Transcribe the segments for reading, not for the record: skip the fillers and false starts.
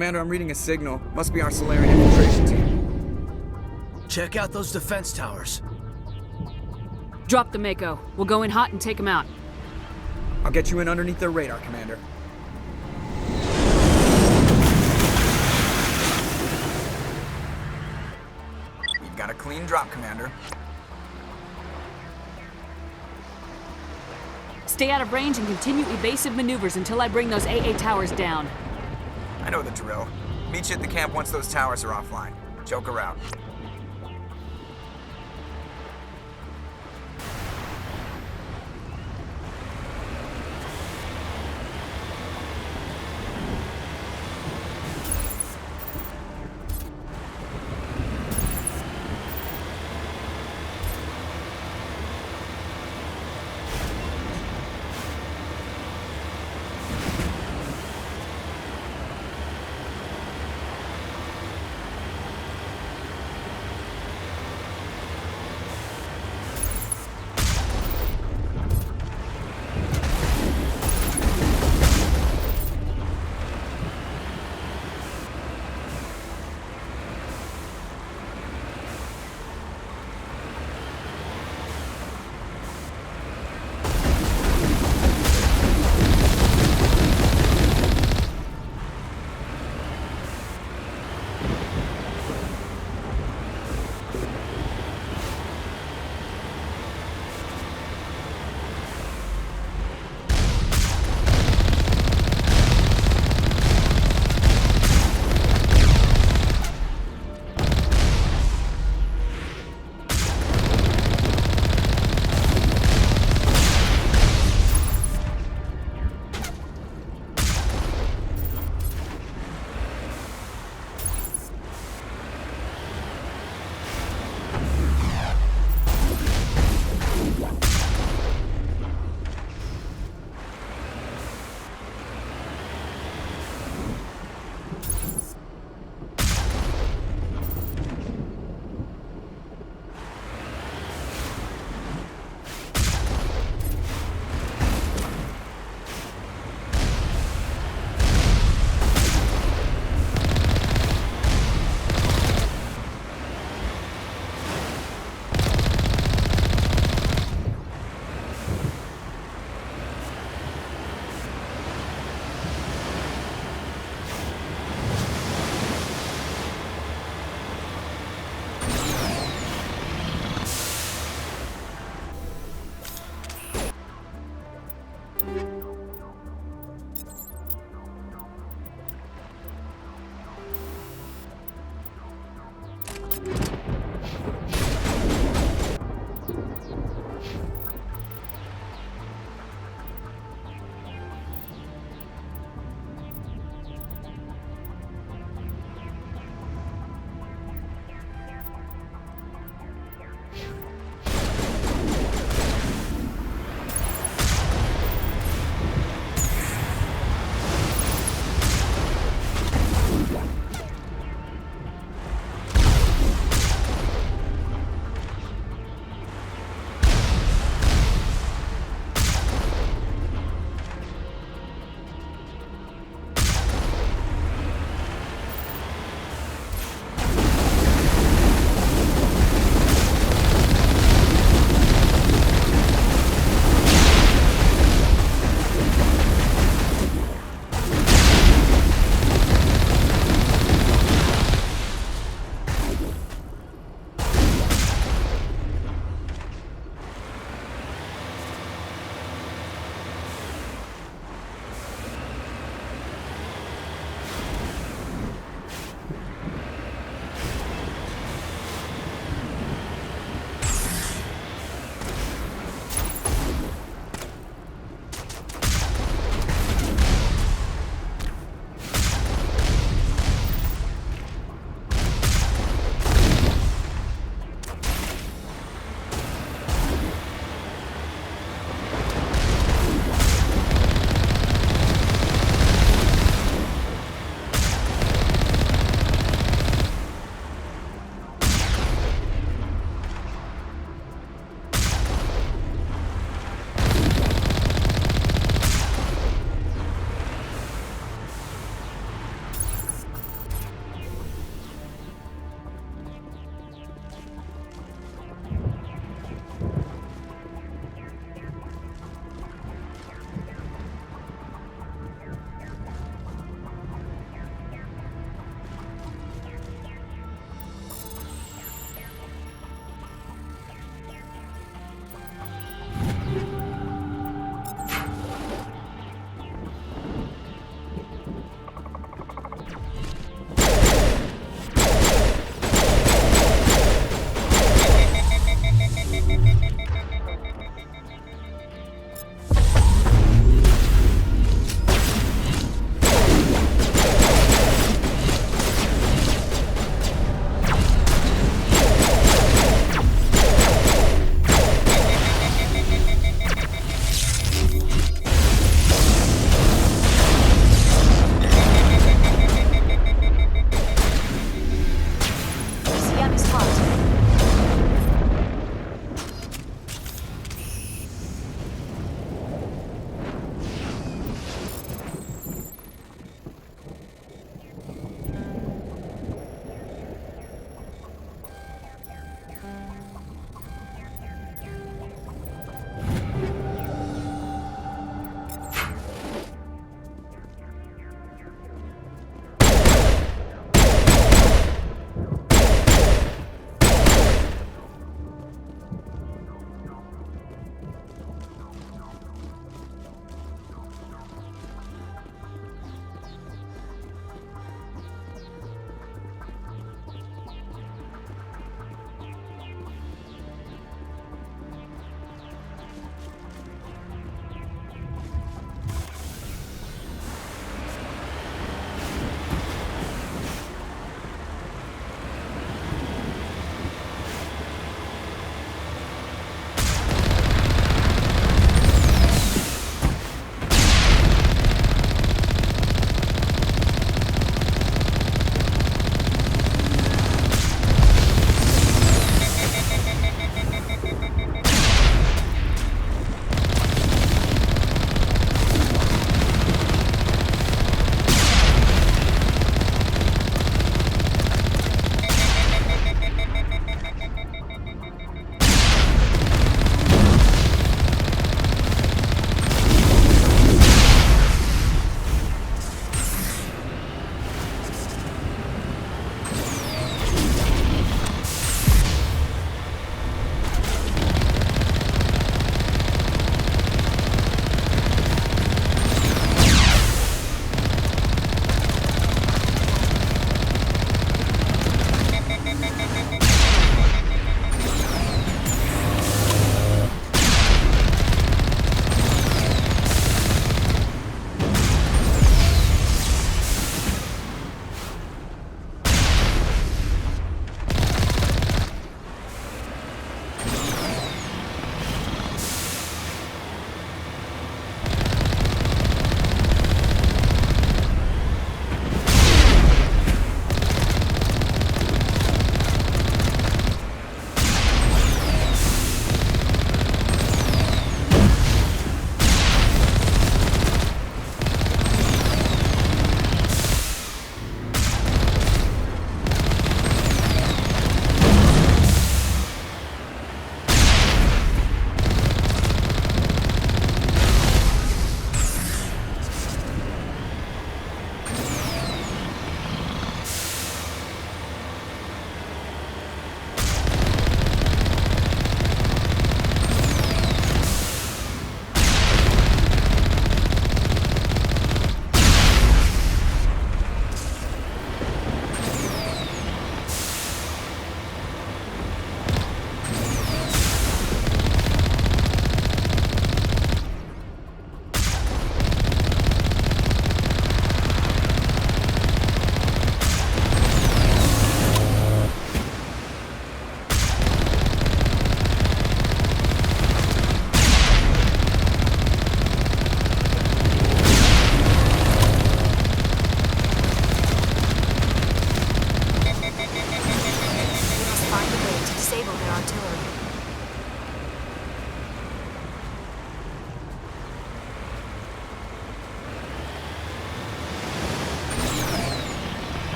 Commander, I'm reading a signal. Must be our Solarian infiltration team. Check out those defense towers. Drop the Mako. We'll go in hot and take them out. I'll get you in underneath their radar, Commander. We've got a clean drop, Commander. Stay out of range and continue evasive maneuvers until I bring those AA towers down. I know the drill. Meet you at the camp once those towers are offline. Joker out.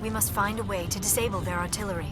We must find a way to disable their artillery.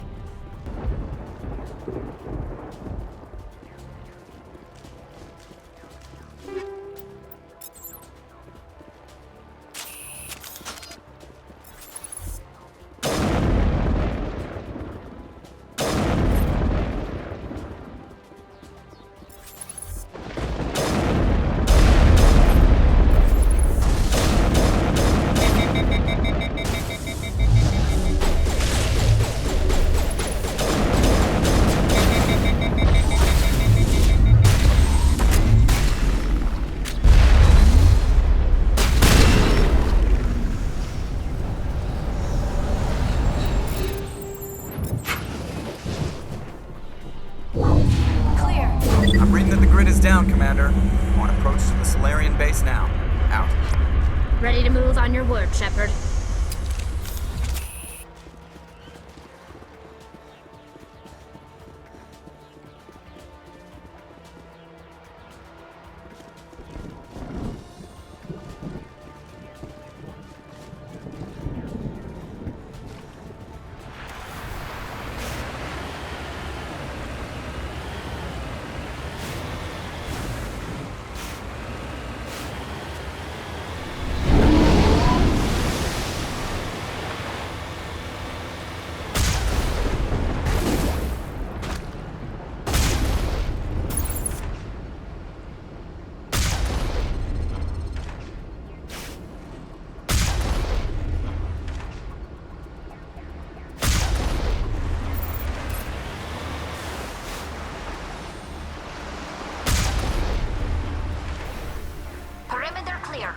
I'm reading that the grid is down, Commander. On approach to the Solarian base now. Out. Ready to move on your word, Shepard. Perimeter clear.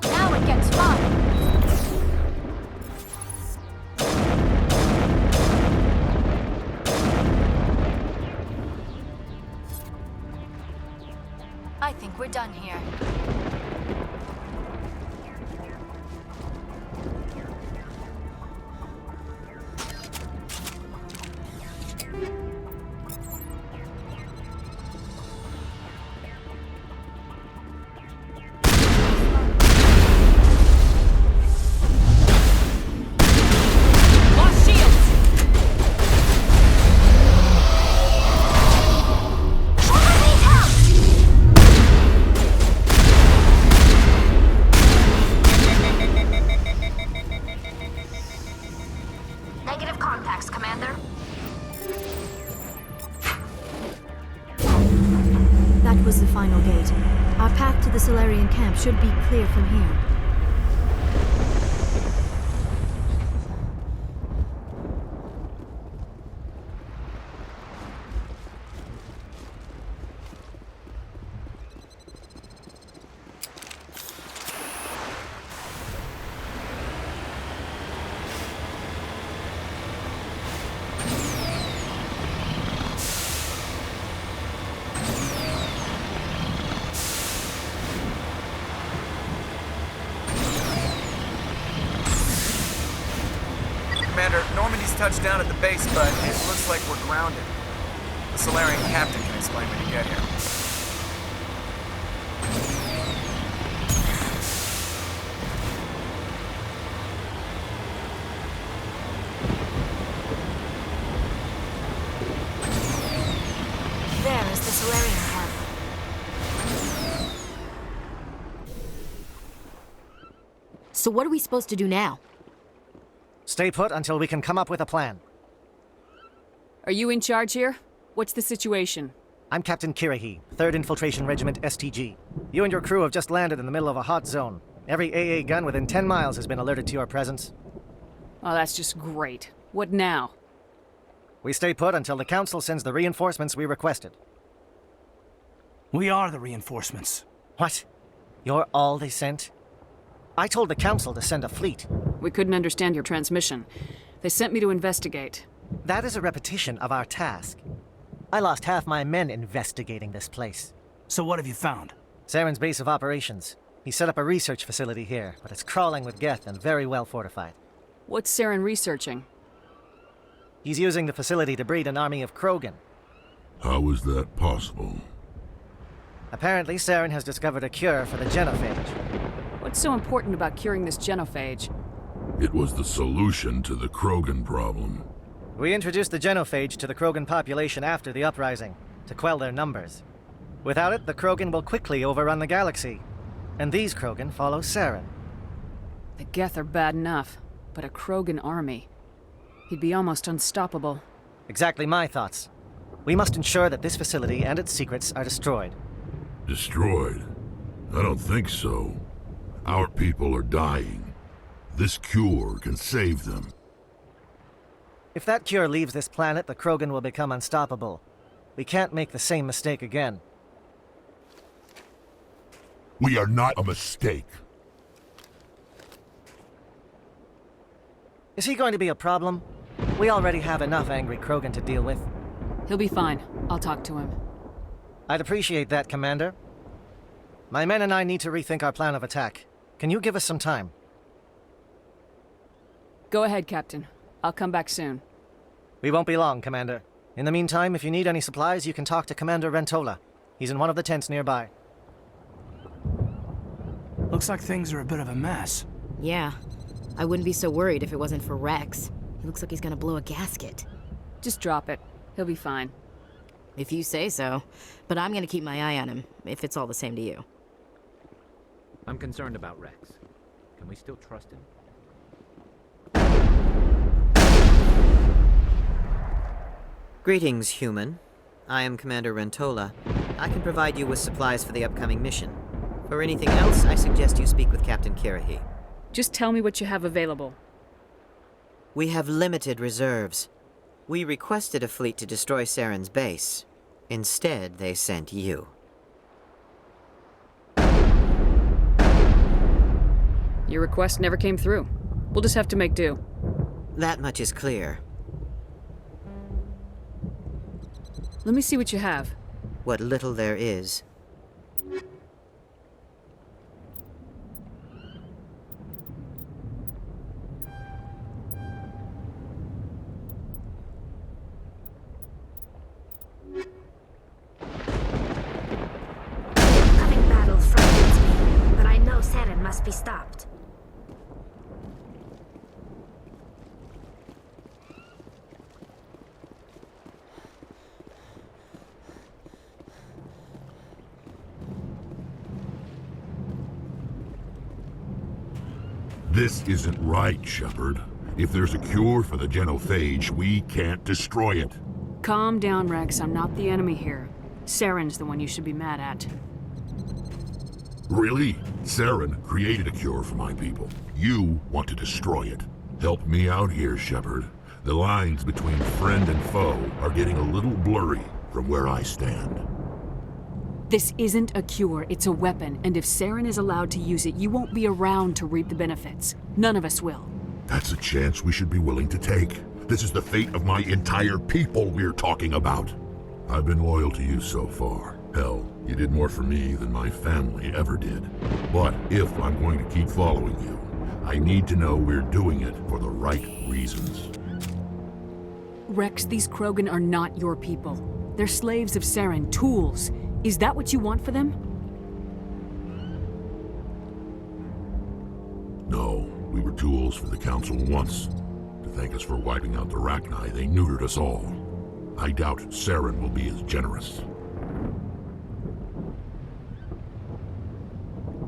Now it gets fun. I think we're done here. Lost shields! Negative contacts, Commander. That was the final gate. Our path to the Solarian camp should be clear from here. Commander, Normandy's touched down at the base, but it looks like we're grounded. The Solarian captain can explain when you get here. There is the Solarian camp. So what are we supposed to do now? Stay put until we can come up with a plan. Are you in charge here? What's the situation? I'm Captain Kirahi, 3rd Infiltration Regiment STG. You and your crew have just landed in the middle of a hot zone. Every AA gun within 10 miles has been alerted to your presence. Oh, that's just great. What now? We stay put until the Council sends the reinforcements we requested. We are the reinforcements. What? You're all they sent? I told the Council to send a fleet. We couldn't understand your transmission. They sent me to investigate. That is a repetition of our task. I lost half my men investigating this place. So what have you found? Saren's base of operations. He set up a research facility here, but it's crawling with Geth and very well fortified. What's Saren researching? He's using the facility to breed an army of Krogan. How is that possible? Apparently, Saren has discovered a cure for the genophage. What's so important about curing this genophage? It was the solution to the Krogan problem. We introduced the genophage to the Krogan population after the uprising, to quell their numbers. Without it, the Krogan will quickly overrun the galaxy. And these Krogan follow Saren. The Geth are bad enough, but a Krogan army. He'd be almost unstoppable. Exactly my thoughts. We must ensure that this facility and its secrets are destroyed. Destroyed? I don't think so. Our people are dying. This cure can save them. If that cure leaves this planet, the Krogan will become unstoppable. We can't make the same mistake again. We are not a mistake. Is he going to be a problem? We already have enough angry Krogan to deal with. He'll be fine. I'll talk to him. I'd appreciate that, Commander. My men and I need to rethink our plan of attack. Can you give us some time? Go ahead, Captain. I'll come back soon. We won't be long, Commander. In the meantime, if you need any supplies, you can talk to Commander Rentola. He's in one of the tents nearby. Looks like things are a bit of a mess. Yeah. I wouldn't be so worried if it wasn't for Rex. He looks like he's gonna blow a gasket. Just drop it. He'll be fine. If you say so. But I'm gonna keep my eye on him, if it's all the same to you. I'm concerned about Rex. Can we still trust him? Greetings, human. I am Commander Rentola. I can provide you with supplies for the upcoming mission. For anything else, I suggest you speak with Captain Kirahi. Just tell me what you have available. We have limited reserves. We requested a fleet to destroy Saren's base. Instead, they sent you. Your request never came through. We'll just have to make do. That much is clear. Let me see what you have. What little there is. Upcoming battle frightens me, but I know Saren must be stopped. This isn't right, Shepard. If there's a cure for the genophage, we can't destroy it. Calm down, Rex. I'm not the enemy here. Saren's the one you should be mad at. Really? Saren created a cure for my people. You want to destroy it. Help me out here, Shepard. The lines between friend and foe are getting a little blurry from where I stand. This isn't a cure, it's a weapon, and if Saren is allowed to use it, you won't be around to reap the benefits. None of us will. That's a chance we should be willing to take. This is the fate of my entire people we're talking about. I've been loyal to you so far. Hell, you did more for me than my family ever did. But if I'm going to keep following you, I need to know we're doing it for the right reasons. Rex, these Krogan are not your people. They're slaves of Saren, tools. Is that what you want for them? No, we were tools for the Council once. To thank us for wiping out the Rachni, they neutered us all. I doubt Saren will be as generous.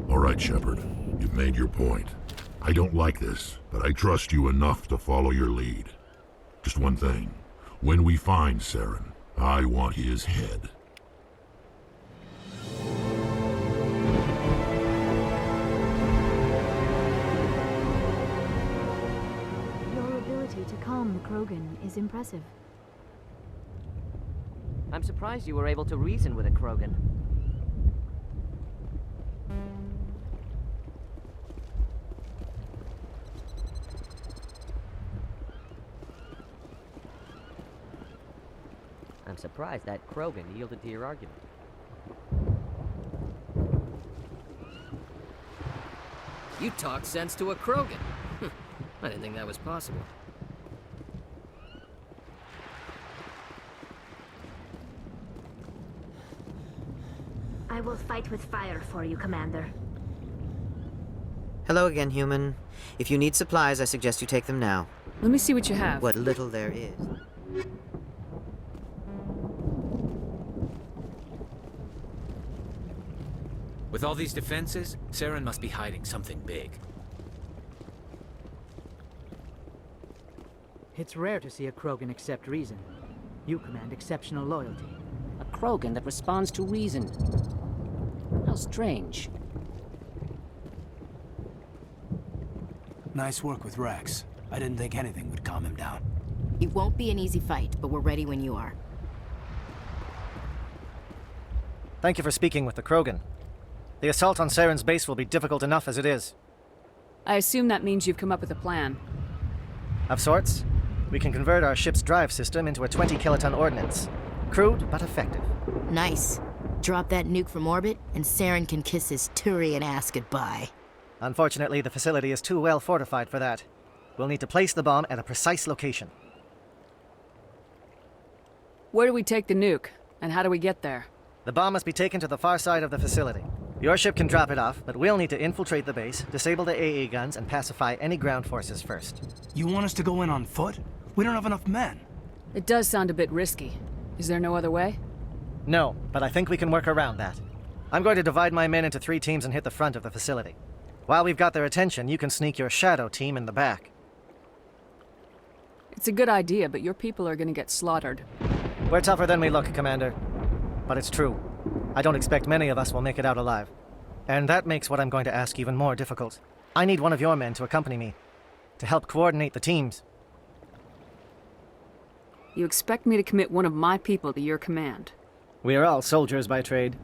All right, Shepard. You've made your point. I don't like this, but I trust you enough to follow your lead. Just one thing. When we find Saren, I want his head. Your ability to calm the Krogan is impressive. I'm surprised you were able to reason with a Krogan. I'm surprised that Krogan yielded to your argument. You talk sense to a Krogan. I didn't think that was possible. I will fight with fire for you, Commander. Hello again, human. If you need supplies, I suggest you take them now. Let me see what you have. What little there is. With all these defenses, Saren must be hiding something big. It's rare to see a Krogan accept reason. You command exceptional loyalty. A Krogan that responds to reason. How strange. Nice work with Rex. I didn't think anything would calm him down. It won't be an easy fight, but we're ready when you are. Thank you for speaking with the Krogan. The assault on Saren's base will be difficult enough as it is. I assume that means you've come up with a plan. Of sorts. We can convert our ship's drive system into a 20-kiloton ordnance. Crude, but effective. Nice. Drop that nuke from orbit, and Saren can kiss his Turian ass goodbye. Unfortunately, the facility is too well fortified for that. We'll need to place the bomb at a precise location. Where do we take the nuke? And how do we get there? The bomb must be taken to the far side of the facility. Your ship can drop it off, but we'll need to infiltrate the base, disable the AA guns, and pacify any ground forces first. You want us to go in on foot? We don't have enough men. It does sound a bit risky. Is there no other way? No, but I think we can work around that. I'm going to divide my men into 3 teams and hit the front of the facility. While we've got their attention, you can sneak your shadow team in the back. It's a good idea, but your people are gonna get slaughtered. We're tougher than we look, Commander. But it's true. I don't expect many of us will make it out alive. And that makes what I'm going to ask even more difficult. I need one of your men to accompany me, to help coordinate the teams. You expect me to commit one of my people to your command? We are all soldiers by trade.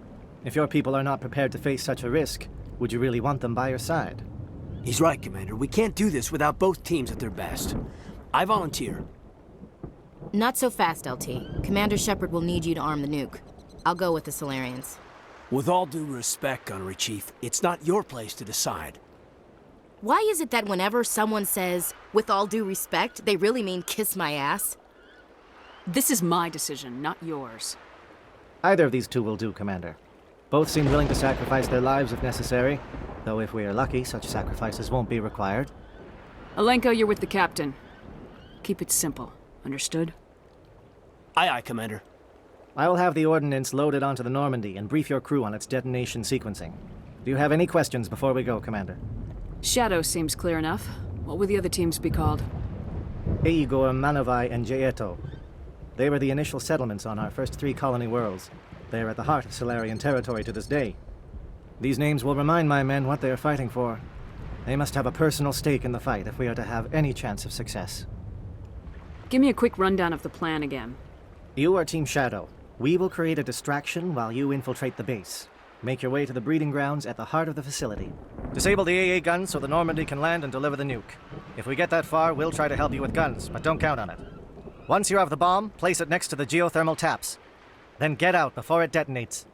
If your people are not prepared to face such a risk, would you really want them by your side? He's right, Commander. We can't do this without both teams at their best. I volunteer. Not so fast, LT. Commander Shepard will need you to arm the nuke. I'll go with the Solarians. With all due respect, Gunnery Chief, it's not your place to decide. Why is it that whenever someone says, with all due respect, they really mean kiss my ass? This is my decision, not yours. Either of these 2 will do, Commander. Both seem willing to sacrifice their lives if necessary, though if we are lucky, such sacrifices won't be required. Alenko, you're with the captain. Keep it simple. Understood? Aye, aye, Commander. I will have the ordnance loaded onto the Normandy and brief your crew on its detonation sequencing. Do you have any questions before we go, Commander? Shadow seems clear enough. What will the other teams be called? Igor, Manovai, and Jaeto. They were the initial settlements on our first 3 colony worlds. They are at the heart of Solarian territory to this day. These names will remind my men what they are fighting for. They must have a personal stake in the fight if we are to have any chance of success. Give me a quick rundown of the plan again. You are Team Shadow. We will create a distraction while you infiltrate the base. Make your way to the breeding grounds at the heart of the facility. Disable the AA guns so the Normandy can land and deliver the nuke. If we get that far, we'll try to help you with guns, but don't count on it. Once you have the bomb, place it next to the geothermal taps. Then get out before it detonates.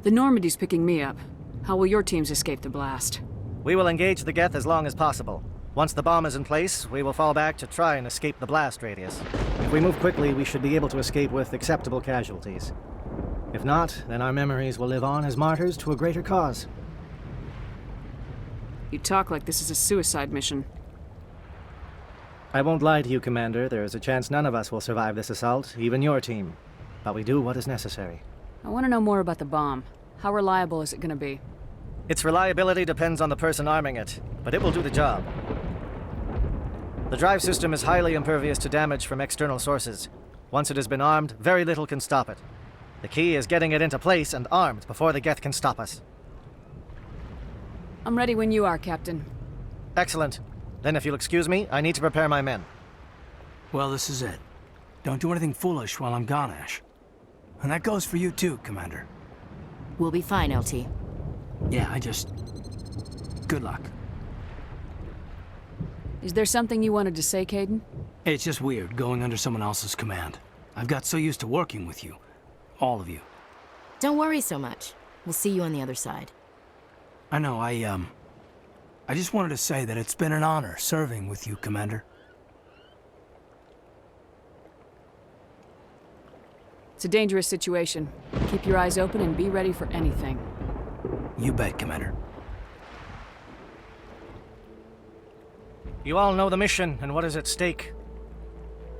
The Normandy's picking me up. How will your teams escape the blast? We will engage the Geth as long as possible. Once the bomb is in place, we will fall back to try and escape the blast radius. If we move quickly, we should be able to escape with acceptable casualties. If not, then our memories will live on as martyrs to a greater cause. You talk like this is a suicide mission. I won't lie to you, Commander. There is a chance none of us will survive this assault, even your team. But we do what is necessary. I want to know more about the bomb. How reliable is it going to be? Its reliability depends on the person arming it, but it will do the job. The drive system is highly impervious to damage from external sources. Once it has been armed, very little can stop it. The key is getting it into place and armed before the Geth can stop us. I'm ready when you are, Captain. Excellent. Then if you'll excuse me, I need to prepare my men. Well, this is it. Don't do anything foolish while I'm gone, Ash. And that goes for you too, Commander. We'll be fine, LT. Yeah, good luck. Is there something you wanted to say, Caden? It's just weird going under someone else's command. I've got so used to working with you. All of you. Don't worry so much. We'll see you on the other side. I know, I just wanted to say that it's been an honor serving with you, Commander. It's a dangerous situation. Keep your eyes open and be ready for anything. You bet, Commander. You all know the mission and what is at stake.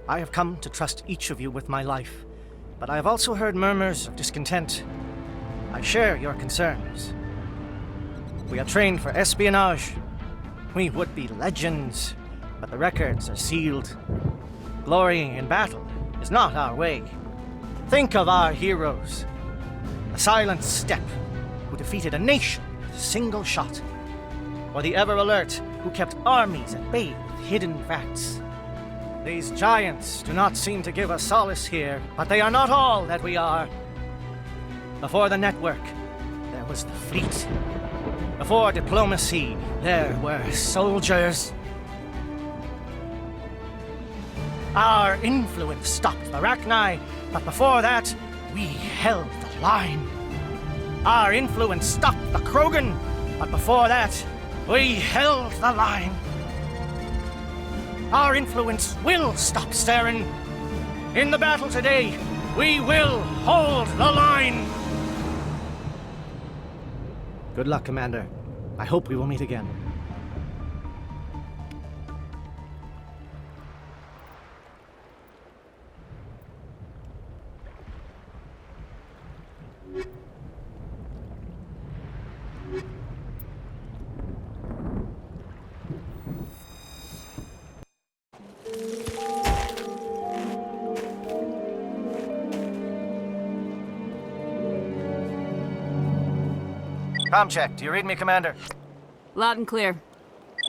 I have come to trust each of you with my life, but I have also heard murmurs of discontent. I share your concerns. We are trained for espionage. We would be legends, but the records are sealed. Glory in battle is not our way. Think of our heroes. The silent steppe who defeated a nation with a single shot. Or the ever-alert who kept armies at bay with hidden facts. These giants do not seem to give us solace here, but they are not all that we are. Before the network, there was the fleet. Before diplomacy, there were soldiers. Our influence stopped the Rachni, but before that, we held the line. Our influence stopped the Krogan, but before that, we held the line. Our influence will stop Saren. In the battle today, we will hold the line. Good luck, Commander. I hope we will meet again. Comm check. Do you read me, Commander? Loud and clear.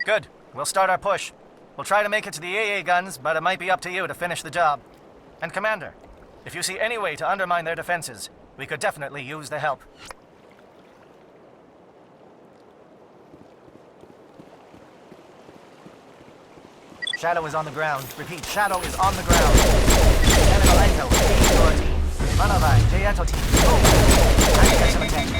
Good. We'll start our push. We'll try to make it to the AA guns, but it might be up to you to finish the job. And Commander, if you see any way to undermine their defenses, we could definitely use the help. Shadow is on the ground. Repeat, Shadow is on the ground. Elenko, team your team. Manavai, Jayato team. Move. Time to get some attention.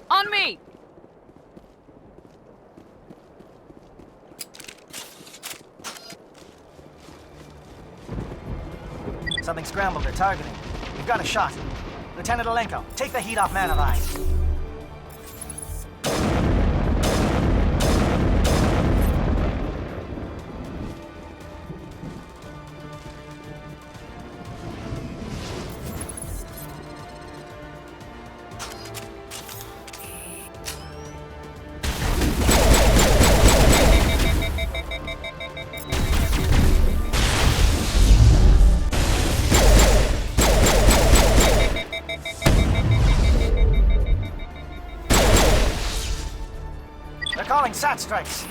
On me! Something scrambled their targeting. We've got a shot. Lieutenant Elenko, take the heat off Manavai. calling SAT strikes.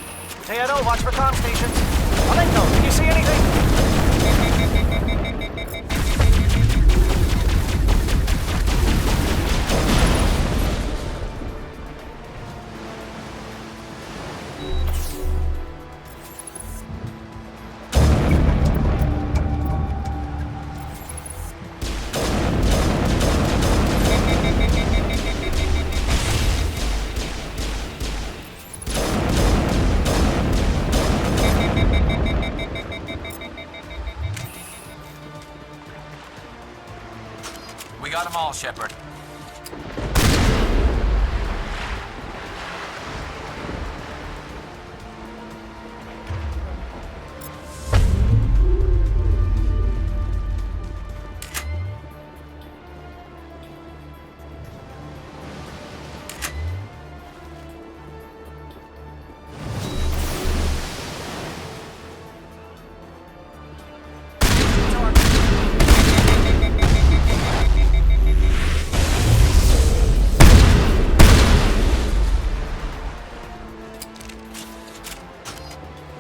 Teodo, watch for comm stations. Malenko, can you see anything? We got them all, Shepard.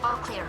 All clear.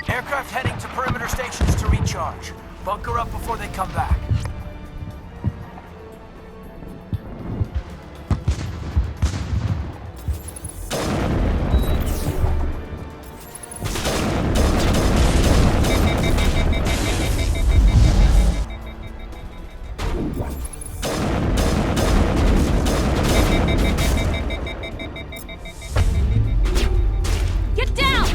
Aircraft heading to perimeter stations to recharge. Bunker up before they come back. Get down!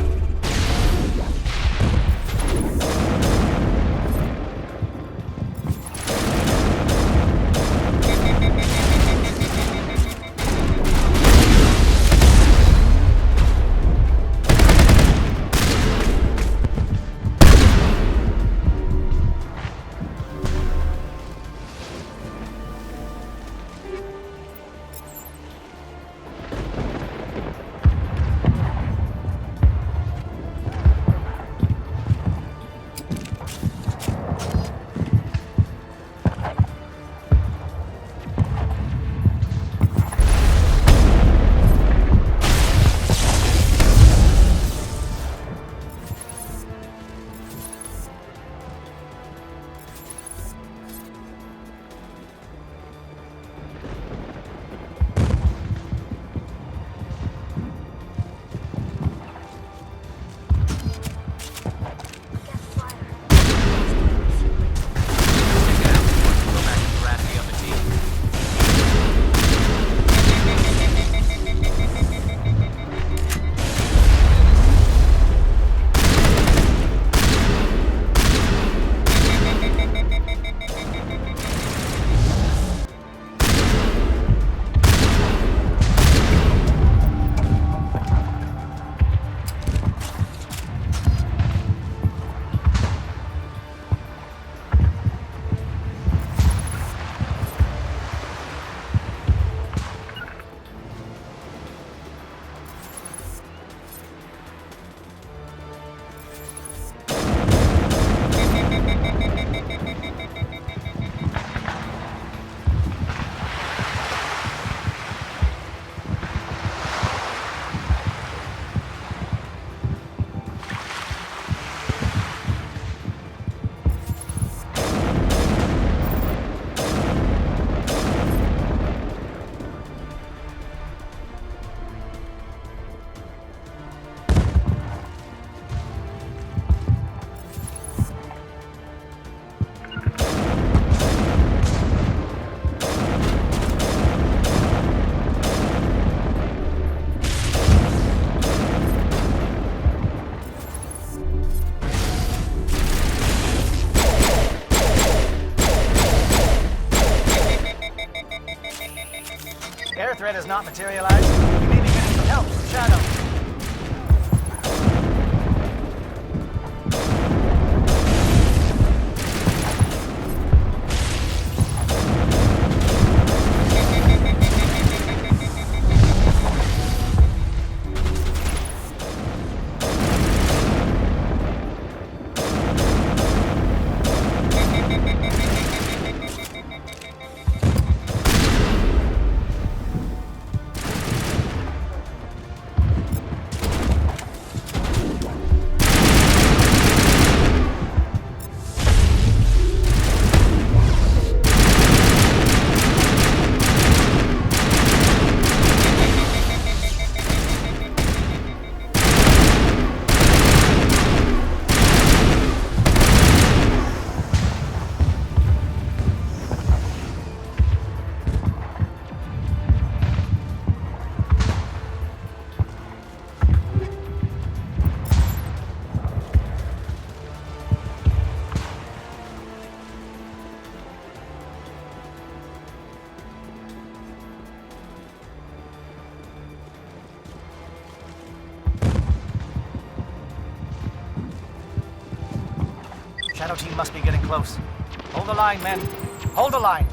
threat has not materialized, we may be getting some help from Shadow. Shadow team must be getting close. Hold the line, men. Hold the line.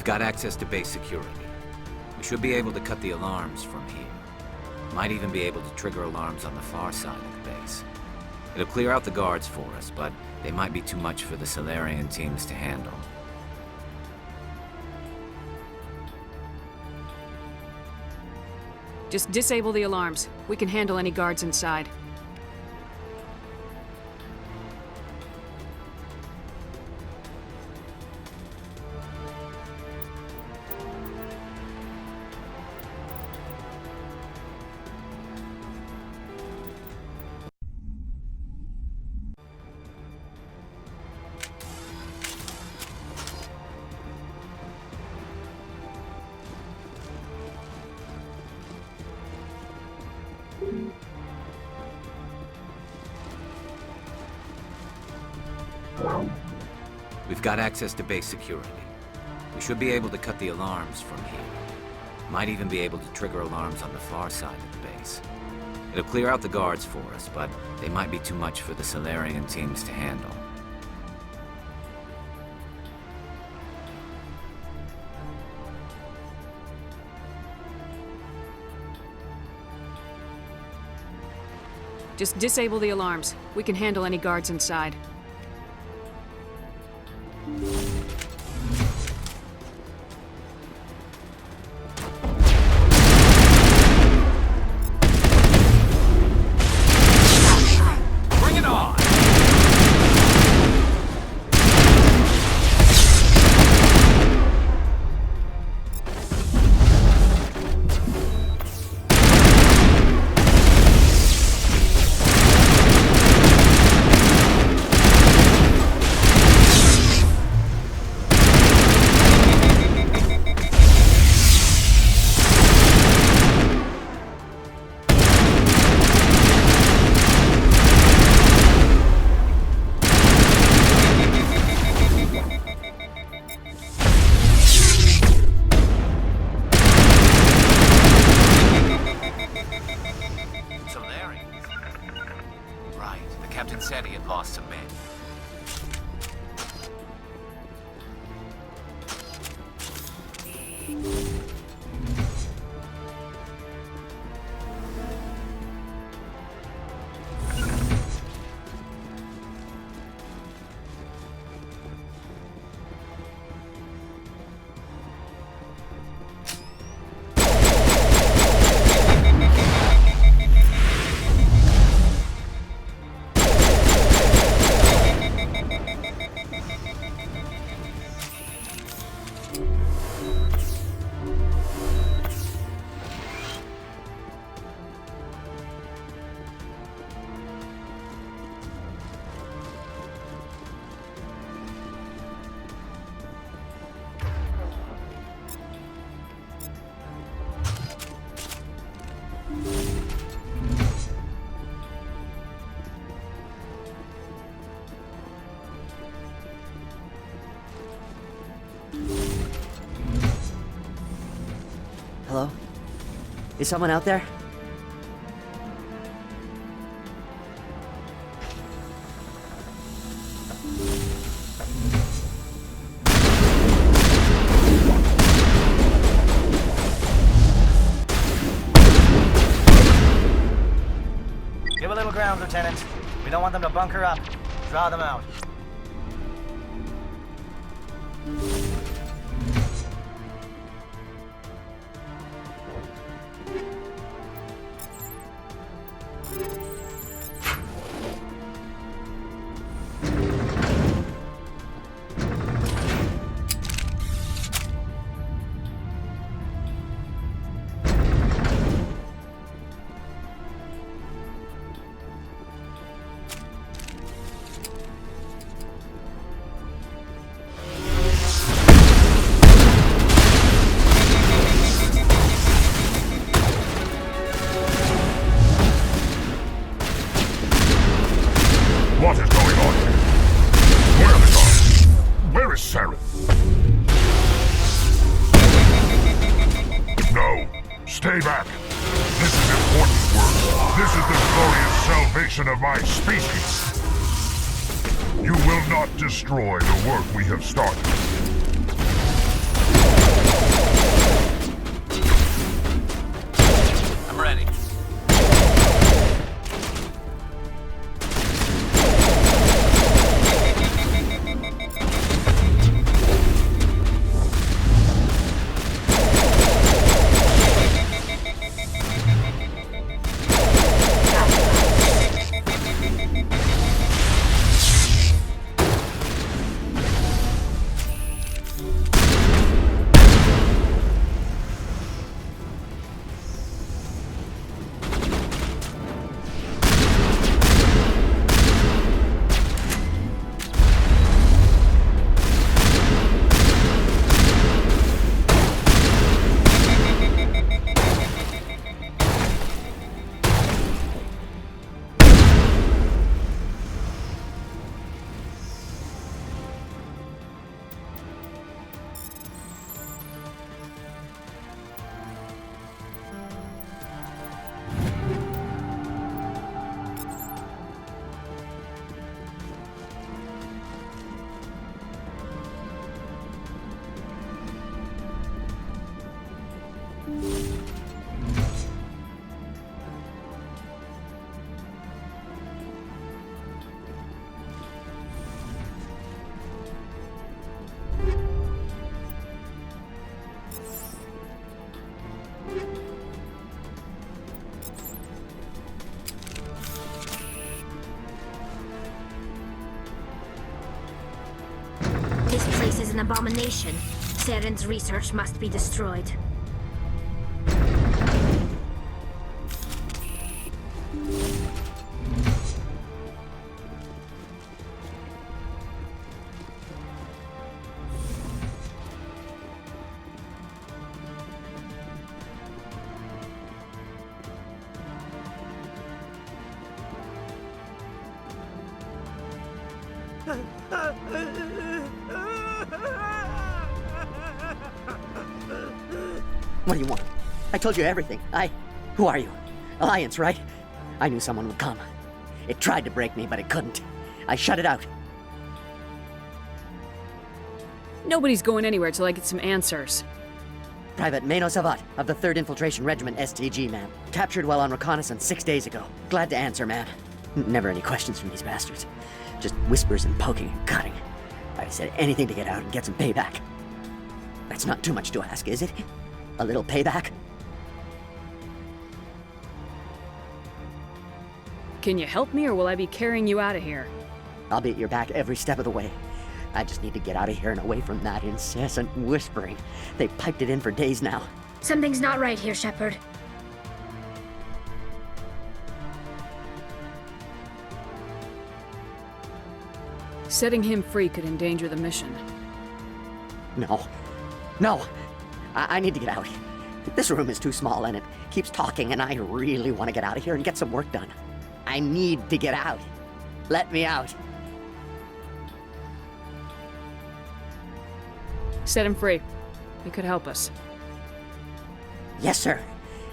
got access to base security. We should be able to cut the alarms from here. Might even be able to trigger alarms on the far side of the base. It'll clear out the guards for us, but they might be too much for the Solarian teams to handle. Just disable the alarms. We can handle any guards inside. We've got access to base security. We should be able to cut the alarms from here. Might even be able to trigger alarms on the far side of the base. It'll clear out the guards for us, but they might be too much for the Solarian teams to handle. Just disable the alarms. We can handle any guards inside. Bring it on! Right, the captain said he had lost some men. Hello? Is someone out there? Give a little ground, Lieutenant. We don't want them to bunker up. Draw them out. What is going on here? Where are the guards? Where is Saren? No. Stay back. This is important work. This is the glorious salvation of my species. You will not destroy the work we have started. I'm ready. This place is an abomination. Saren's research must be destroyed. What do you want? I told you everything. Who are you? Alliance, right? I knew someone would come. It tried to break me, but it couldn't. I shut it out. Nobody's going anywhere till I get some answers. Private Mano Savat of the 3rd Infiltration Regiment STG, ma'am. Captured while on reconnaissance 6 days ago. Glad to answer, ma'am. Never any questions from these bastards. Just whispers and poking and cutting. I said anything to get out and get some payback. That's not too much to ask, is it? A little payback? Can you help me, or will I be carrying you out of here? I'll be at your back every step of the way. I just need to get out of here and away from that incessant whispering. They've piped it in for days now. Something's not right here, Shepard. Setting him free could endanger the mission. No. No! I need to get out. This room is too small and it keeps talking, and I really want to get out of here and get some work done. I need to get out. Let me out. Set him free. He could help us. Yes, sir.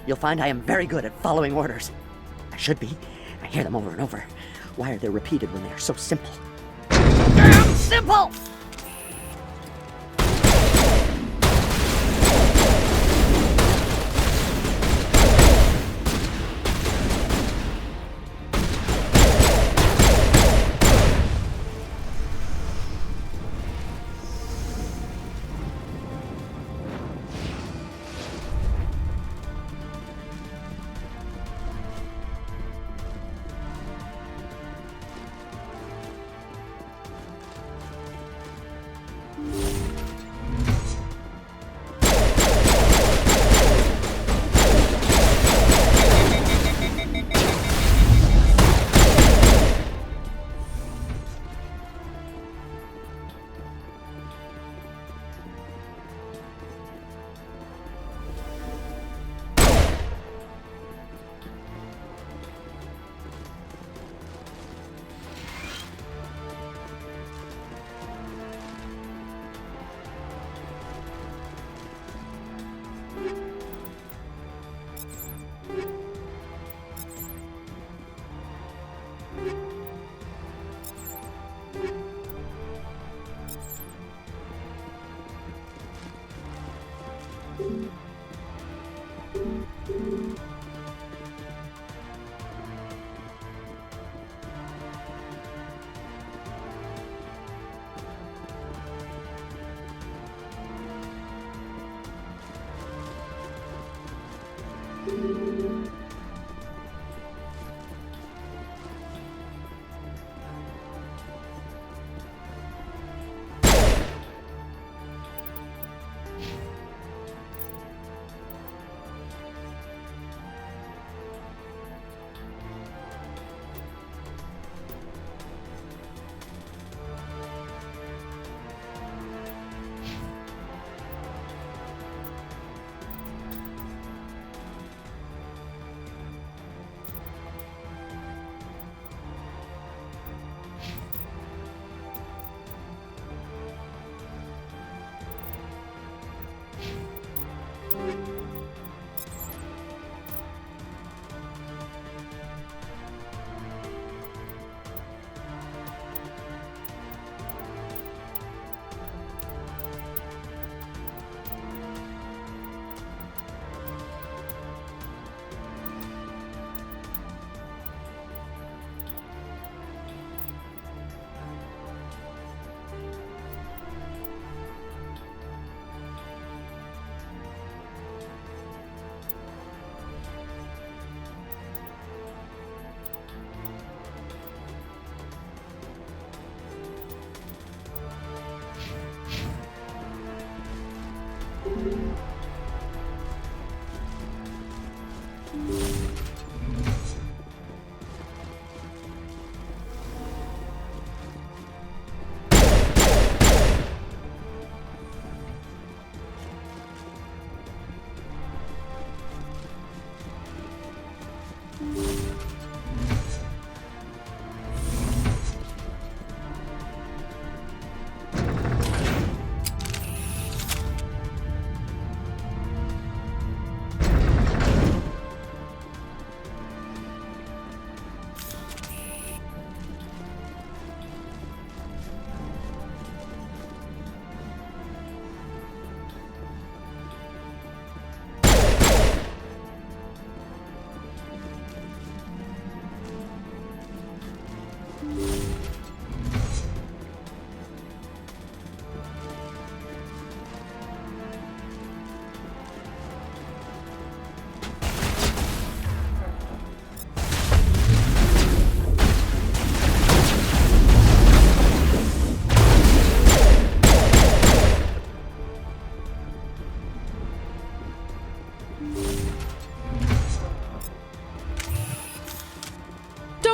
You'll find I am very good at following orders. I should be. I hear them over and over. Why are they repeated when they are so simple? Damn simple!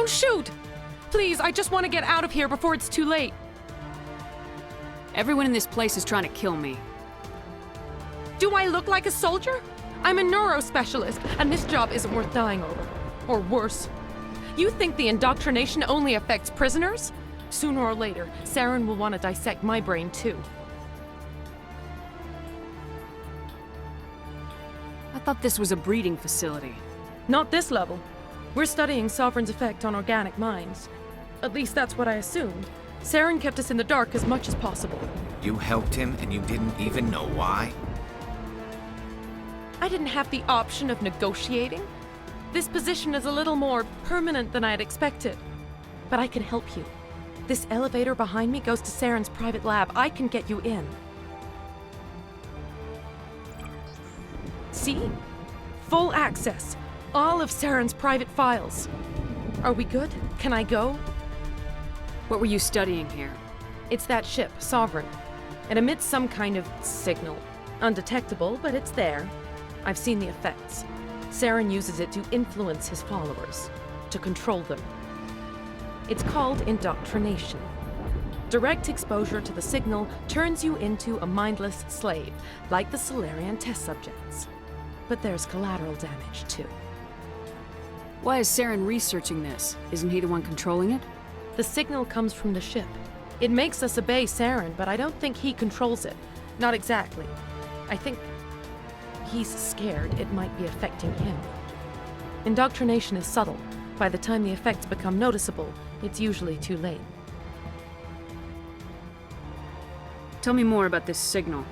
Don't shoot! Please, I just want to get out of here before it's too late. Everyone in this place is trying to kill me. Do I look like a soldier? I'm a neurospecialist, and this job isn't worth dying over. Or worse. You think the indoctrination only affects prisoners? Sooner or later, Saren will want to dissect my brain too. I thought this was a breeding facility. Not this level. We're studying Sovereign's effect on organic minds. At least that's what I assumed. Saren kept us in the dark as much as possible. You helped him and you didn't even know why? I didn't have the option of negotiating. This position is a little more permanent than I had expected. But I can help you. This elevator behind me goes to Saren's private lab. I can get you in. See? Full access. All of Saren's private files. Are we good? Can I go? What were you studying here? It's that ship, Sovereign. It emits some kind of signal. Undetectable, but it's there. I've seen the effects. Saren uses it to influence his followers, to control them. It's called indoctrination. Direct exposure to the signal turns you into a mindless slave, like the Solarian test subjects. But there's collateral damage, too. Why is Saren researching this? Isn't he the one controlling it? The signal comes from the ship. It makes us obey Saren, but I don't think he controls it. Not exactly. I think he's scared it might be affecting him. Indoctrination is subtle. By the time the effects become noticeable, it's usually too late. Tell me more about this signal.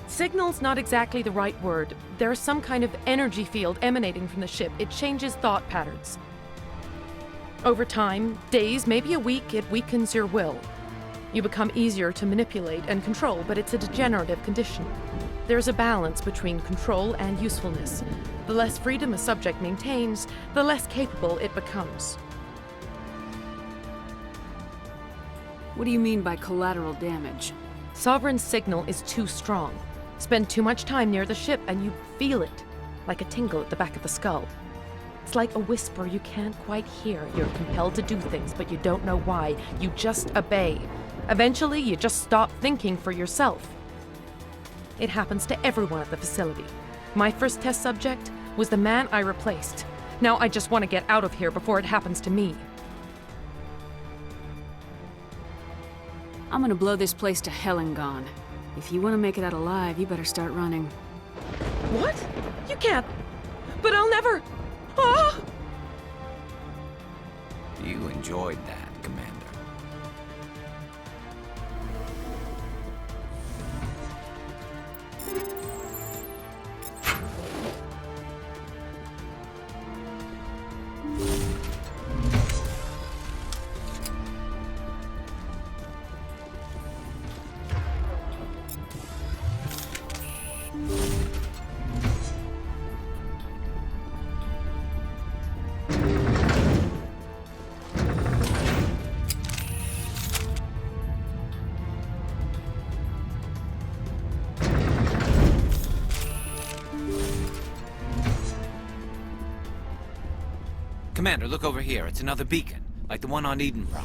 Signal's not exactly the right word. There's some kind of energy field emanating from the ship. It changes thought patterns. Over time, days, maybe a week, it weakens your will. You become easier to manipulate and control, but it's a degenerative condition. There's a balance between control and usefulness. The less freedom a subject maintains, the less capable it becomes. What do you mean by collateral damage? Sovereign's signal is too strong. Spend too much time near the ship and you feel it, like a tingle at the back of the skull. It's like a whisper you can't quite hear. You're compelled to do things, but you don't know why. You just obey. Eventually, you just stop thinking for yourself. It happens to everyone at the facility. My first test subject was the man I replaced. Now I just want to get out of here before it happens to me. I'm gonna blow this place to hell and gone. If you want to make it out alive, you better start running. What? You can't. But I'll never. Ah! You enjoyed that, Commander. Commander, look over here. It's another beacon, like the one on Eden Prime.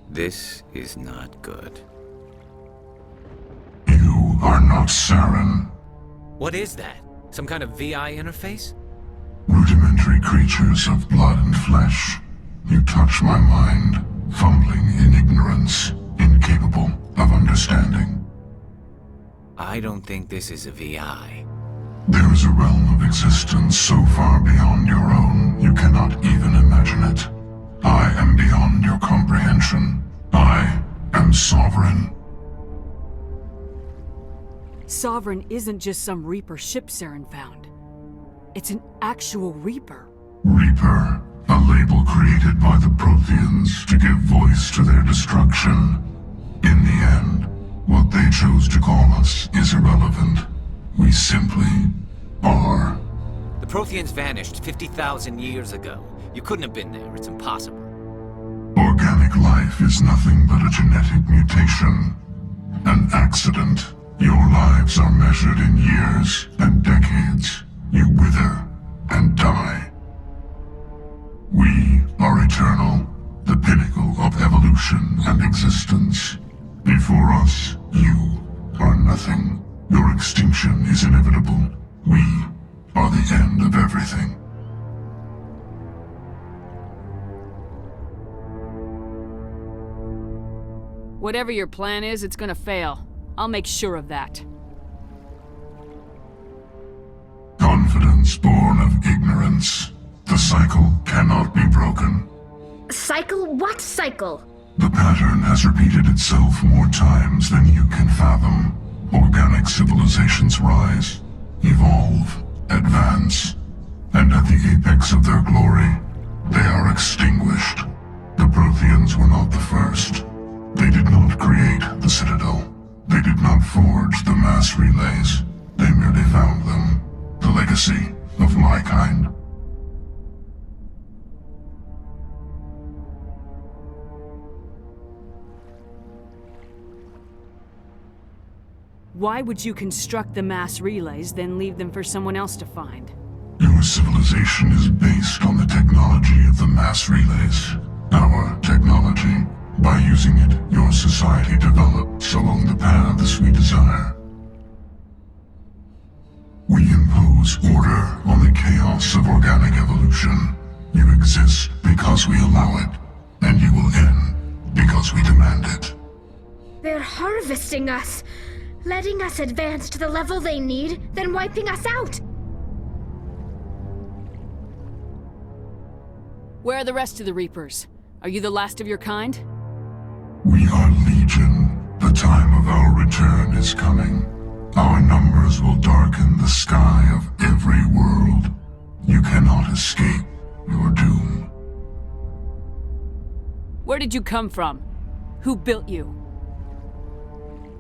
This is not good. You are not Saren. What is that? Some kind of VI interface? Rudimentary creatures of blood and flesh. You touch my mind, fumbling in ignorance, incapable of understanding. I don't think this is a VI. There is a realm of existence so far beyond your own, you cannot even imagine it. I am beyond your comprehension. I am sovereign. Sovereign isn't just some Reaper ship Saren found. It's an actual Reaper. Reaper, a label created by the Protheans to give voice to their destruction. In the end, what they chose to call us is irrelevant. We simply are. The Protheans vanished 50,000 years ago. You couldn't have been there. It's impossible. Organic life is nothing but a genetic mutation. An accident. Your lives are measured in years and decades. You wither and die. We are eternal, the pinnacle of evolution and existence. Before us, you are nothing. Your extinction is inevitable. We are the end of everything. Whatever your plan is, it's gonna fail. I'll make sure of that. Confidence born of ignorance. The cycle cannot be broken. Cycle? What cycle? The pattern has repeated itself more times than you can fathom. Organic civilizations rise, evolve, advance, and at the apex of their glory, they are extinguished. The Protheans were not the first. They did not create the Citadel. They did not forge the mass relays. They merely found them. The legacy of my kind. Why would you construct the mass relays, then leave them for someone else to find? Your civilization is based on the technology of the mass relays. Our technology. By using it, your society develops along the paths we desire. We impose order on the chaos of organic evolution. You exist because we allow it, and you will end because we demand it. They're harvesting us, letting us advance to the level they need, then wiping us out. Where are the rest of the Reapers? Are you the last of your kind? We are Legion. The time of our return is coming. Our numbers will darken the sky of every world. You cannot escape your doom. Where did you come from? Who built you?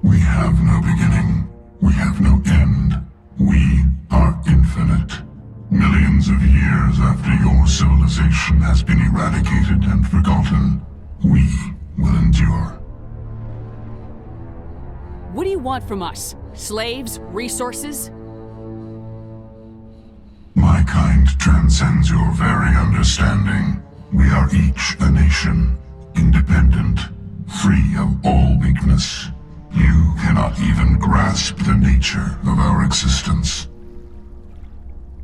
We have no beginning. We have no end. We are infinite. Millions of years after your civilization has been eradicated and forgotten, we will endure. What do you want from us? Slaves? Resources? My kind transcends your very understanding. We are each a nation, independent, free of all weakness. You cannot even grasp the nature of our existence.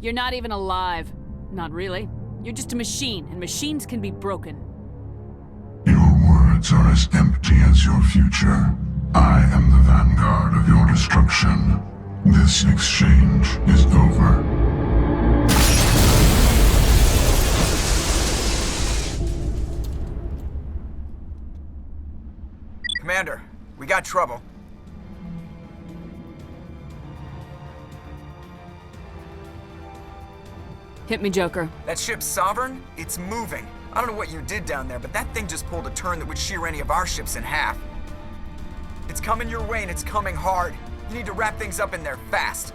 You're not even alive. Not really. You're just a machine, and machines can be broken. Your words are as empty as your future. I am the vanguard of your destruction. This exchange is over. Commander, we got trouble. Hit me, Joker. That ship's Sovereign? It's moving. I don't know what you did down there, but that thing just pulled a turn that would shear any of our ships in half. It's coming your way, and it's coming hard. You need to wrap things up in there fast.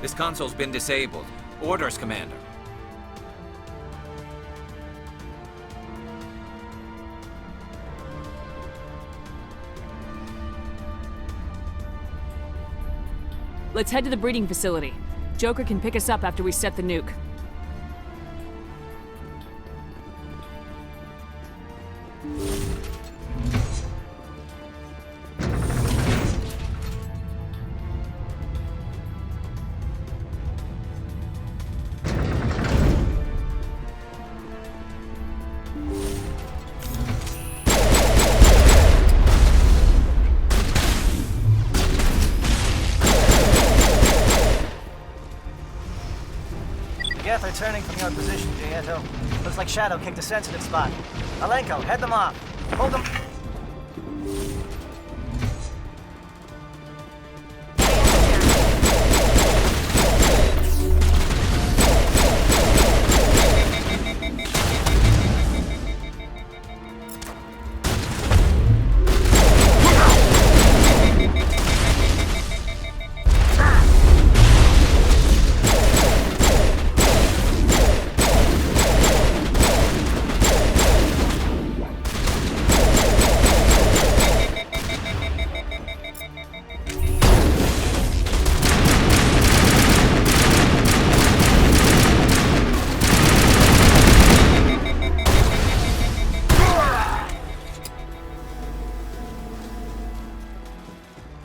This console's been disabled. Orders, Commander. Let's head to the breeding facility. Joker can pick us up after we set the nuke. Geth are turning from your position, Gieto. Looks like Shadow kicked a sensitive spot. Alenko, head them off. Hold them.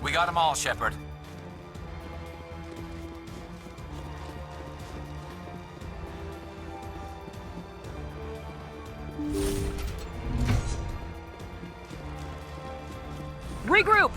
We got them all, Shepard. Regroup!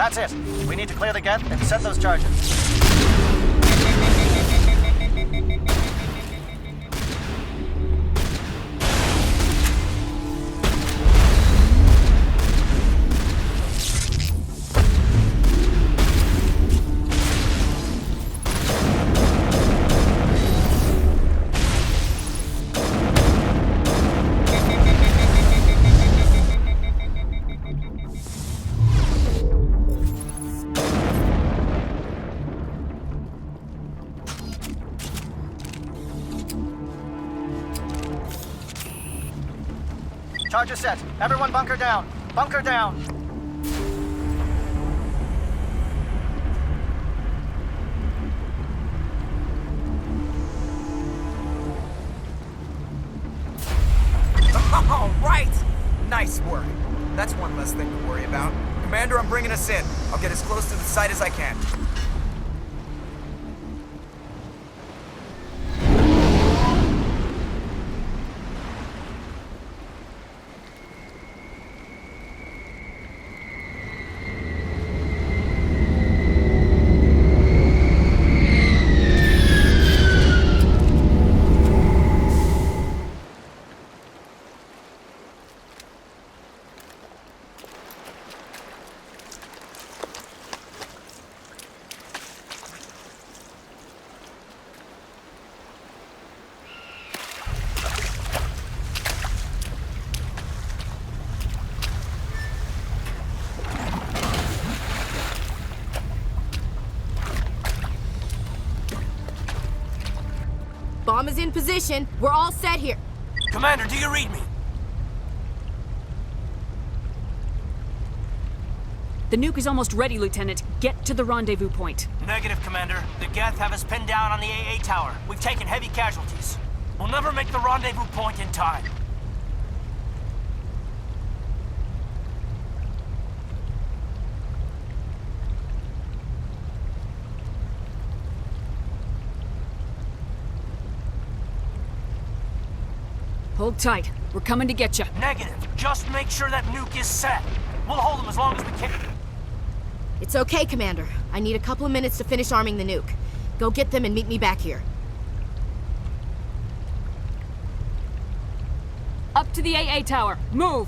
That's it. We need to clear the geth and set those charges. Charges set. Everyone bunker down. Bunker down. All right! Nice work. That's one less thing to worry about. Commander, I'm bringing us in. I'll get as close to the site as I can. Bomb is in position. We're all set here. Commander, do you read me? The nuke is almost ready, Lieutenant. Get to the rendezvous point. Negative, Commander. The Geth have us pinned down on the AA tower. We've taken heavy casualties. We'll never make the rendezvous point in time. Hold tight. We're coming to get you. Negative. Just make sure that nuke is set. We'll hold them as long as we can. It's okay, Commander. I need a couple of minutes to finish arming the nuke. Go get them and meet me back here. Up to the AA tower. Move!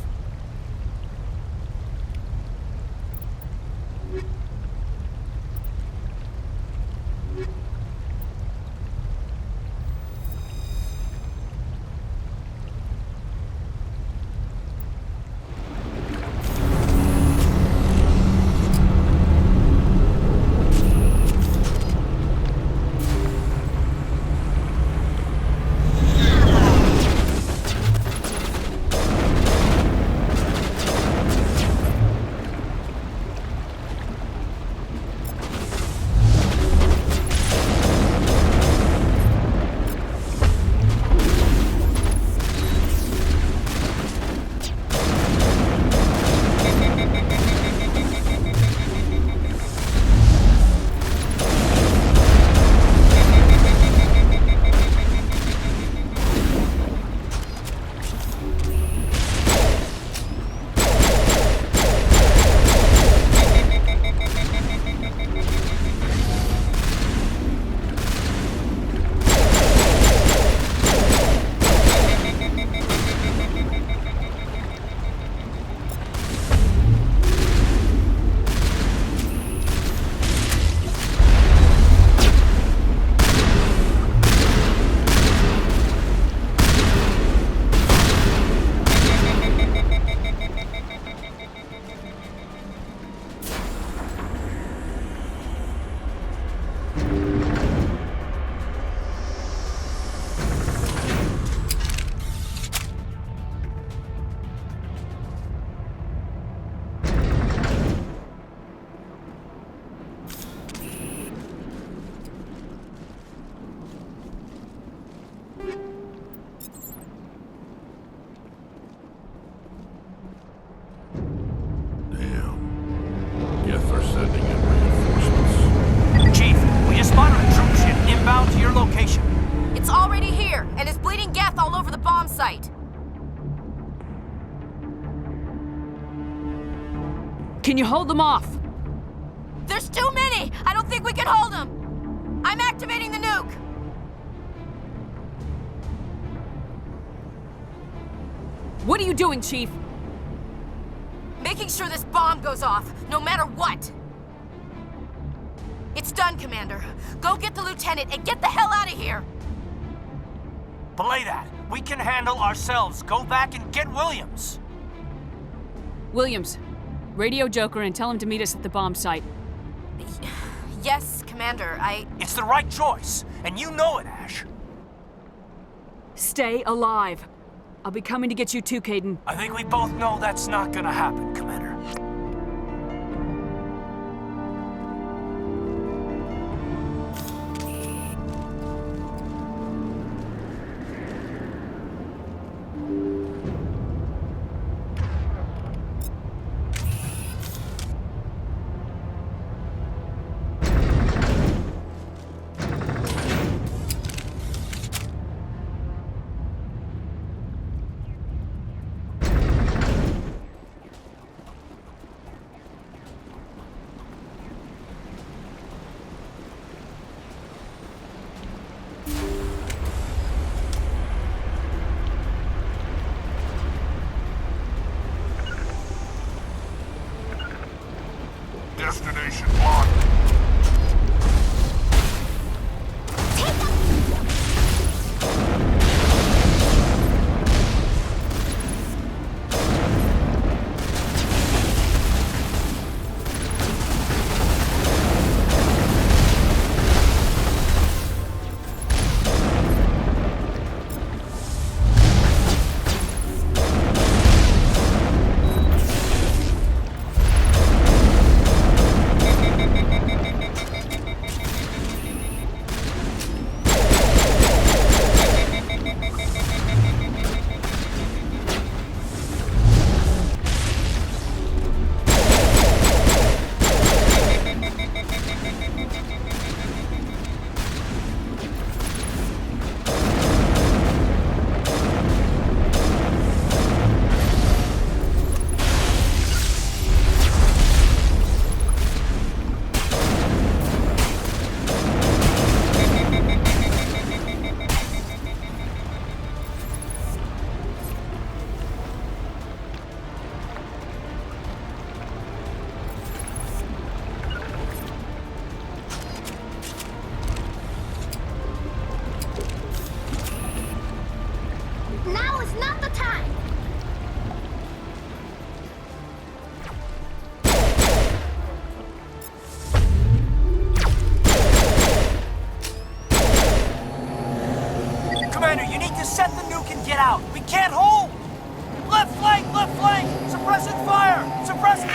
Can you hold them off? There's too many! I don't think we can hold them! I'm activating the nuke! What are you doing, Chief? Making sure this bomb goes off, no matter what! It's done, Commander. Go get the lieutenant and get the hell out of here! Belay that. We can handle ourselves. Go back and get Williams. Williams, radio Joker and tell him to meet us at the bomb site. Yes, Commander, It's the right choice, and you know it, Ash. Stay alive. I'll be coming to get you too, Caden. I think we both know that's not gonna happen, Commander. Destination locked. Now is not the time! Commander, you need to set the nuke and get out. We can't hold! Left flank! Left flank! Suppressing fire! Suppressing...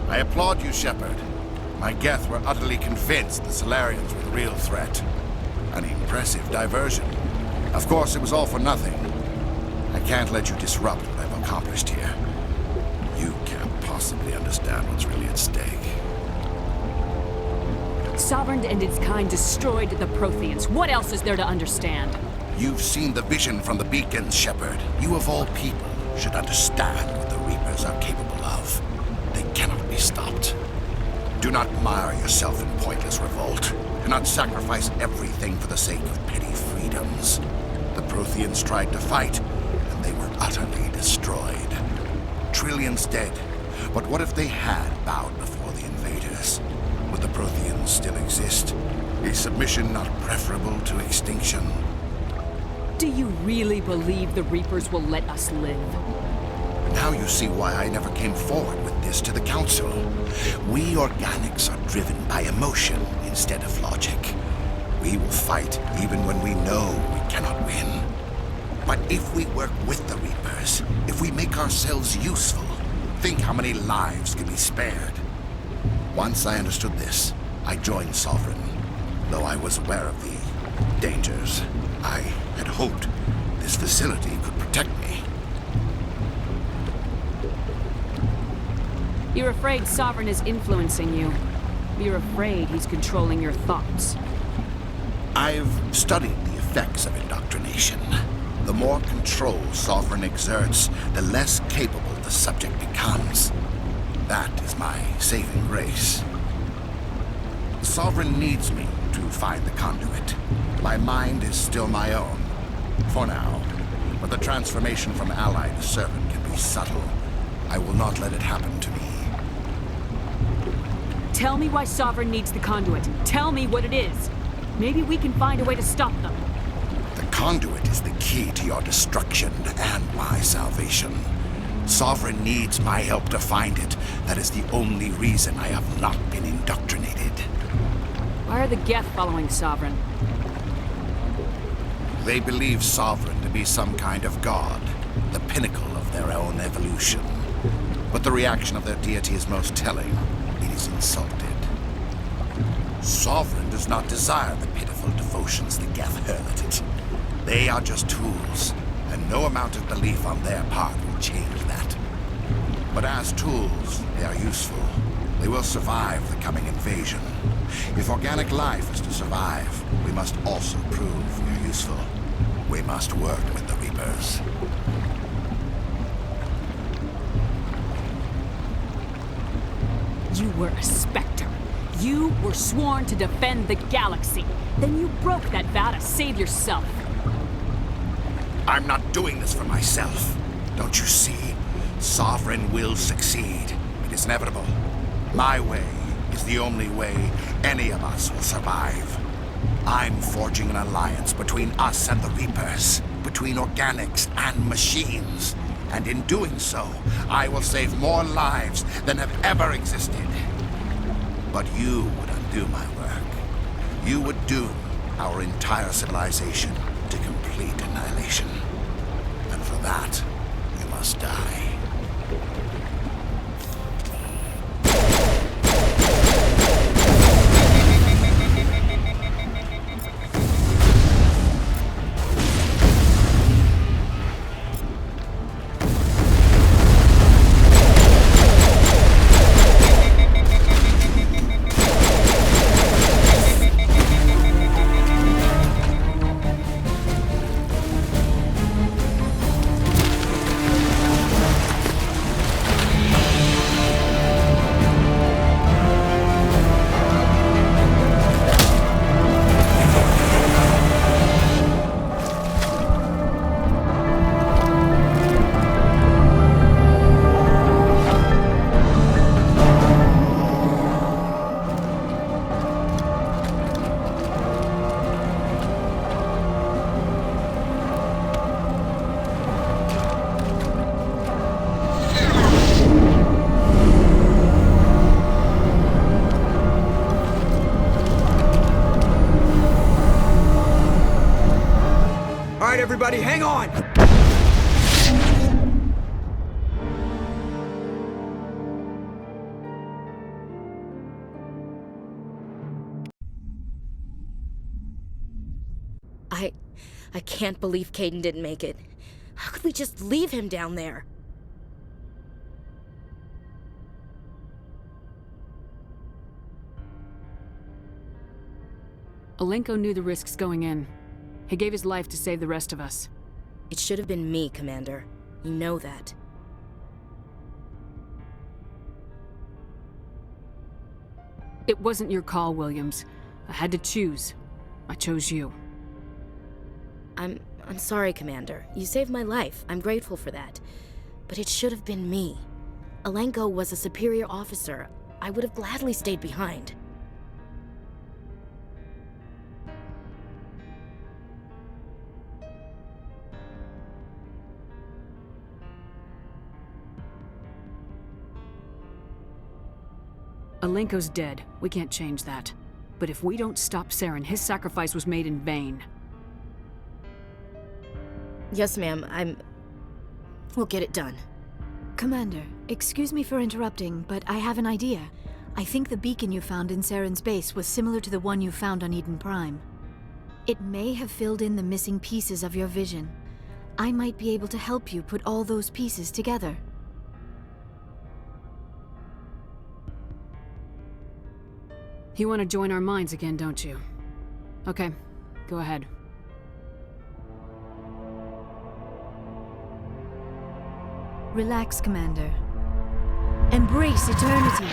I applaud you, Shepard. My Geth were utterly convinced the Solarians were the real threat. An impressive diversion. Of course, it was all for nothing. I can't let you disrupt what I've accomplished here. You can't possibly understand what's really at stake. Sovereign and its kind destroyed the Protheans. What else is there to understand? You've seen the vision from the beacons, Shepard. You of all people should understand what the Reapers are capable of. They cannot be stopped. Do not mire yourself in pointless revolt. Do not sacrifice everything for the sake of petty freedoms. The Protheans tried to fight, and they were utterly destroyed. Trillions dead. But what if they had bowed before the invaders? Would the Protheans still exist? Is submission not preferable to extinction? Do you really believe the Reapers will let us live? Now you see why I never came forward with this to the Council. We organics are driven by emotion instead of logic. We will fight even when we know we cannot win. But if we work with the Reapers, if we make ourselves useful, think how many lives can be spared. Once I understood this, I joined Sovereign. Though I was aware of the dangers, I had hoped facility could protect me. You're afraid Sovereign is influencing you. You're afraid he's controlling your thoughts. I've studied the effects of indoctrination. The more control Sovereign exerts, the less capable the subject becomes. That is my saving grace. Sovereign needs me to find the conduit. My mind is still my own, for now. But the transformation from ally to servant can be subtle. I will not let it happen to me. Tell me why Sovereign needs the conduit. Tell me what it is. Maybe we can find a way to stop them. The conduit is the key to your destruction and my salvation. Sovereign needs my help to find it. That is the only reason I have not been indoctrinated. Why are the Geth following Sovereign? They believe Sovereign to be some kind of god, the pinnacle of their own evolution. But the reaction of their deity is most telling. It is insulted. Sovereign does not desire the pitiful devotions the Geth hurl at it. They are just tools, and no amount of belief on their part will change that. But as tools, they are useful. They will survive the coming invasion. If organic life is to survive, we must also prove we are useful. We must work with the Reapers. You were a Spectre. You were sworn to defend the galaxy. Then you broke that vow to save yourself. I'm not doing this for myself. Don't you see? Sovereign will succeed. It is inevitable. My way is the only way any of us will survive. I'm forging an alliance between us and the Reapers, between organics and machines. And in doing so, I will save more lives than have ever existed. But you would undo my work. You would doom our entire civilization to complete annihilation. And for that, you must die. Everybody, hang on! I can't believe Caden didn't make it. How could we just leave him down there? Alenko knew the risks going in. He gave his life to save the rest of us. It should have been me, Commander. You know that. It wasn't your call, Williams. I had to choose. I chose you. I'm sorry, Commander. You saved my life. I'm grateful for that. But it should have been me. Alenko was a superior officer. I would have gladly stayed behind. Alenko's dead. We can't change that. But if we don't stop Saren, his sacrifice was made in vain. Yes, ma'am. We'll get it done. Commander, excuse me for interrupting, but I have an idea. I think the beacon you found in Saren's base was similar to the one you found on Eden Prime. It may have filled in the missing pieces of your vision. I might be able to help you put all those pieces together. You want to join our minds again, don't you? Okay, go ahead. Relax, Commander. Embrace eternity.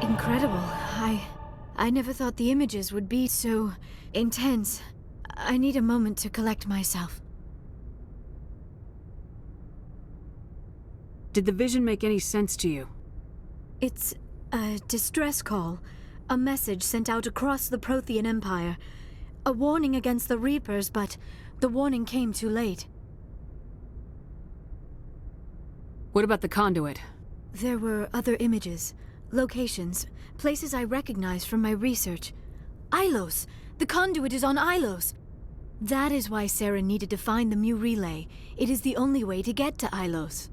Incredible. I never thought the images would be so intense. I need a moment to collect myself. Did the vision make any sense to you? It's a distress call. A message sent out across the Prothean Empire. A warning against the Reapers, but the warning came too late. What about the conduit? There were other images, locations, places I recognized from my research. Ilos! The conduit is on Ilos! That is why Saren needed to find the Mu relay. It is the only way to get to Ilos.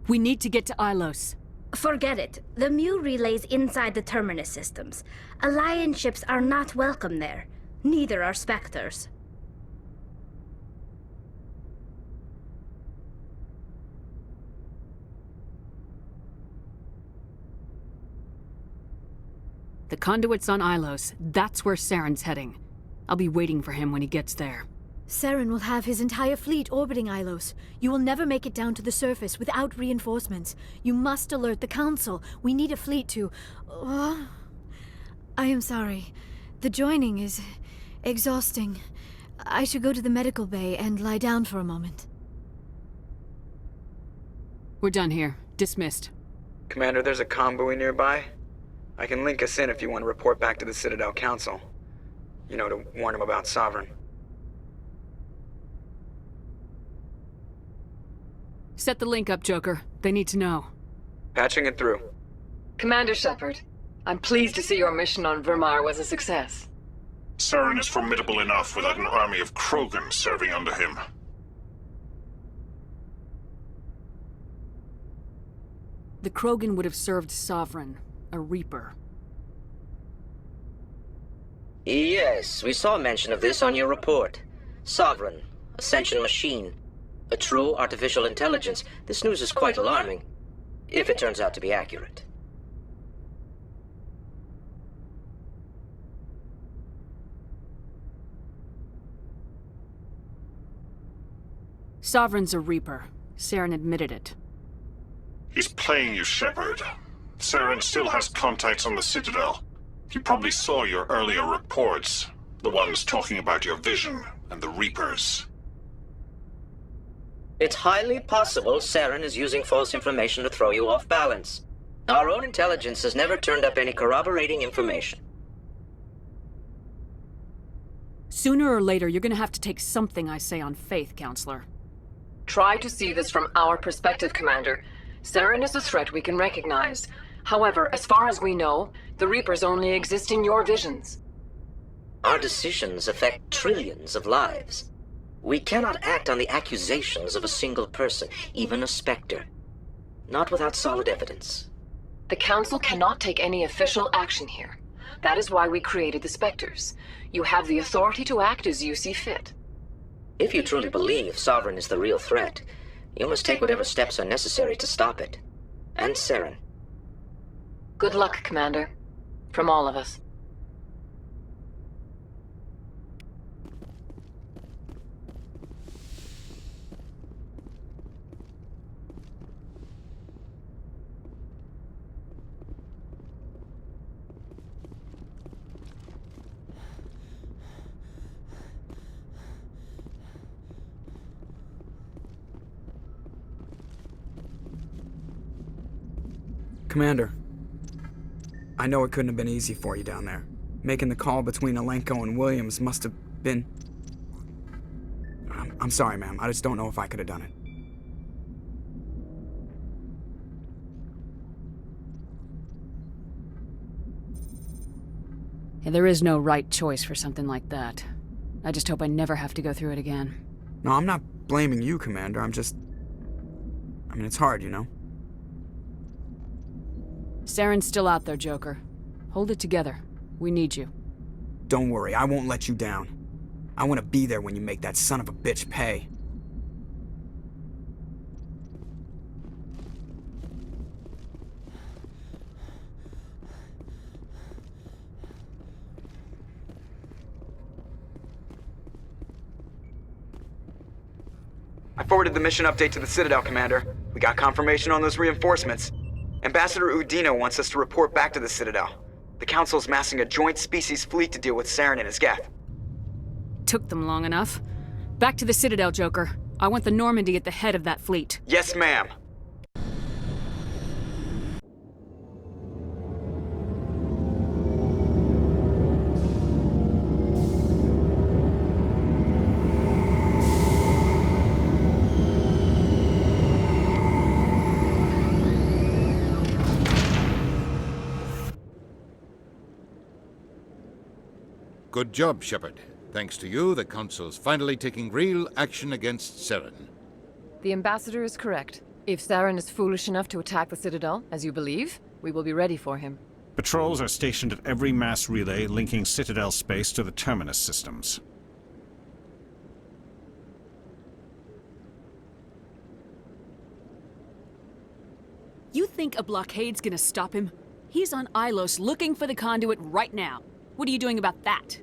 We need to get to Ilos. Forget it. The Mu relay's inside the Terminus systems. Alliance ships are not welcome there. Neither are Spectres. The conduit's on Ilos. That's where Saren's heading. I'll be waiting for him when he gets there. Saren will have his entire fleet orbiting Ilos. You will never make it down to the surface without reinforcements. You must alert the Council. We need a fleet to... I am sorry. The joining is exhausting. I should go to the medical bay and lie down for a moment. We're done here. Dismissed. Commander, there's a comm buoy nearby. I can link us in if you want to report back to the Citadel Council. You know, to warn them about Sovereign. Set the link up, Joker. They need to know. Patching it through. Commander Shepard, I'm pleased to see your mission on Vermar was a success. Saren is formidable enough without an army of Krogan serving under him. The Krogan would have served Sovereign, a Reaper. Yes, we saw mention of this on your report. Sovereign, Ascension machine. A true artificial intelligence. This news is quite alarming, if it turns out to be accurate. Sovereign's a Reaper. Saren admitted it. He's playing you, Shepard. Saren still has contacts on the Citadel. He probably saw your earlier reports. The ones talking about your vision and the Reapers. It's highly possible Saren is using false information to throw you off balance. Our own intelligence has never turned up any corroborating information. Sooner or later, you're gonna have to take something I say on faith, Counselor. Try to see this from our perspective, Commander. Saren is a threat we can recognize. However, as far as we know, the Reapers only exist in your visions. Our decisions affect trillions of lives. We cannot act on the accusations of a single person, even a Spectre. Not without solid evidence. The Council cannot take any official action here. That is why we created the Spectres. You have the authority to act as you see fit. If you truly believe Sovereign is the real threat, you must take whatever steps are necessary to stop it. And Saren. Good luck, Commander. From all of us. Commander, I know it couldn't have been easy for you down there. Making the call between Alenko and Williams must have been... I'm sorry, ma'am. I just don't know if I could have done it. Yeah, there is no right choice for something like that. I just hope I never have to go through it again. No, I'm not blaming you, Commander. I'm just... I mean, it's hard, you know? Saren's still out there, Joker. Hold it together. We need you. Don't worry, I won't let you down. I want to be there when you make that son of a bitch pay. I forwarded the mission update to the Citadel, Commander. We got confirmation on those reinforcements. Ambassador Udino wants us to report back to the Citadel. The Council's massing a joint species fleet to deal with Saren and his Geth. Took them long enough. Back to the Citadel, Joker. I want the Normandy at the head of that fleet. Yes, ma'am. Good job, Shepard. Thanks to you, the Council's finally taking real action against Saren. The Ambassador is correct. If Saren is foolish enough to attack the Citadel, as you believe, we will be ready for him. Patrols are stationed at every mass relay linking Citadel space to the Terminus systems. You think a blockade's gonna stop him? He's on Ilos looking for the conduit right now. What are you doing about that?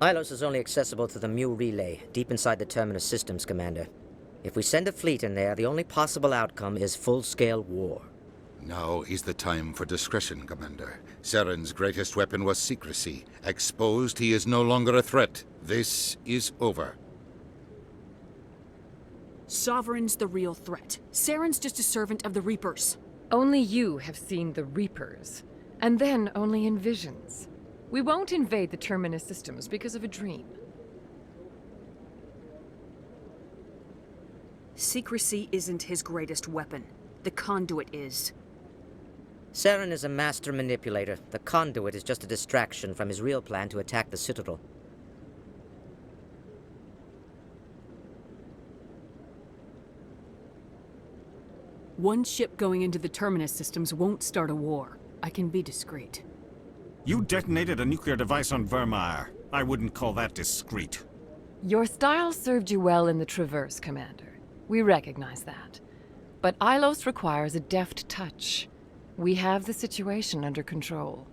Ilos is only accessible to the Mu relay, deep inside the Terminus systems, Commander. If we send a fleet in there, the only possible outcome is full-scale war. Now is the time for discretion, Commander. Saren's greatest weapon was secrecy. Exposed, he is no longer a threat. This is over. Sovereign's the real threat. Saren's just a servant of the Reapers. Only you have seen the Reapers, and then only in visions. We won't invade the Terminus systems because of a dream. Secrecy isn't his greatest weapon. The conduit is. Saren is a master manipulator. The conduit is just a distraction from his real plan to attack the Citadel. One ship going into the Terminus systems won't start a war. I can be discreet. You detonated a nuclear device on Vermeer. I wouldn't call that discreet. Your style served you well in the Traverse, Commander. We recognize that. But Ilos requires a deft touch. We have the situation under control.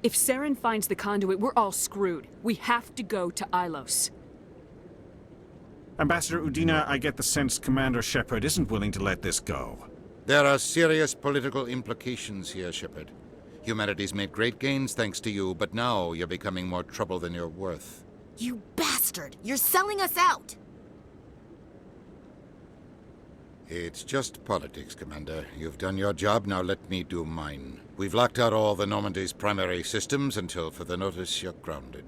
If Saren finds the conduit, we're all screwed. We have to go to Ilos. Ambassador Udina, I get the sense Commander Shepard isn't willing to let this go. There are serious political implications here, Shepard. Humanity's made great gains thanks to you, but now you're becoming more trouble than you're worth. You bastard! You're selling us out! It's just politics, Commander. You've done your job, now let me do mine. We've locked out all the Normandy's primary systems until further notice you're grounded.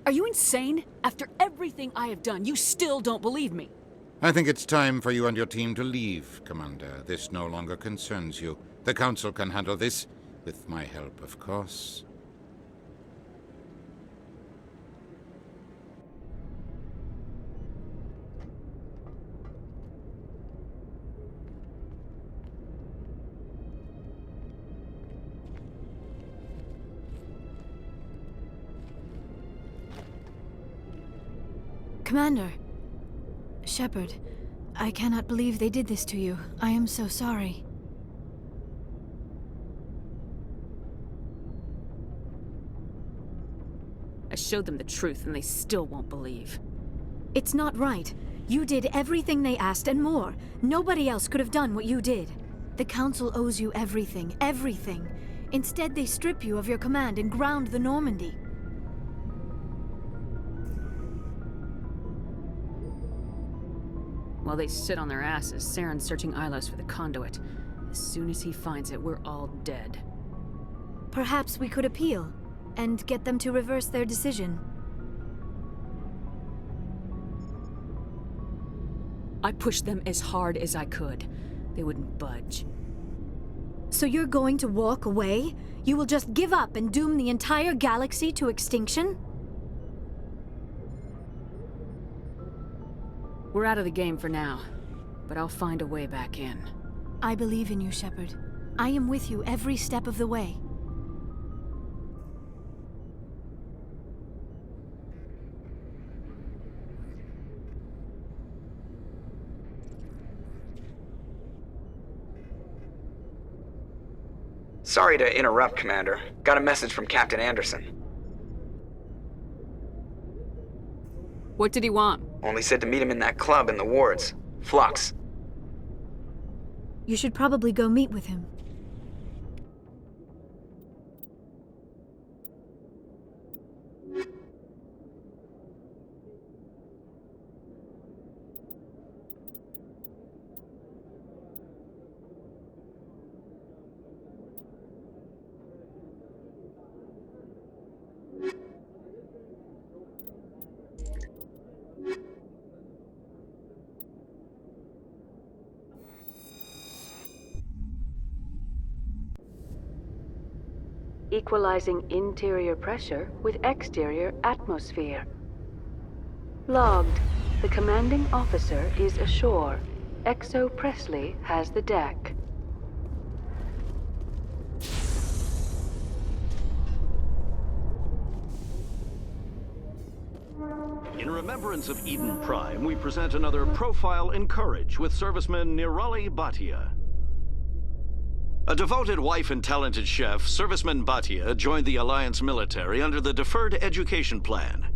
Are you insane? After everything I have done, you still don't believe me. I think it's time for you and your team to leave, Commander. This no longer concerns you. The Council can handle this, with my help, of course. Commander. Shepard, I cannot believe they did this to you. I am so sorry. I showed them the truth and they still won't believe. It's not right. You did everything they asked and more. Nobody else could have done what you did. The Council owes you everything, everything. Instead, they strip you of your command and ground the Normandy. While they sit on their asses, Saren's searching Ilos for the conduit. As soon as he finds it, we're all dead. Perhaps we could appeal, and get them to reverse their decision. I pushed them as hard as I could. They wouldn't budge. So you're going to walk away? You will just give up and doom the entire galaxy to extinction? We're out of the game for now, but I'll find a way back in. I believe in you, Shepard. I am with you every step of the way. Sorry to interrupt, Commander. Got a message from Captain Anderson. What did he want? Only said to meet him in that club in the wards. Flux. You should probably go meet with him. Equalizing interior pressure with exterior atmosphere. Logged. The commanding officer is ashore. Exo Presley has the deck. In remembrance of Eden Prime, we present another Profile in Courage with serviceman Nirali Bhatia. A devoted wife and talented chef, Serviceman Bhatia joined the Alliance military under the Deferred Education Plan.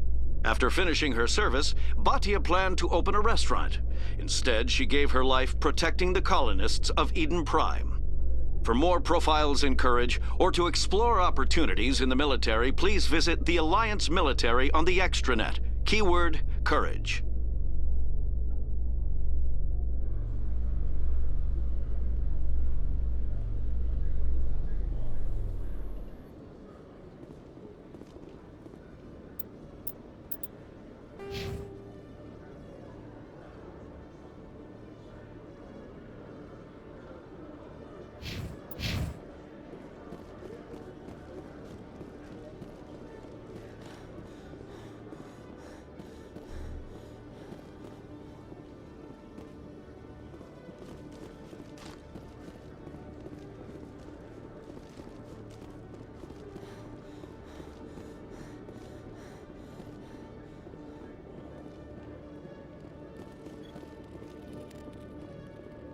After finishing her service, Bhatia planned to open a restaurant. Instead, she gave her life protecting the colonists of Eden Prime. For more Profiles in Courage, or to explore opportunities in the military, please visit the Alliance military on the extranet. Keyword, Courage.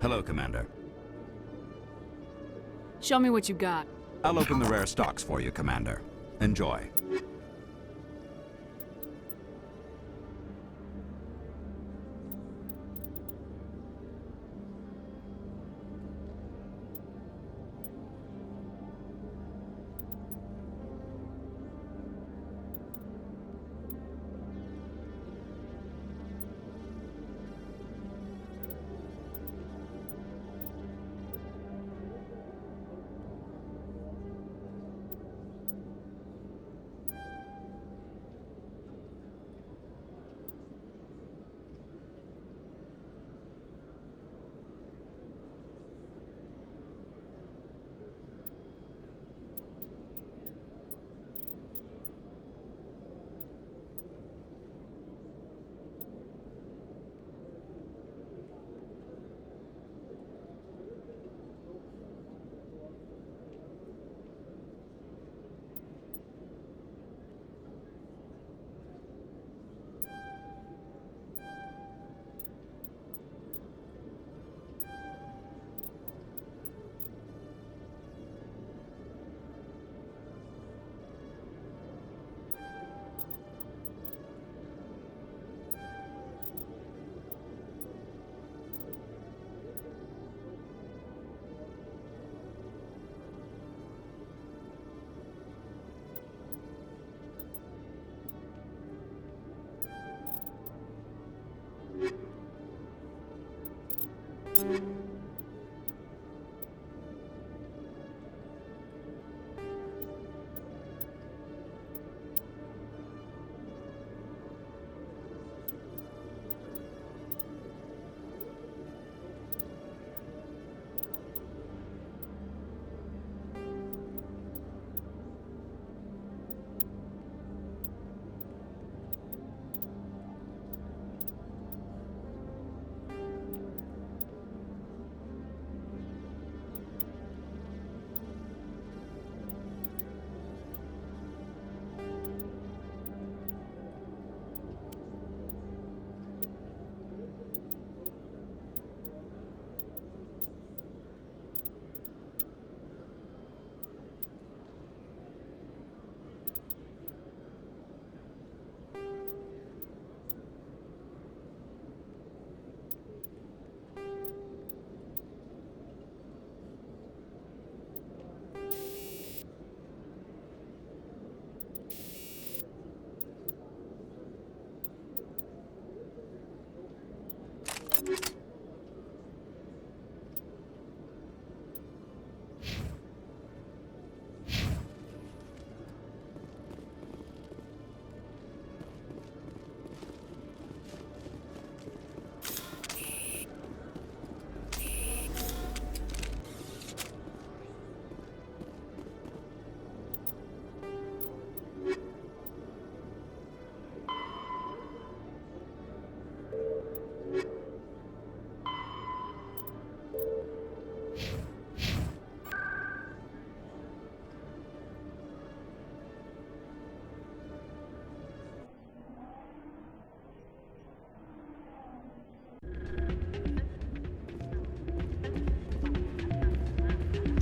Hello, Commander. Show me what you got. I'll open the rare stocks for you, Commander. Enjoy.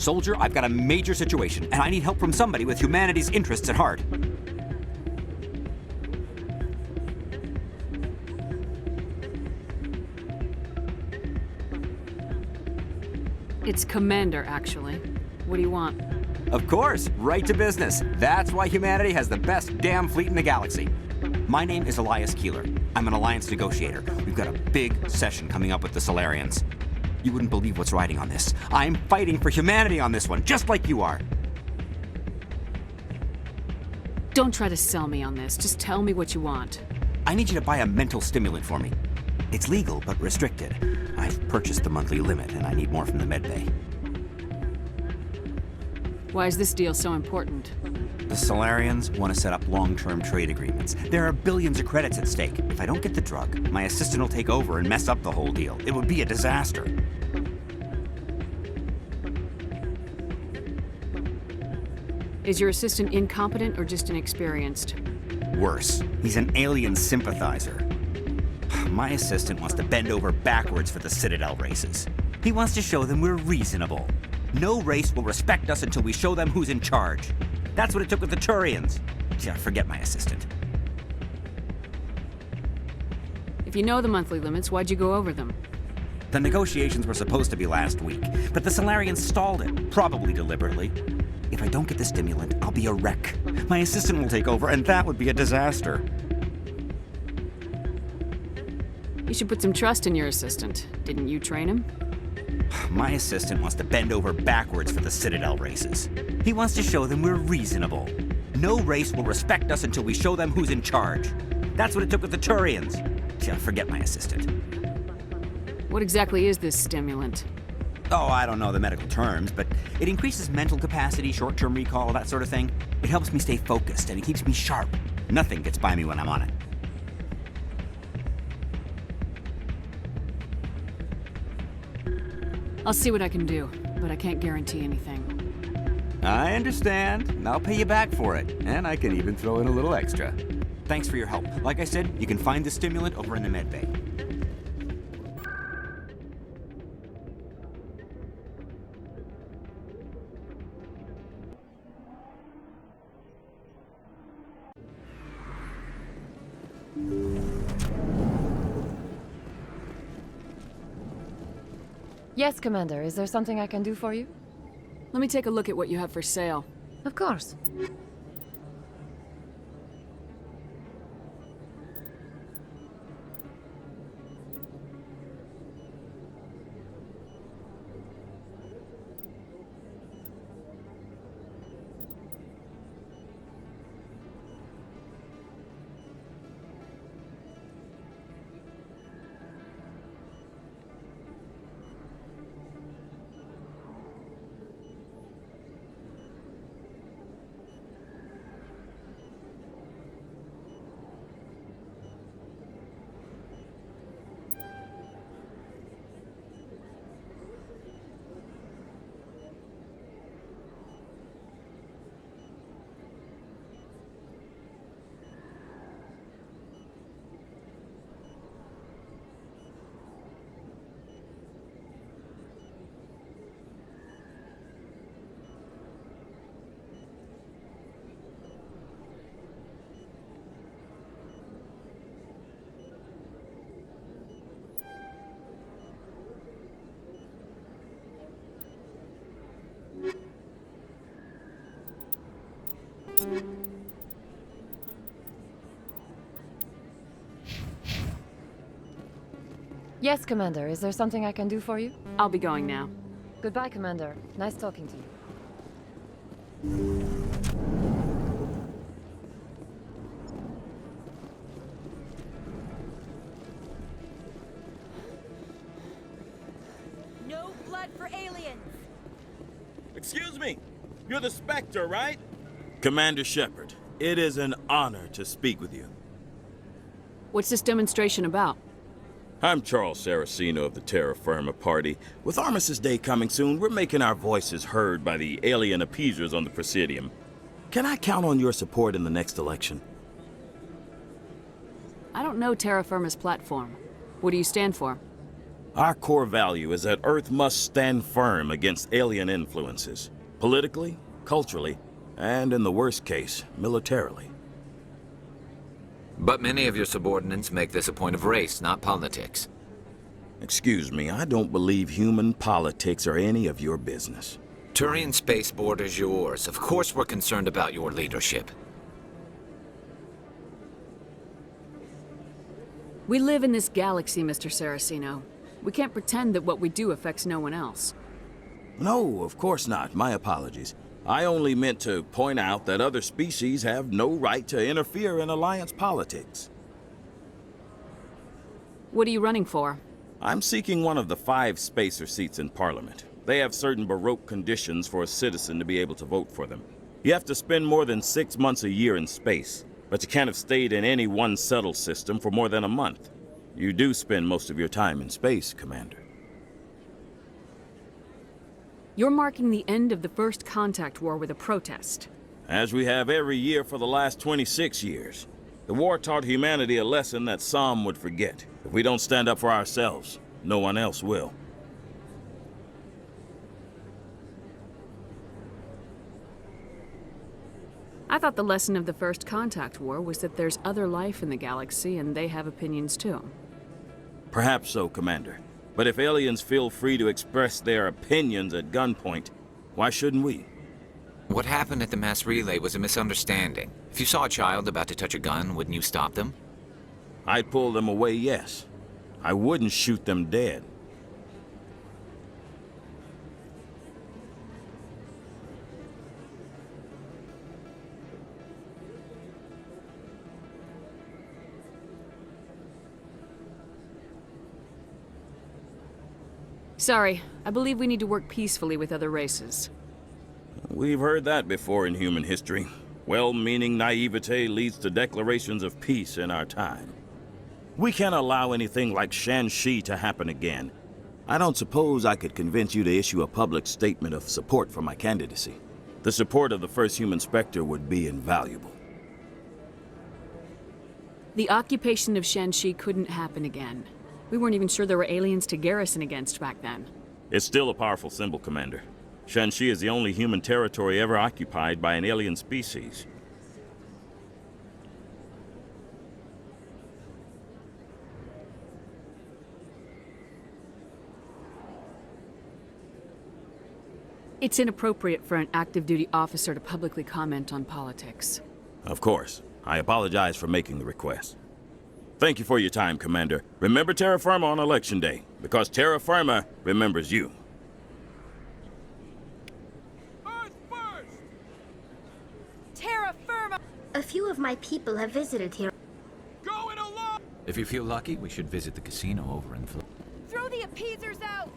Soldier, I've got a major situation, and I need help from somebody with humanity's interests at heart. It's Commander, actually. What do you want? Of course, right to business. That's why humanity has the best damn fleet in the galaxy. My name is Elias Keeler. I'm an alliance negotiator. We've got a big session coming up with the Solarians. You wouldn't believe what's riding on this. I'm fighting for humanity on this one, just like you are. Don't try to sell me on this. Just tell me what you want. I need you to buy a mental stimulant for me. It's legal, but restricted. I've purchased the monthly limit, and I need more from the medbay. Why is this deal so important? The Solarians want to set up long-term trade agreements. There are billions of credits at stake. If I don't get the drug, my assistant will take over and mess up the whole deal. It would be a disaster. Is your assistant incompetent or just inexperienced? Worse, he's an alien sympathizer. My assistant wants to bend over backwards for the Citadel races. He wants to show them we're reasonable. No race will respect us until we show them who's in charge. That's what it took with the Turians. Yeah, forget my assistant. If you know the monthly limits, why'd you go over them? The negotiations were supposed to be last week, but the Solarians stalled it, probably deliberately. If I don't get the stimulant, I'll be a wreck. My assistant will take over, and that would be a disaster. You should put some trust in your assistant. Didn't you train him? My assistant wants to bend over backwards for the Citadel races. He wants to show them we're reasonable. No race will respect us until we show them who's in charge. That's what it took with the Turians. Yeah, forget my assistant. What exactly is this stimulant? Oh, I don't know the medical terms, but it increases mental capacity, short-term recall, that sort of thing. It helps me stay focused, and it keeps me sharp. Nothing gets by me when I'm on it. I'll see what I can do, but I can't guarantee anything. I understand. I'll pay you back for it, and I can even throw in a little extra. Thanks for your help. Like I said, you can find the stimulant over in the medbay. Yes, Commander. Is there something I can do for you? Let me take a look at what you have for sale. Of course. Yes, Commander. Is there something I can do for you? I'll be going now. Goodbye, Commander. Nice talking to you. No blood for aliens! Excuse me, you're the Spectre, right? Commander Shepard, it is an honor to speak with you. What's this demonstration about? I'm Charles Saraceno of the Terra Firma Party. With Armistice Day coming soon, we're making our voices heard by the alien appeasers on the Presidium. Can I count on your support in the next election? I don't know Terra Firma's platform. What do you stand for? Our core value is that Earth must stand firm against alien influences. Politically, culturally, and in the worst case, militarily. But many of your subordinates make this a point of race, not politics. Excuse me, I don't believe human politics are any of your business. Turian space borders yours. Of course we're concerned about your leadership. We live in this galaxy, Mr. Saraceno. We can't pretend that what we do affects no one else. No, of course not. My apologies. I only meant to point out that other species have no right to interfere in Alliance politics. What are you running for? I'm seeking one of the 5 spacer seats in Parliament. They have certain Baroque conditions for a citizen to be able to vote for them. You have to spend more than 6 months a year in space, but you can't have stayed in any one settled system for more than a month. You do spend most of your time in space, Commander. You're marking the end of the First Contact War with a protest. As we have every year for the last 26 years. The war taught humanity a lesson that some would forget. If we don't stand up for ourselves, no one else will. I thought the lesson of the First Contact War was that there's other life in the galaxy and they have opinions too. Perhaps so, Commander. But if aliens feel free to express their opinions at gunpoint, why shouldn't we? What happened at the mass relay was a misunderstanding. If you saw a child about to touch a gun, wouldn't you stop them? I'd pull them away, yes. I wouldn't shoot them dead. Sorry, I believe we need to work peacefully with other races. We've heard that before in human history. Well-meaning naivete leads to declarations of peace in our time. We can't allow anything like Shan-Shi to happen again. I don't suppose I could convince you to issue a public statement of support for my candidacy. The support of the first human Spectre would be invaluable. The occupation of Shan-Shi couldn't happen again. We weren't even sure there were aliens to garrison against back then. It's still a powerful symbol, Commander. Shan-Shi is the only human territory ever occupied by an alien species. It's inappropriate for an active duty officer to publicly comment on politics. Of course. I apologize for making the request. Thank you for your time, Commander. Remember Terra Firma on Election Day, because Terra Firma remembers you. Terra Firma! A few of my people have visited here. If you feel lucky, we should visit the casino over in Phil. Throw the appeasers out!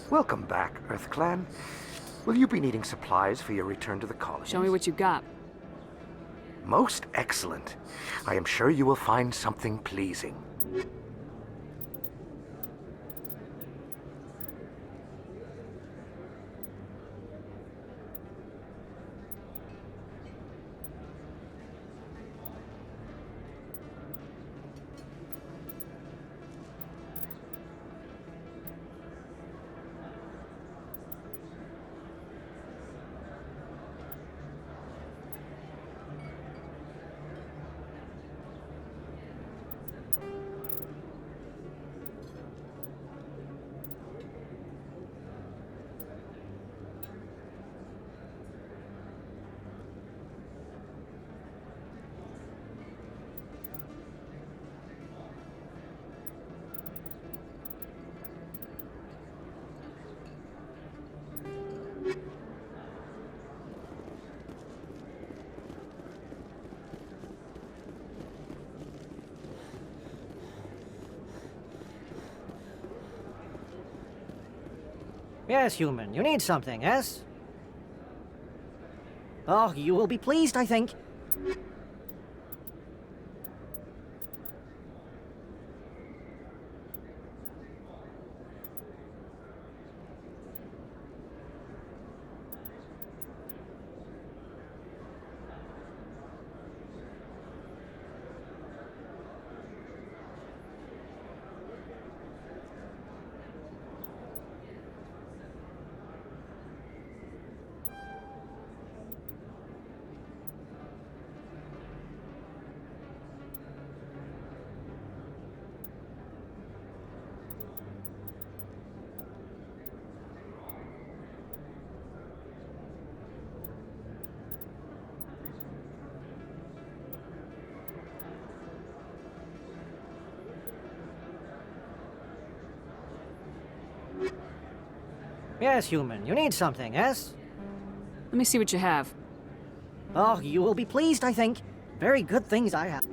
Welcome back, EarthClan. Will you be needing supplies for your return to the colonies? Show me what you got. Most excellent. I am sure you will find something pleasing. Yes, human. You need something, yes? Oh, you will be pleased, I think. Yes, human. You need something, yes? Let me see what you have. Oh, you will be pleased, I think. Very good things I have.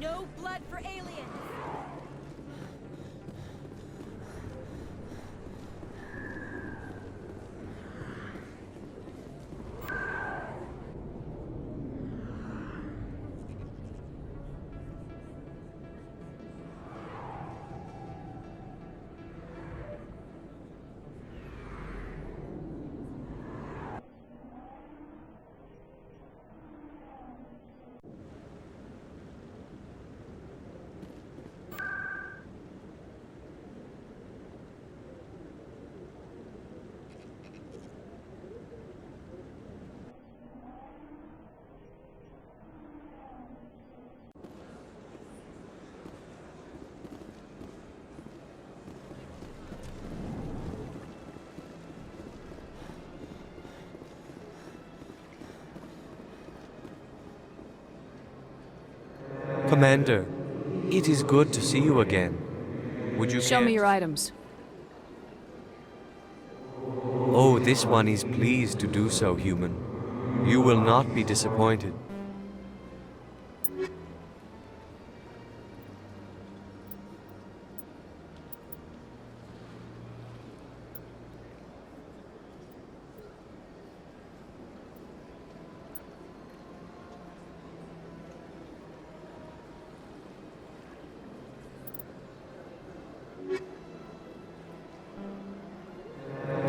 No blood for aliens! Commander, it is good to see you again. Would you Show care me your items. Oh, this one is pleased to do so, human. You will not be disappointed.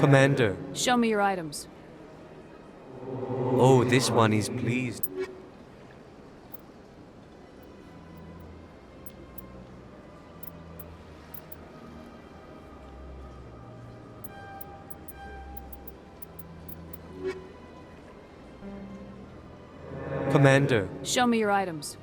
Commander. Show me your items. Oh, this one is pleased. Commander. Show me your items.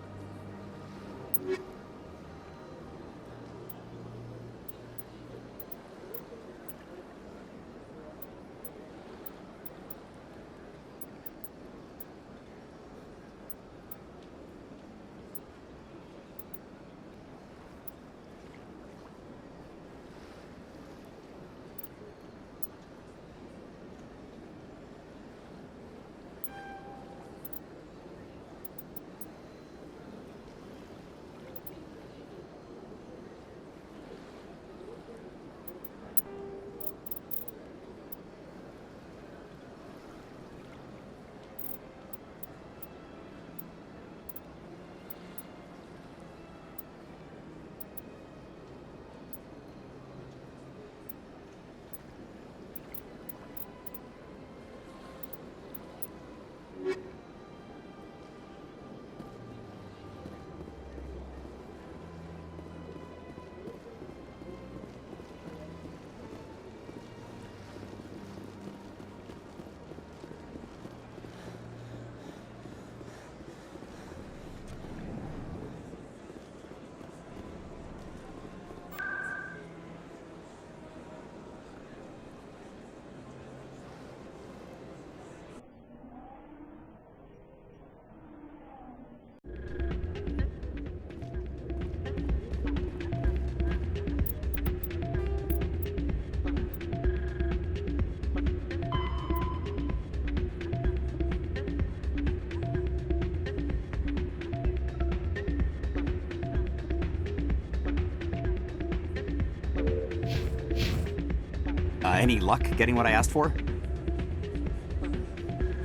Any luck getting what I asked for?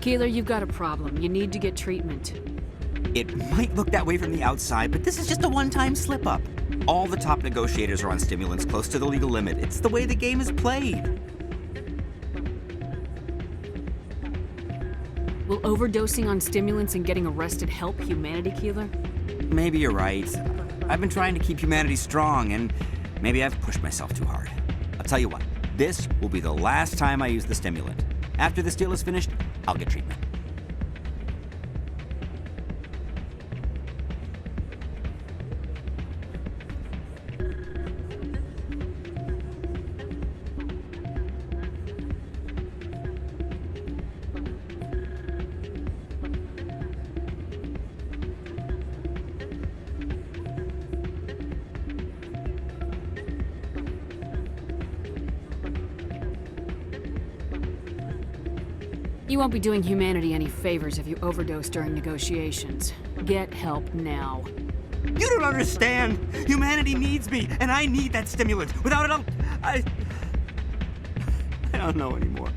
Keeler, you've got a problem. You need to get treatment. It might look that way from the outside, but this is just a one-time slip-up. All the top negotiators are on stimulants close to the legal limit. It's the way the game is played. Will overdosing on stimulants and getting arrested help humanity, Keeler? Maybe you're right. I've been trying to keep humanity strong, and maybe I've pushed myself too hard. I'll tell you what, this will be the last time I use the stimulant. After this deal is finished, I'll get treatment. You won't be doing humanity any favors if you overdose during negotiations. Get help now. You don't understand! Humanity needs me, and I need that stimulant. Without it, I don't know anymore.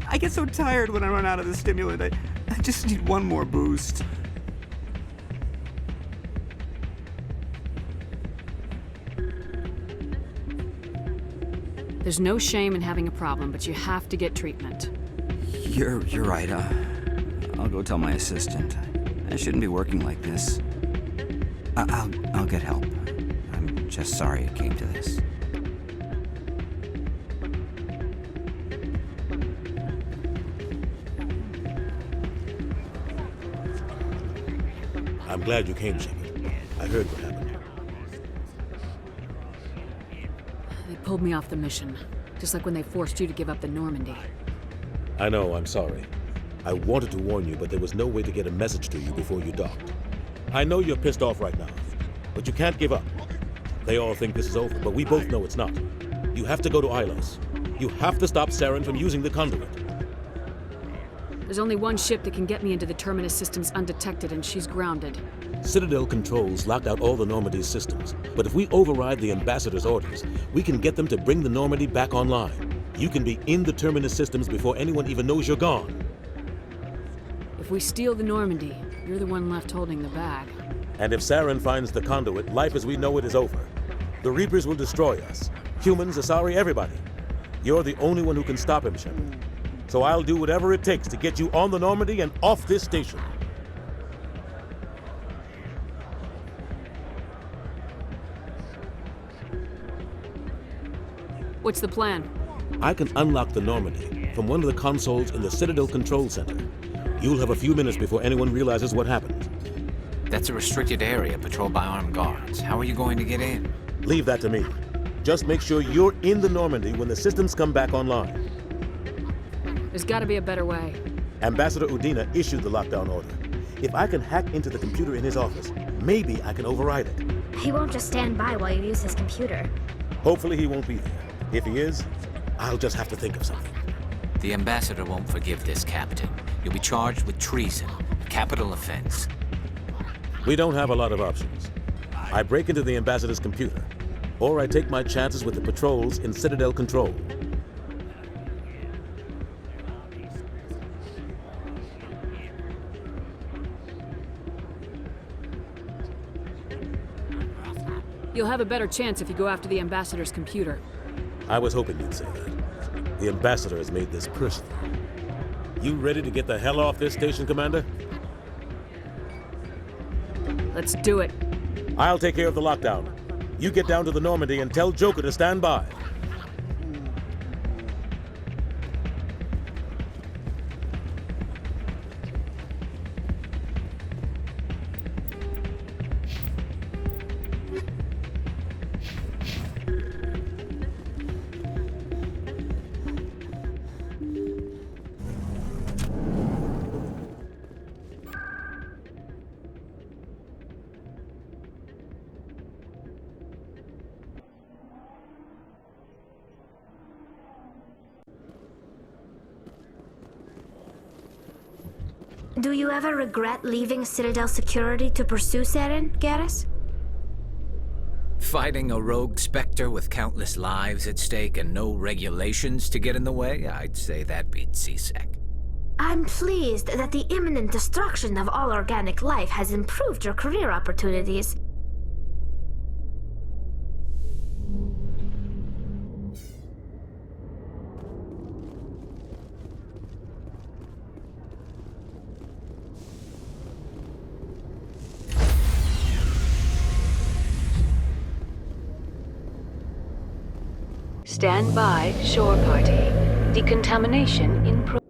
I get so tired when I run out of the stimulant. I just need one more boost. There's no shame in having a problem, but you have to get treatment. You're right. I'll go tell my assistant. I shouldn't be working like this. I'll get help. I'm just sorry it came to this. I'm glad you came, Shepard. I heard what happened. They pulled me off the mission, just like when they forced you to give up the Normandy. I know, I'm sorry. I wanted to warn you, but there was no way to get a message to you before you docked. I know you're pissed off right now, but you can't give up. They all think this is over, but we both know it's not. You have to go to Ilos. You have to stop Saren from using the conduit. There's only one ship that can get me into the Terminus systems undetected, and she's grounded. Citadel controls locked out all the Normandy's systems, but if we override the Ambassador's orders, we can get them to bring the Normandy back online. You can be in the Terminus systems before anyone even knows you're gone. If we steal the Normandy, you're the one left holding the bag. And if Saren finds the conduit, life as we know it is over. The Reapers will destroy us. Humans, Asari, everybody. You're the only one who can stop him, Shepard. So I'll do whatever it takes to get you on the Normandy and off this station. What's the plan? I can unlock the Normandy from one of the consoles in the Citadel Control Center. You'll have a few minutes before anyone realizes what happened. That's a restricted area patrolled by armed guards. How are you going to get in? Leave that to me. Just make sure you're in the Normandy when the systems come back online. There's gotta be a better way. Ambassador Udina issued the lockdown order. If I can hack into the computer in his office, maybe I can override it. He won't just stand by while you use his computer. Hopefully he won't be there. If he is, I'll just have to think of something. The Ambassador won't forgive this, Captain. You'll be charged with treason, a capital offense. We don't have a lot of options. I break into the Ambassador's computer, or I take my chances with the patrols in Citadel Control. You'll have a better chance if you go after the Ambassador's computer. I was hoping you'd say that. The Ambassador has made this personal. You ready to get the hell off this station, Commander? Let's do it. I'll take care of the lockdown. You get down to the Normandy and tell Joker to stand by. Do you ever regret leaving Citadel security to pursue Saren, Garrus? Fighting a rogue specter with countless lives at stake and no regulations to get in the way, I'd say that beats CSEC. I'm pleased that the imminent destruction of all organic life has improved your career opportunities. Stand by, shore party. Decontamination in pro-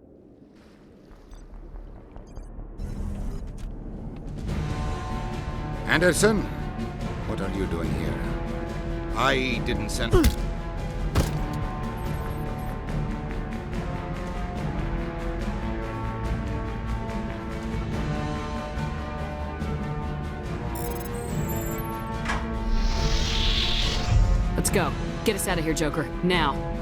Anderson, what are you doing here? I didn't send... Let's go. Get us out of here, Joker. Now.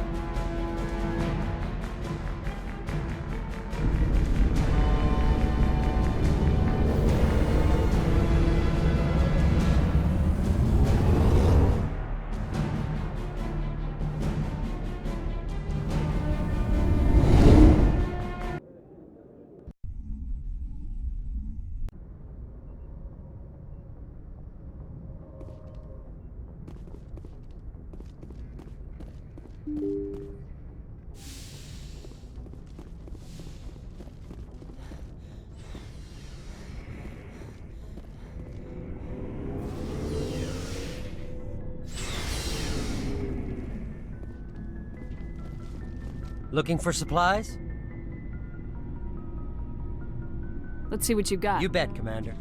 Looking for supplies? Let's see what you got. You bet, Commander.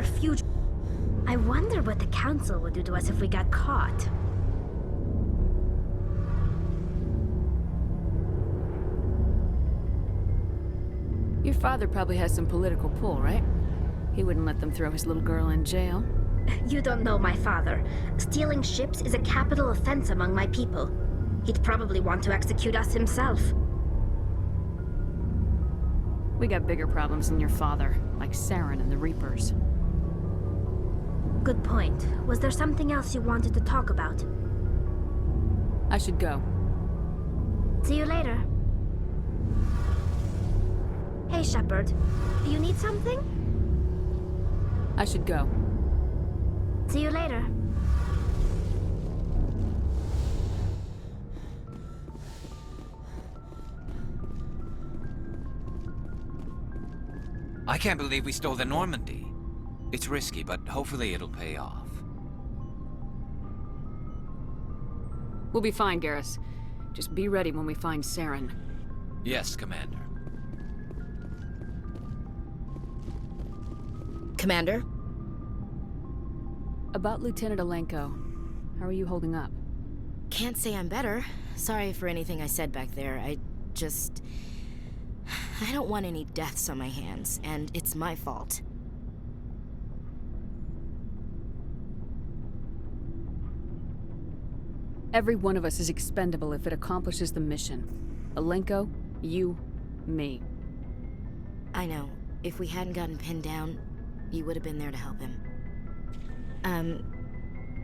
we're fugitives. I wonder what the Council would do to us if we got caught. Your father probably has some political pull, right? He wouldn't let them throw his little girl in jail. You don't know my father. Stealing ships is a capital offense among my people. He'd probably want to execute us himself. We got bigger problems than your father, like Saren and the Reapers. Good point. Was there something else you wanted to talk about? I should go. See you later. Hey, Shepard. Do you need something? I should go. See you later. I can't believe we stole the Normandy. It's risky, but hopefully it'll pay off. We'll be fine, Garrus. Just be ready when we find Saren. Yes, Commander. Commander? About Lieutenant Alenko. How are you holding up? Can't say I'm better. Sorry for anything I said back there. I don't want any deaths on my hands, and it's my fault. Every one of us is expendable if it accomplishes the mission. Alenko, you, me. I know. If we hadn't gotten pinned down, you would have been there to help him.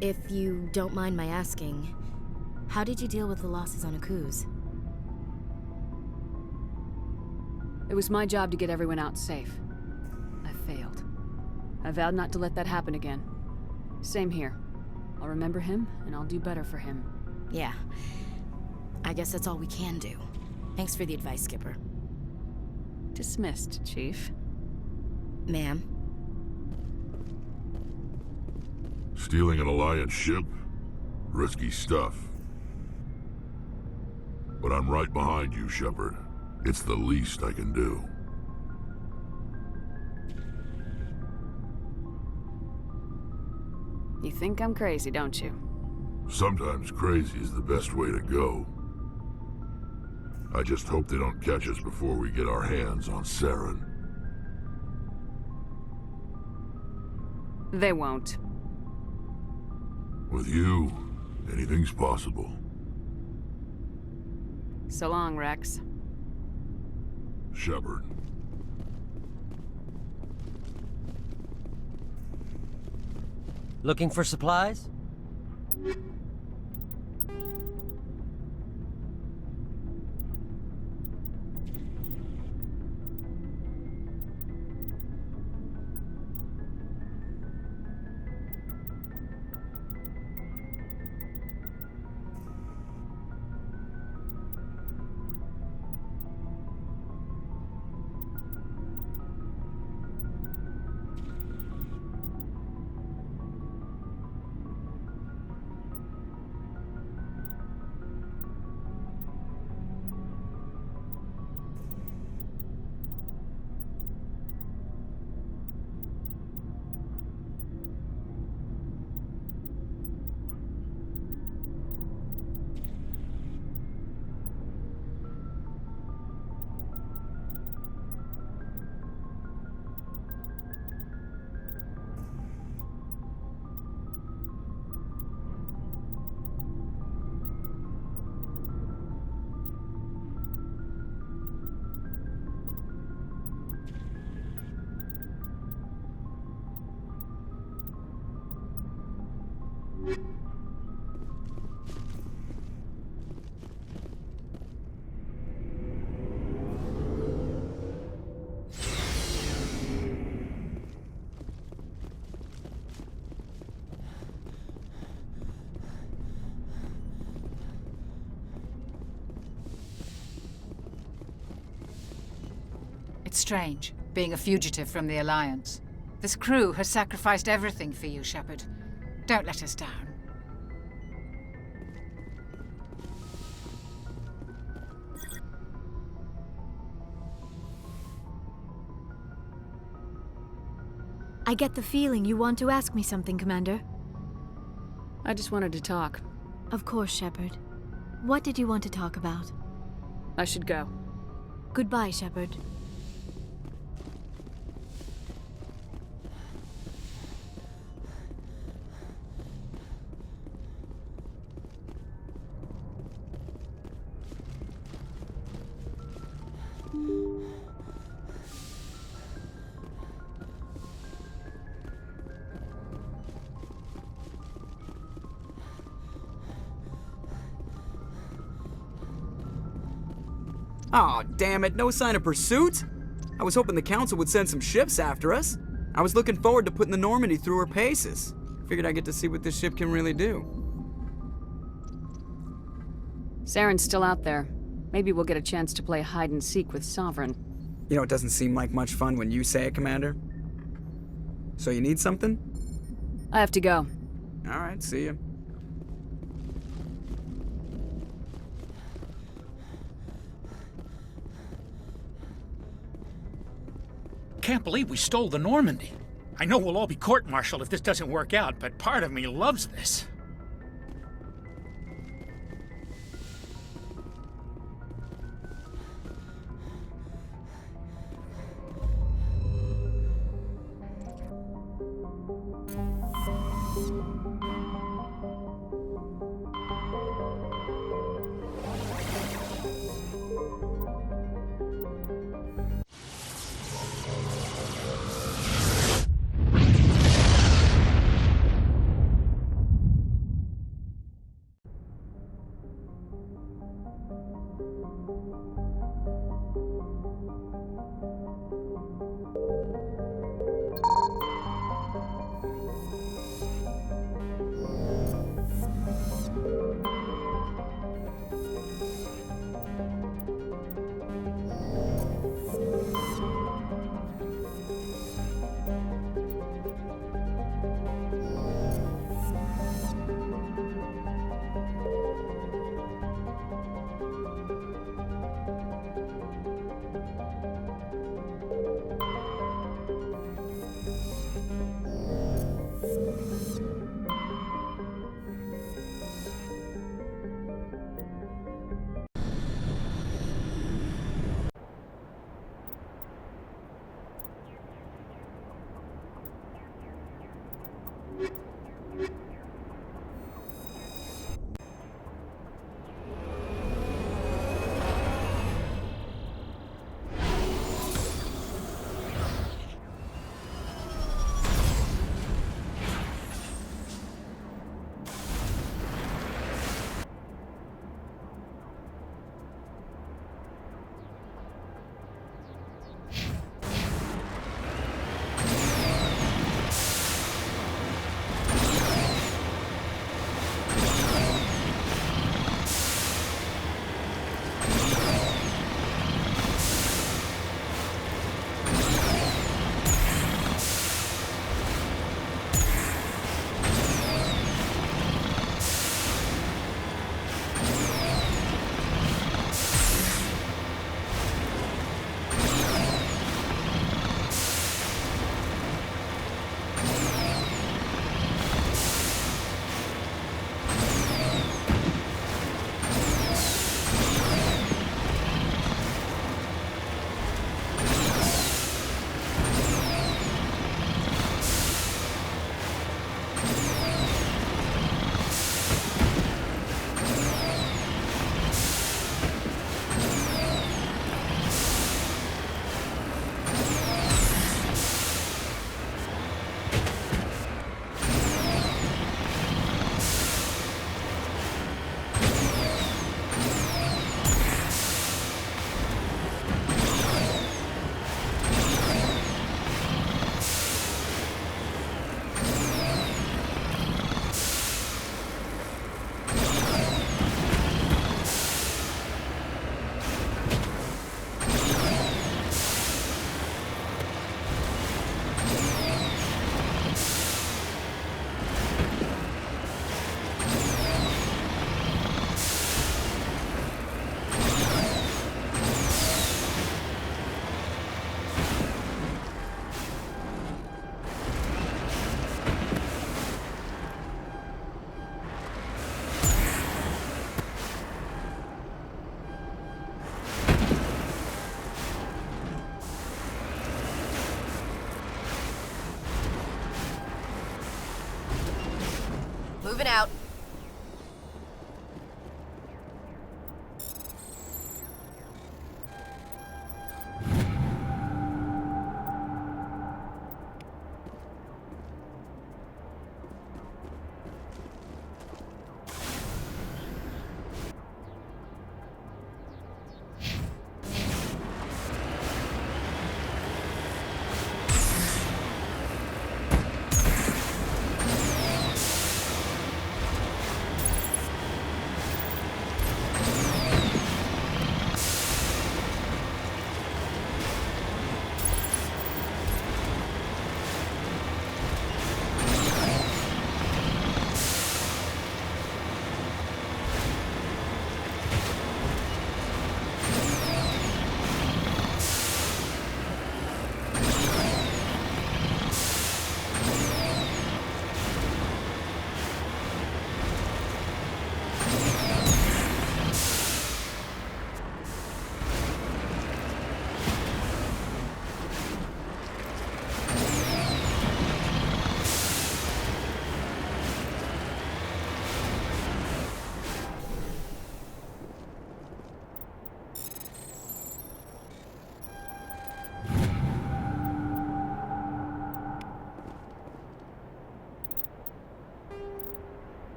If you don't mind my asking, how did you deal with the losses on Akuz? It was my job to get everyone out safe. I failed. I vowed not to let that happen again. Same here. I'll remember him, and I'll do better for him. Yeah. I guess that's all we can do. Thanks for the advice, Skipper. Dismissed, Chief. Ma'am? Stealing an Alliance ship? Risky stuff. But I'm right behind you, Shepard. It's the least I can do. You think I'm crazy, don't you? Sometimes crazy is the best way to go. I just hope they don't catch us before we get our hands on Saren. They won't. With you, anything's possible. So long, Rex. Shepard. Looking for supplies? It's strange, being a fugitive from the Alliance. This crew has sacrificed everything for you, Shepard. Don't let us down. I get the feeling you want to ask me something, Commander. I just wanted to talk. Of course, Shepard. What did you want to talk about? I should go. Goodbye, Shepard. Aw, damn it, no sign of pursuit? I was hoping the Council would send some ships after us. I was looking forward to putting the Normandy through her paces. Figured I'd get to see what this ship can really do. Saren's still out there. Maybe we'll get a chance to play hide and seek with Sovereign. You know, it doesn't seem like much fun when you say it, Commander. So you need something? I have to go. Alright, see ya. Can't believe we stole the Normandy. I know we'll all be court-martialed if this doesn't work out, but part of me loves this.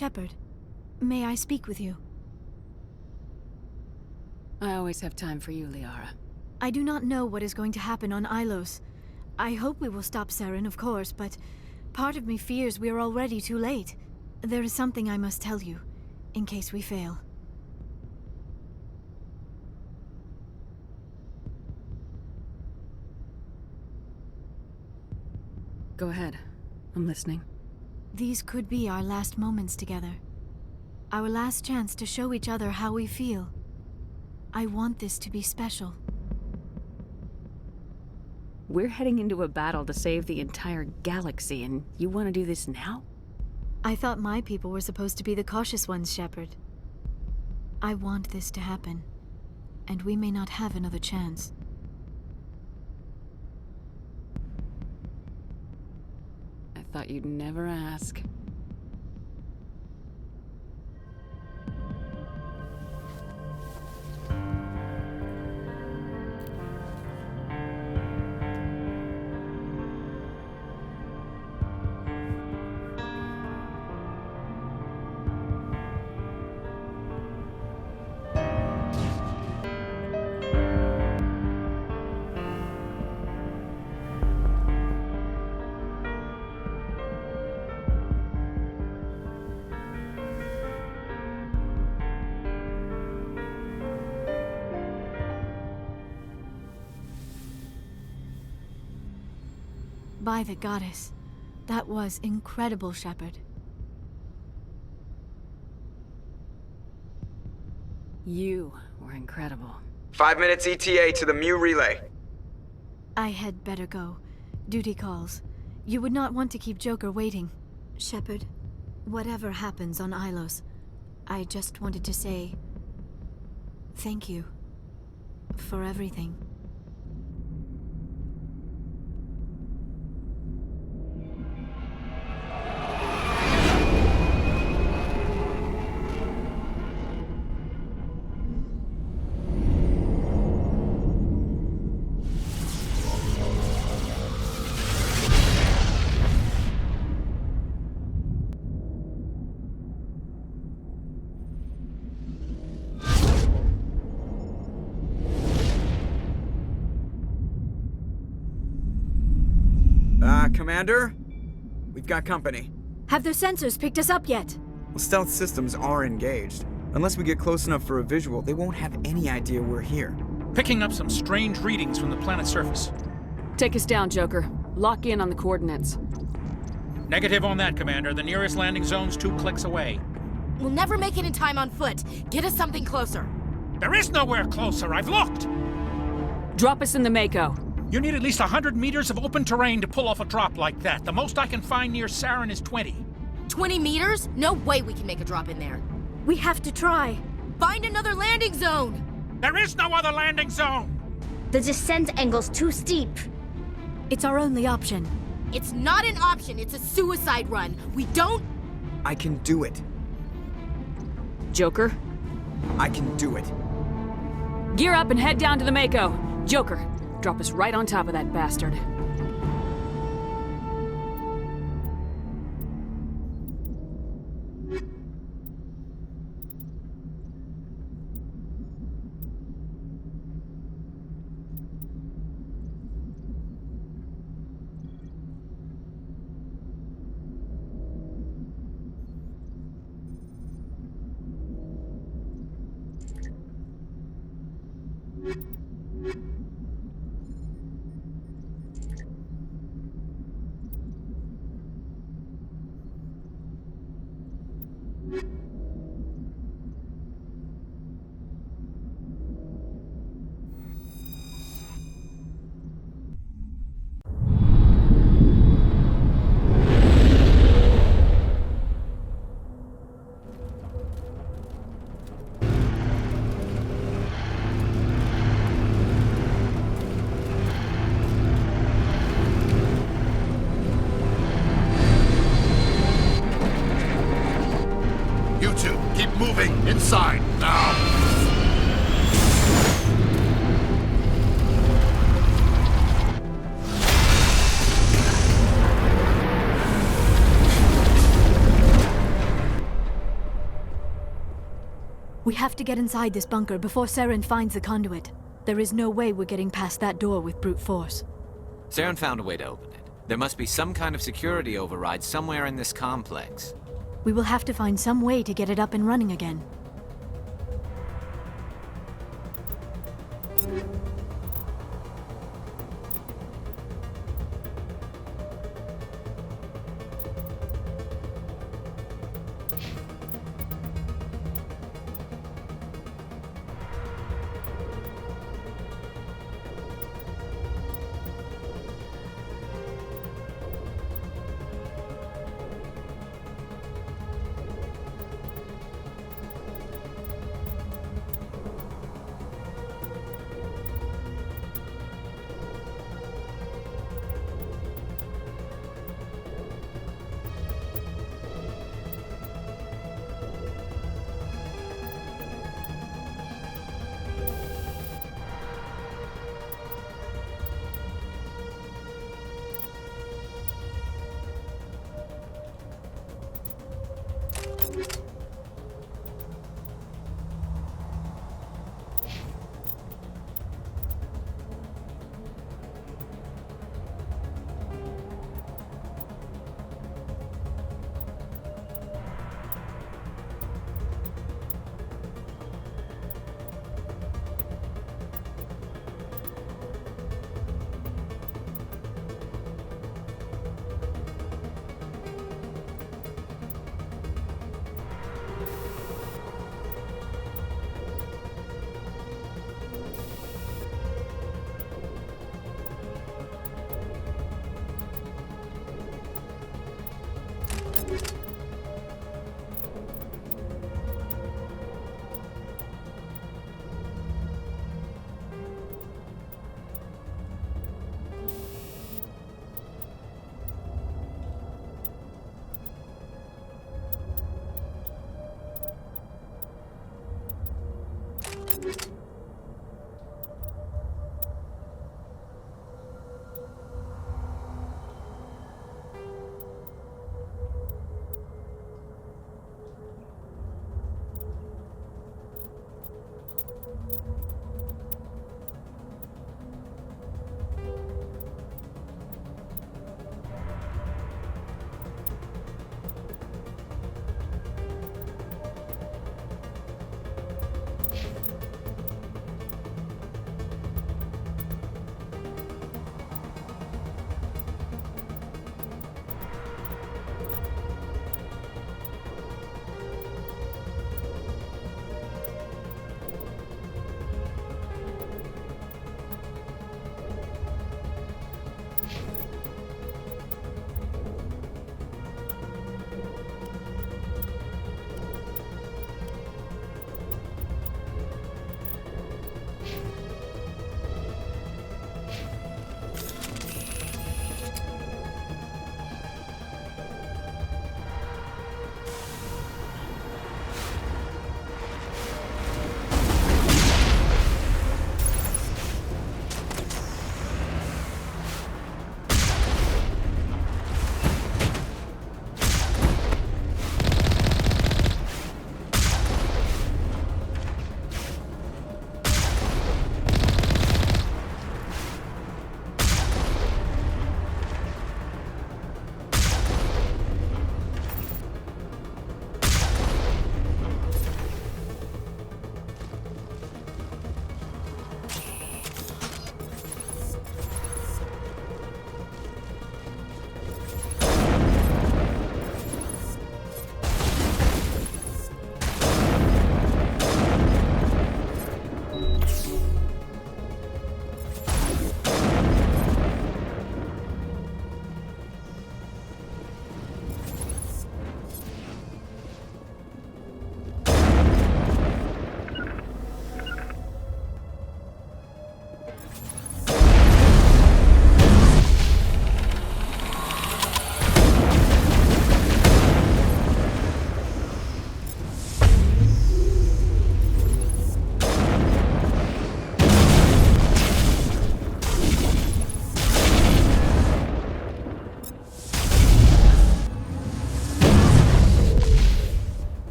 Shepard, may I speak with you? I always have time for you, Liara. I do not know what is going to happen on Ilos. I hope we will stop Saren, of course, but part of me fears we are already too late. There is something I must tell you, in case we fail. Go ahead. I'm listening. These could be our last moments together. Our last chance to show each other how we feel. I want this to be special. We're heading into a battle to save the entire galaxy, and you want to do this now? I thought my people were supposed to be the cautious ones, Shepard. I want this to happen, and we may not have another chance. I thought you'd never ask. By the goddess, that was incredible, Shepard. You were incredible. 5 minutes ETA to the Mu relay. I had better go. Duty calls. You would not want to keep Joker waiting. Shepard, whatever happens on Ilos, I just wanted to say thank you for everything. Commander? We've got company. Have their sensors picked us up yet? Well, stealth systems are engaged. Unless we get close enough for a visual, they won't have any idea we're here. Picking up some strange readings from the planet's surface. Take us down, Joker. Lock in on the coordinates. Negative on that, Commander. The nearest landing zone's 2 clicks away. We'll never make it in time on foot. Get us something closer. There is nowhere closer. I've looked. Drop us in the Mako. You need at least 100 meters of open terrain to pull off a drop like that. The most I can find near Saren is 20. 20 meters? No way we can make a drop in there. We have to try. Find another landing zone! There is no other landing zone! The descent angle's too steep. It's our only option. It's not an option, it's a suicide run. We don't... I can do it. Joker? I can do it. Gear up and head down to the Mako. Joker, drop us right on top of that bastard. have to get inside this bunker before Saren finds the conduit. There is no way we're getting past that door with brute force. Saren found a way to open it. There must be some kind of security override somewhere in this complex. We will have to find some way to get it up and running again.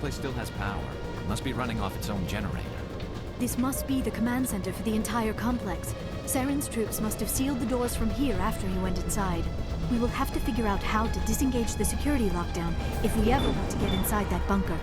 place still has power. It must be running off its own generator. This must be the command center for the entire complex. Saren's troops must have sealed the doors from here after he went inside. We will have to figure out how to disengage the security lockdown if we ever want to get inside that bunker.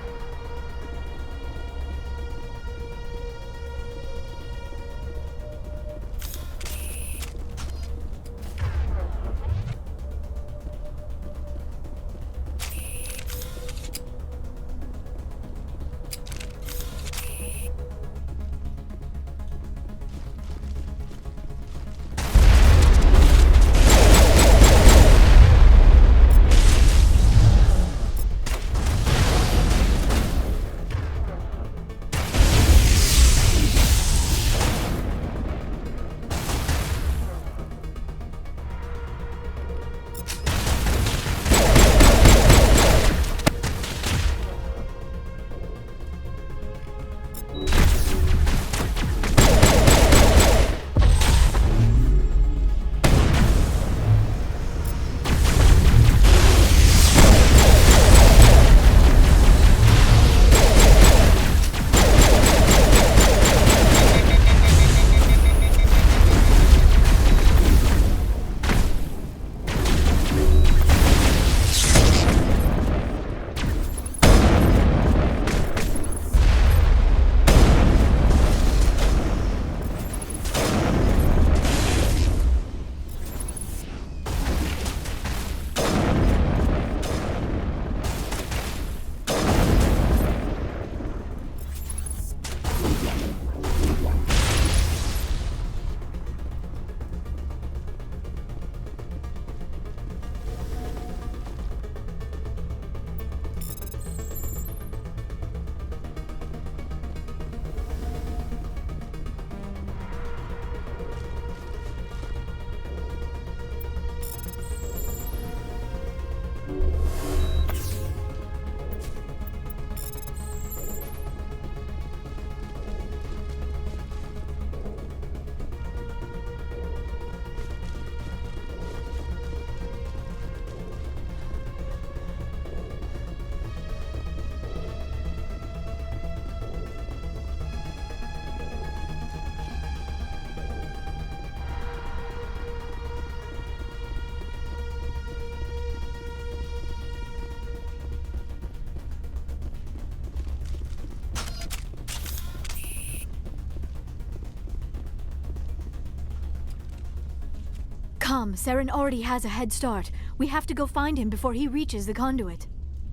Come, Saren already has a head start. We have to go find him before he reaches the conduit.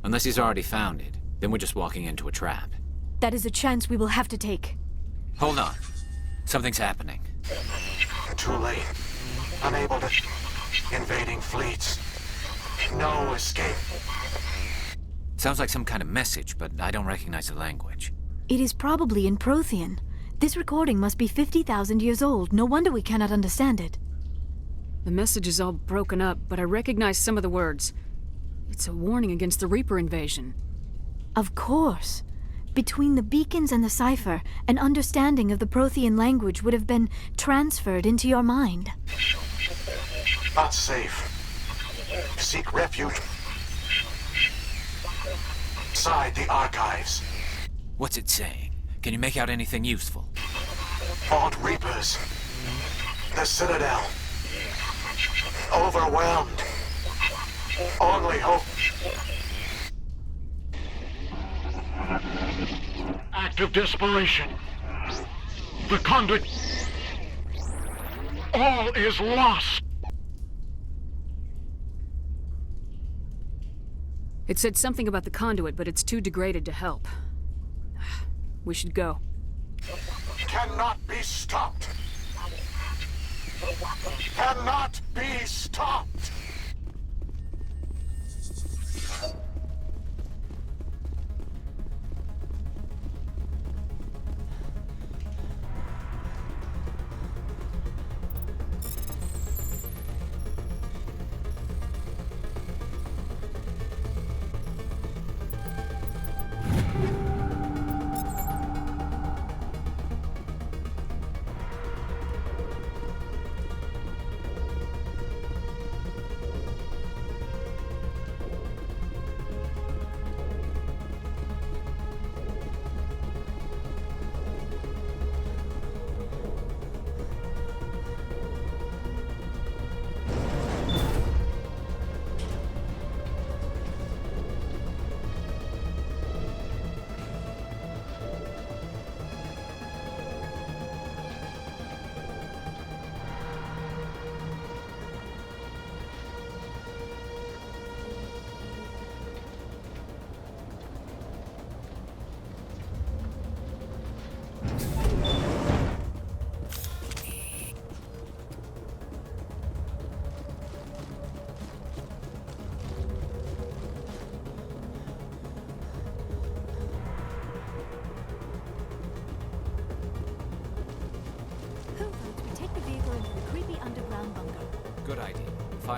Unless he's already found it, then we're just walking into a trap. That is a chance we will have to take. Hold on. Something's happening. Too late. Unable to... Invading fleets. No escape. Sounds like some kind of message, but I don't recognize the language. It is probably in Prothean. This recording must be 50,000 years old. No wonder we cannot understand it. The message is all broken up, but I recognize some of the words. It's a warning against the Reaper invasion. Of course. Between the beacons and the cipher, an understanding of the Prothean language would have been transferred into your mind. Not safe. Seek refuge inside the archives. What's it saying? Can you make out anything useful? Fought Reapers. The Citadel. Overwhelmed. Only hope. Act of desperation. The conduit. All is lost. It said something about the conduit, but it's too degraded to help. We should go. Cannot be stopped. Cannot be stopped.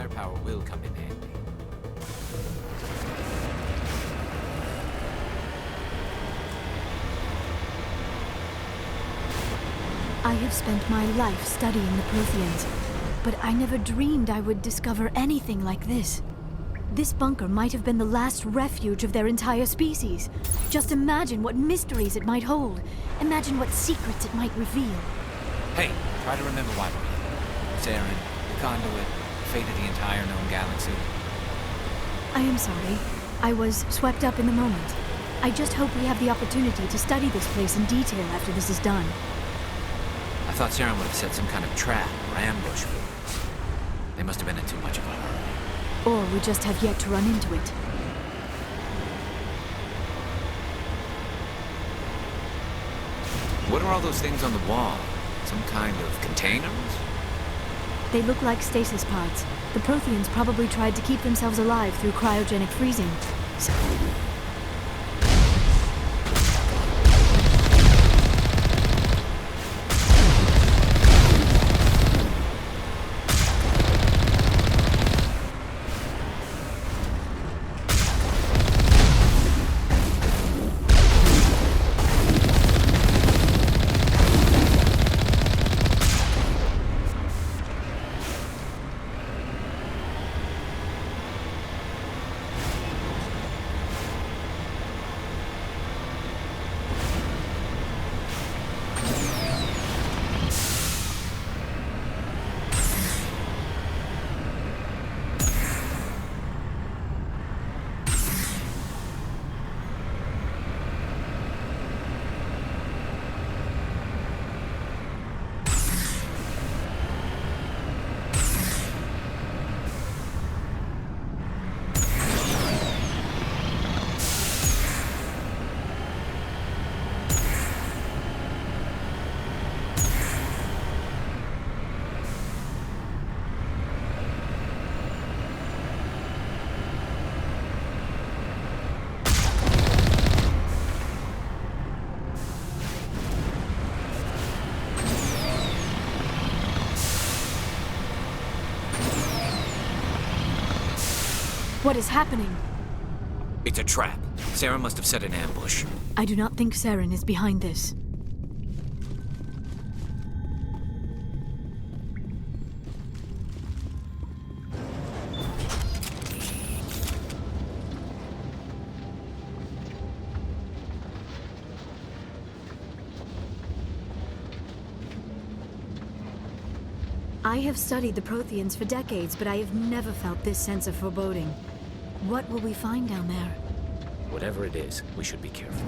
firepower will come in handy. I have spent my life studying the Protheans, but I never dreamed I would discover anything like this. This bunker might have been the last refuge of their entire species. Just imagine what mysteries it might hold. Imagine what secrets it might reveal. Hey, try to remember why we're here. Saren, the conduit, the fate of the entire known galaxy. I am sorry. I was swept up in the moment. I just hope we have the opportunity to study this place in detail after this is done. I thought Saren would have set some kind of trap or ambush for us. They must have been in too much of a hurry. Or we just have yet to run into it. What are all those things on the wall? Some kind of containers? They look like stasis pods. The Protheans probably tried to keep themselves alive through cryogenic freezing. What is happening? It's a trap. Saren must have set an ambush. I do not think Saren is behind this. I have studied the Protheans for decades, but I have never felt this sense of foreboding. What will we find down there? Whatever it is, we should be careful.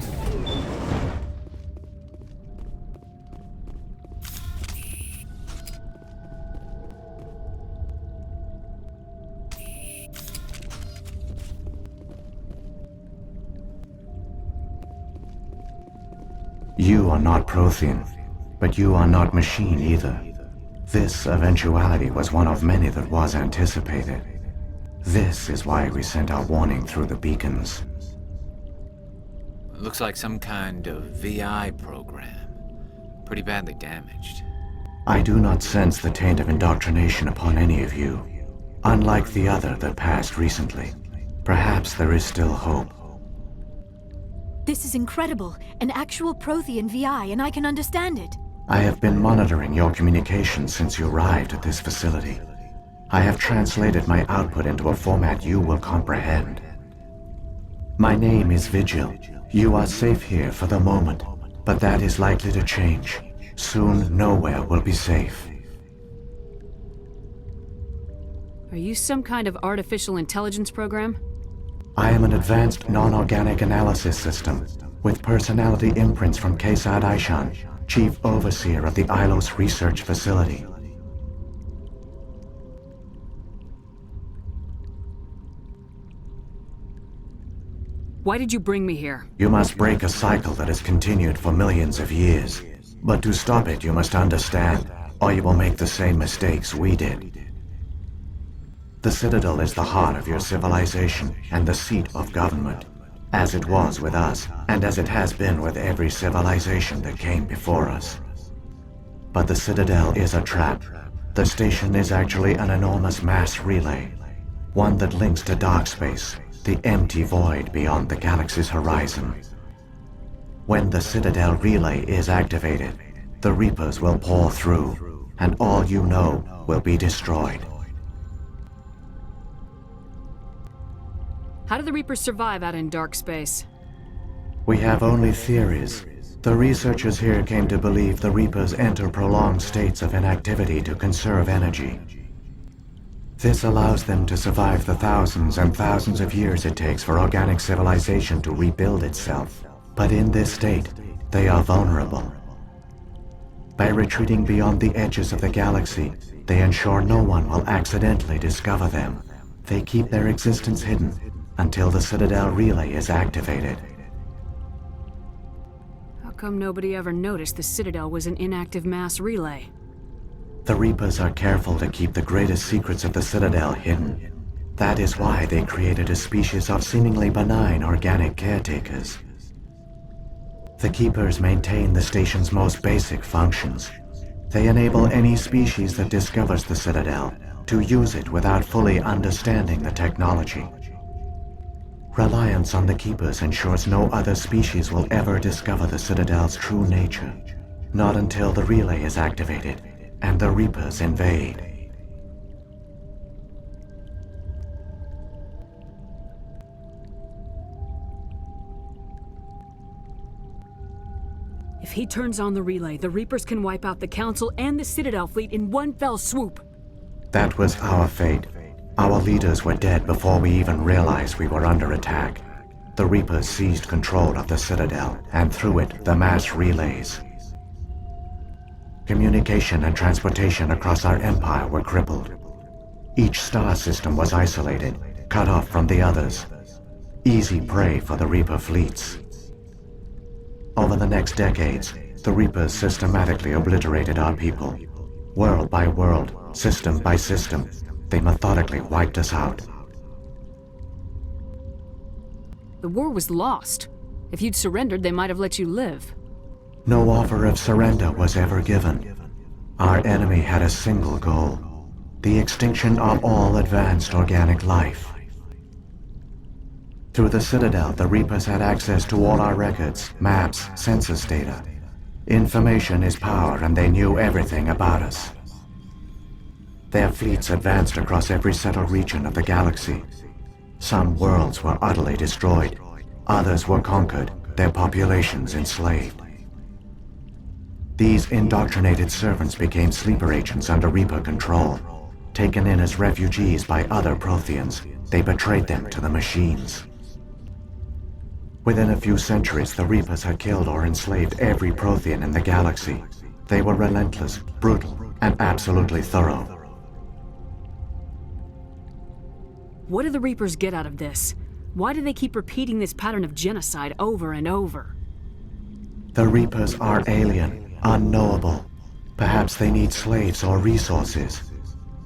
You are not Prothean, but you are not machine either. This eventuality was one of many that was anticipated. This is why we sent our warning through the beacons. Looks like some kind of VI program. Pretty badly damaged. I do not sense the taint of indoctrination upon any of you. Unlike the other that passed recently. Perhaps there is still hope. This is incredible. An actual Prothean VI, and I can understand it. I have been monitoring your communications since you arrived at this facility. I have translated my output into a format you will comprehend. My name is Vigil. You are safe here for the moment, but that is likely to change. Soon, nowhere will be safe. Are you some kind of artificial intelligence program? I am an advanced non-organic analysis system, with personality imprints from Kesad Aishan, Chief Overseer of the Ilos Research Facility. Why did you bring me here? You must break a cycle that has continued for millions of years. But to stop it, you must understand, or you will make the same mistakes we did. The Citadel is the heart of your civilization and the seat of government, as it was with us, and as it has been with every civilization that came before us. But the Citadel is a trap, The station is actually an enormous mass relay, one that links to dark space, the empty void beyond the galaxy's horizon. When the Citadel relay is activated, the Reapers will pour through, and all you know will be destroyed. How do the Reapers survive out in dark space? We have only theories. The researchers here came to believe the Reapers enter prolonged states of inactivity to conserve energy. This allows them to survive the thousands and thousands of years it takes for organic civilization to rebuild itself. But in this state, they are vulnerable. By retreating beyond the edges of the galaxy, they ensure no one will accidentally discover them. They keep their existence hidden until the Citadel relay is activated. How come nobody ever noticed the Citadel was an inactive mass relay? The Reapers are careful to keep the greatest secrets of the Citadel hidden. That is why they created a species of seemingly benign organic caretakers. The Keepers maintain the station's most basic functions. They enable any species that discovers the Citadel to use it without fully understanding the technology. Reliance on the Keepers ensures no other species will ever discover the Citadel's true nature. Not until the relay is activated and the Reapers invade. If he turns on the relay, the Reapers can wipe out the Council and the Citadel fleet in one fell swoop. That was our fate. Our leaders were dead before we even realized we were under attack. The Reapers seized control of the Citadel, and through it, the mass relays. Communication and transportation across our empire were crippled. Each star system was isolated, cut off from the others. Easy prey for the Reaper fleets. Over the next decades, the Reapers systematically obliterated our people. World by world, system by system, they methodically wiped us out. The war was lost. If you'd surrendered, they might have let you live. No offer of surrender was ever given. Our enemy had a single goal: the extinction of all advanced organic life. Through the Citadel, the Reapers had access to all our records, maps, census data. Information is power, and they knew everything about us. Their fleets advanced across every settled region of the galaxy. Some worlds were utterly destroyed. Others were conquered, their populations enslaved. These indoctrinated servants became sleeper agents under Reaper control. Taken in as refugees by other Protheans, they betrayed them to the machines. Within a few centuries, the Reapers had killed or enslaved every Prothean in the galaxy. They were relentless, brutal, and absolutely thorough. What do the Reapers get out of this? Why do they keep repeating this pattern of genocide over and over? The Reapers are alien, unknowable. Perhaps they need slaves or resources.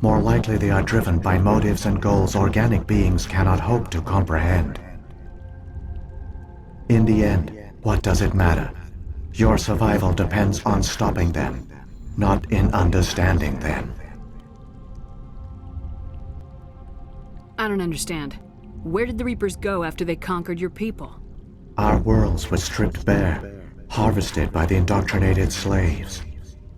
More likely they are driven by motives and goals organic beings cannot hope to comprehend. In the end, what does it matter? Your survival depends on stopping them, not in understanding them. I don't understand. Where did the Reapers go after they conquered your people? Our worlds were stripped bare, harvested by the indoctrinated slaves.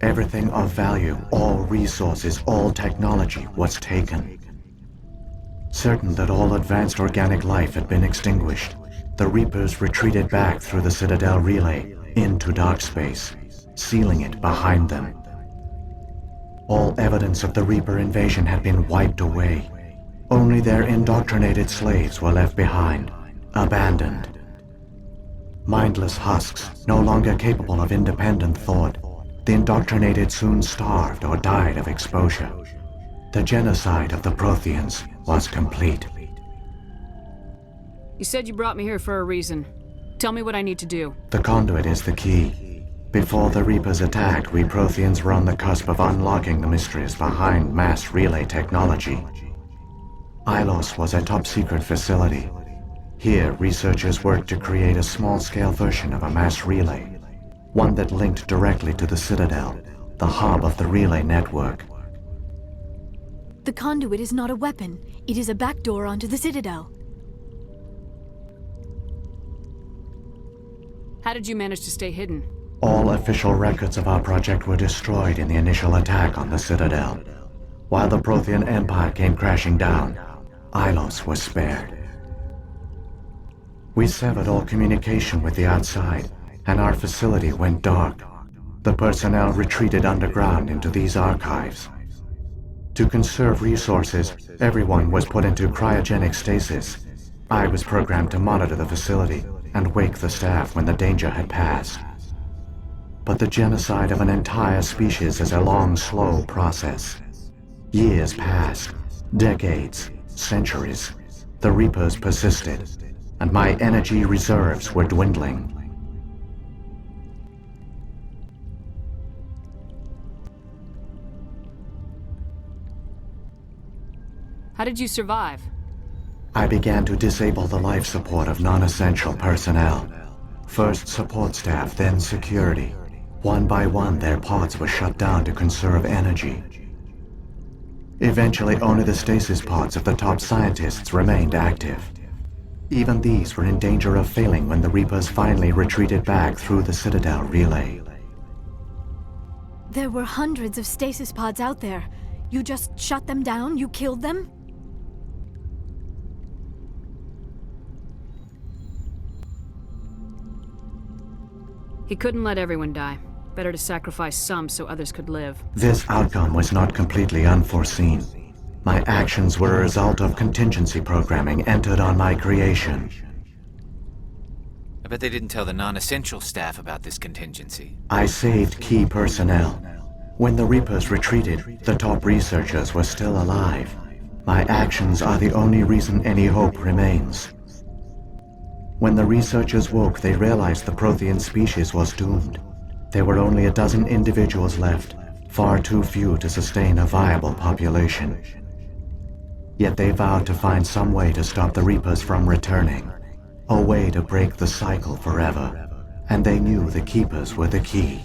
Everything of value, all resources, all technology was taken. Certain that all advanced organic life had been extinguished, the Reapers retreated back through the Citadel relay into dark space, sealing it behind them. All evidence of the Reaper invasion had been wiped away. Only their indoctrinated slaves were left behind, abandoned. Mindless husks, no longer capable of independent thought, the indoctrinated soon starved or died of exposure. The genocide of the Protheans was complete. You said you brought me here for a reason. Tell me what I need to do. The conduit is the key. Before the Reapers attacked, we Protheans were on the cusp of unlocking the mysteries behind mass relay technology. Ilos was a top-secret facility. Here, researchers worked to create a small-scale version of a mass relay, one that linked directly to the Citadel, the hub of the relay network. The conduit is not a weapon. It is a backdoor onto the Citadel. How did you manage to stay hidden? All official records of our project were destroyed in the initial attack on the Citadel. While the Prothean Empire came crashing down, Ilos was spared. We severed all communication with the outside, and our facility went dark. The personnel retreated underground into these archives. To conserve resources, everyone was put into cryogenic stasis. I was programmed to monitor the facility and wake the staff when the danger had passed. But the genocide of an entire species is a long, slow process. Years passed, decades, centuries. The Reapers persisted, and my energy reserves were dwindling. How did you survive? I began to disable the life support of non-essential personnel. First support staff, then security. One by one, their pods were shut down to conserve energy. Eventually, only the stasis pods of the top scientists remained active. Even these were in danger of failing when the Reapers finally retreated back through the Citadel relay. There were hundreds of stasis pods out there. You just shut them down? You killed them? He couldn't let everyone die. Better to sacrifice some so others could live. This outcome was not completely unforeseen. My actions were a result of contingency programming entered on my creation. I bet they didn't tell the non-essential staff about this contingency. I saved key personnel. When the Reapers retreated, the top researchers were still alive. My actions are the only reason any hope remains. When the researchers woke, they realized the Prothean species was doomed. There were only a dozen individuals left, far too few to sustain a viable population. Yet they vowed to find some way to stop the Reapers from returning, a way to break the cycle forever, and they knew the Keepers were the key.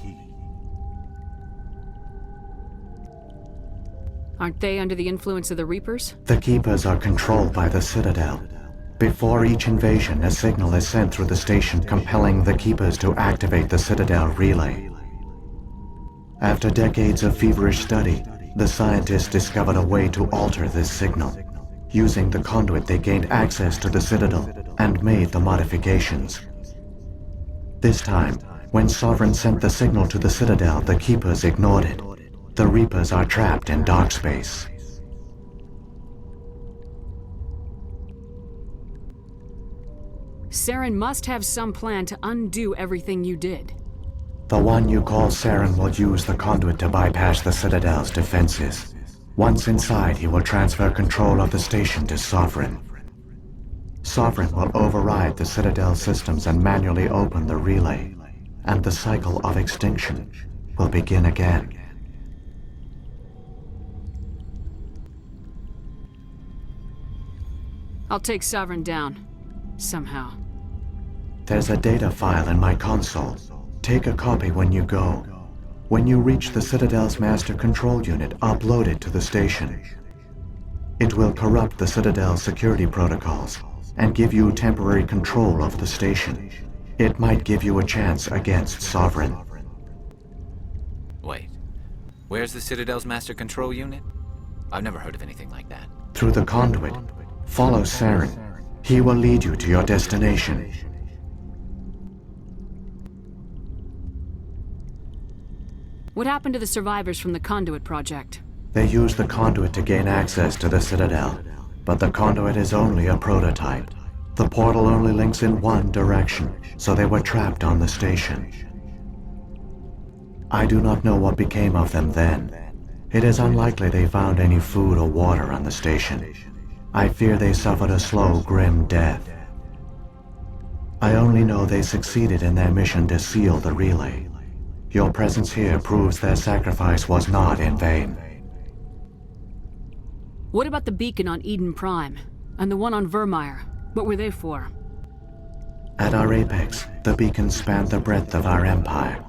Aren't they under the influence of the Reapers? The Keepers are controlled by the Citadel. Before each invasion, a signal is sent through the station compelling the Keepers to activate the Citadel relay. After decades of feverish study, the scientists discovered a way to alter this signal. Using the conduit, they gained access to the Citadel and made the modifications. This time, when Sovereign sent the signal to the Citadel, the Keepers ignored it. The Reapers are trapped in dark space. Saren must have some plan to undo everything you did. The one you call Saren will use the conduit to bypass the Citadel's defenses. Once inside, he will transfer control of the station to Sovereign. Sovereign will override the Citadel systems and manually open the relay, and the cycle of extinction will begin again. I'll take Sovereign down. Somehow. There's a data file in my console. Take a copy when you go. When you reach the Citadel's master control unit, upload it to the station. It will corrupt the Citadel's security protocols and give you temporary control of the station. It might give you a chance against Sovereign. Wait. Where's the Citadel's master control unit? I've never heard of anything like that. Through the conduit, follow Saren. He will lead you to your destination. What happened to the survivors from the Conduit project? They used the conduit to gain access to the Citadel, but the conduit is only a prototype. The portal only links in one direction, so they were trapped on the station. I do not know what became of them then. It is unlikely they found any food or water on the station. I fear they suffered a slow, grim death. I only know they succeeded in their mission to seal the relay. Your presence here proves their sacrifice was not in vain. What about the beacon on Eden Prime? And the one on Vermeer? What were they for? At our apex, the beacons spanned the breadth of our empire.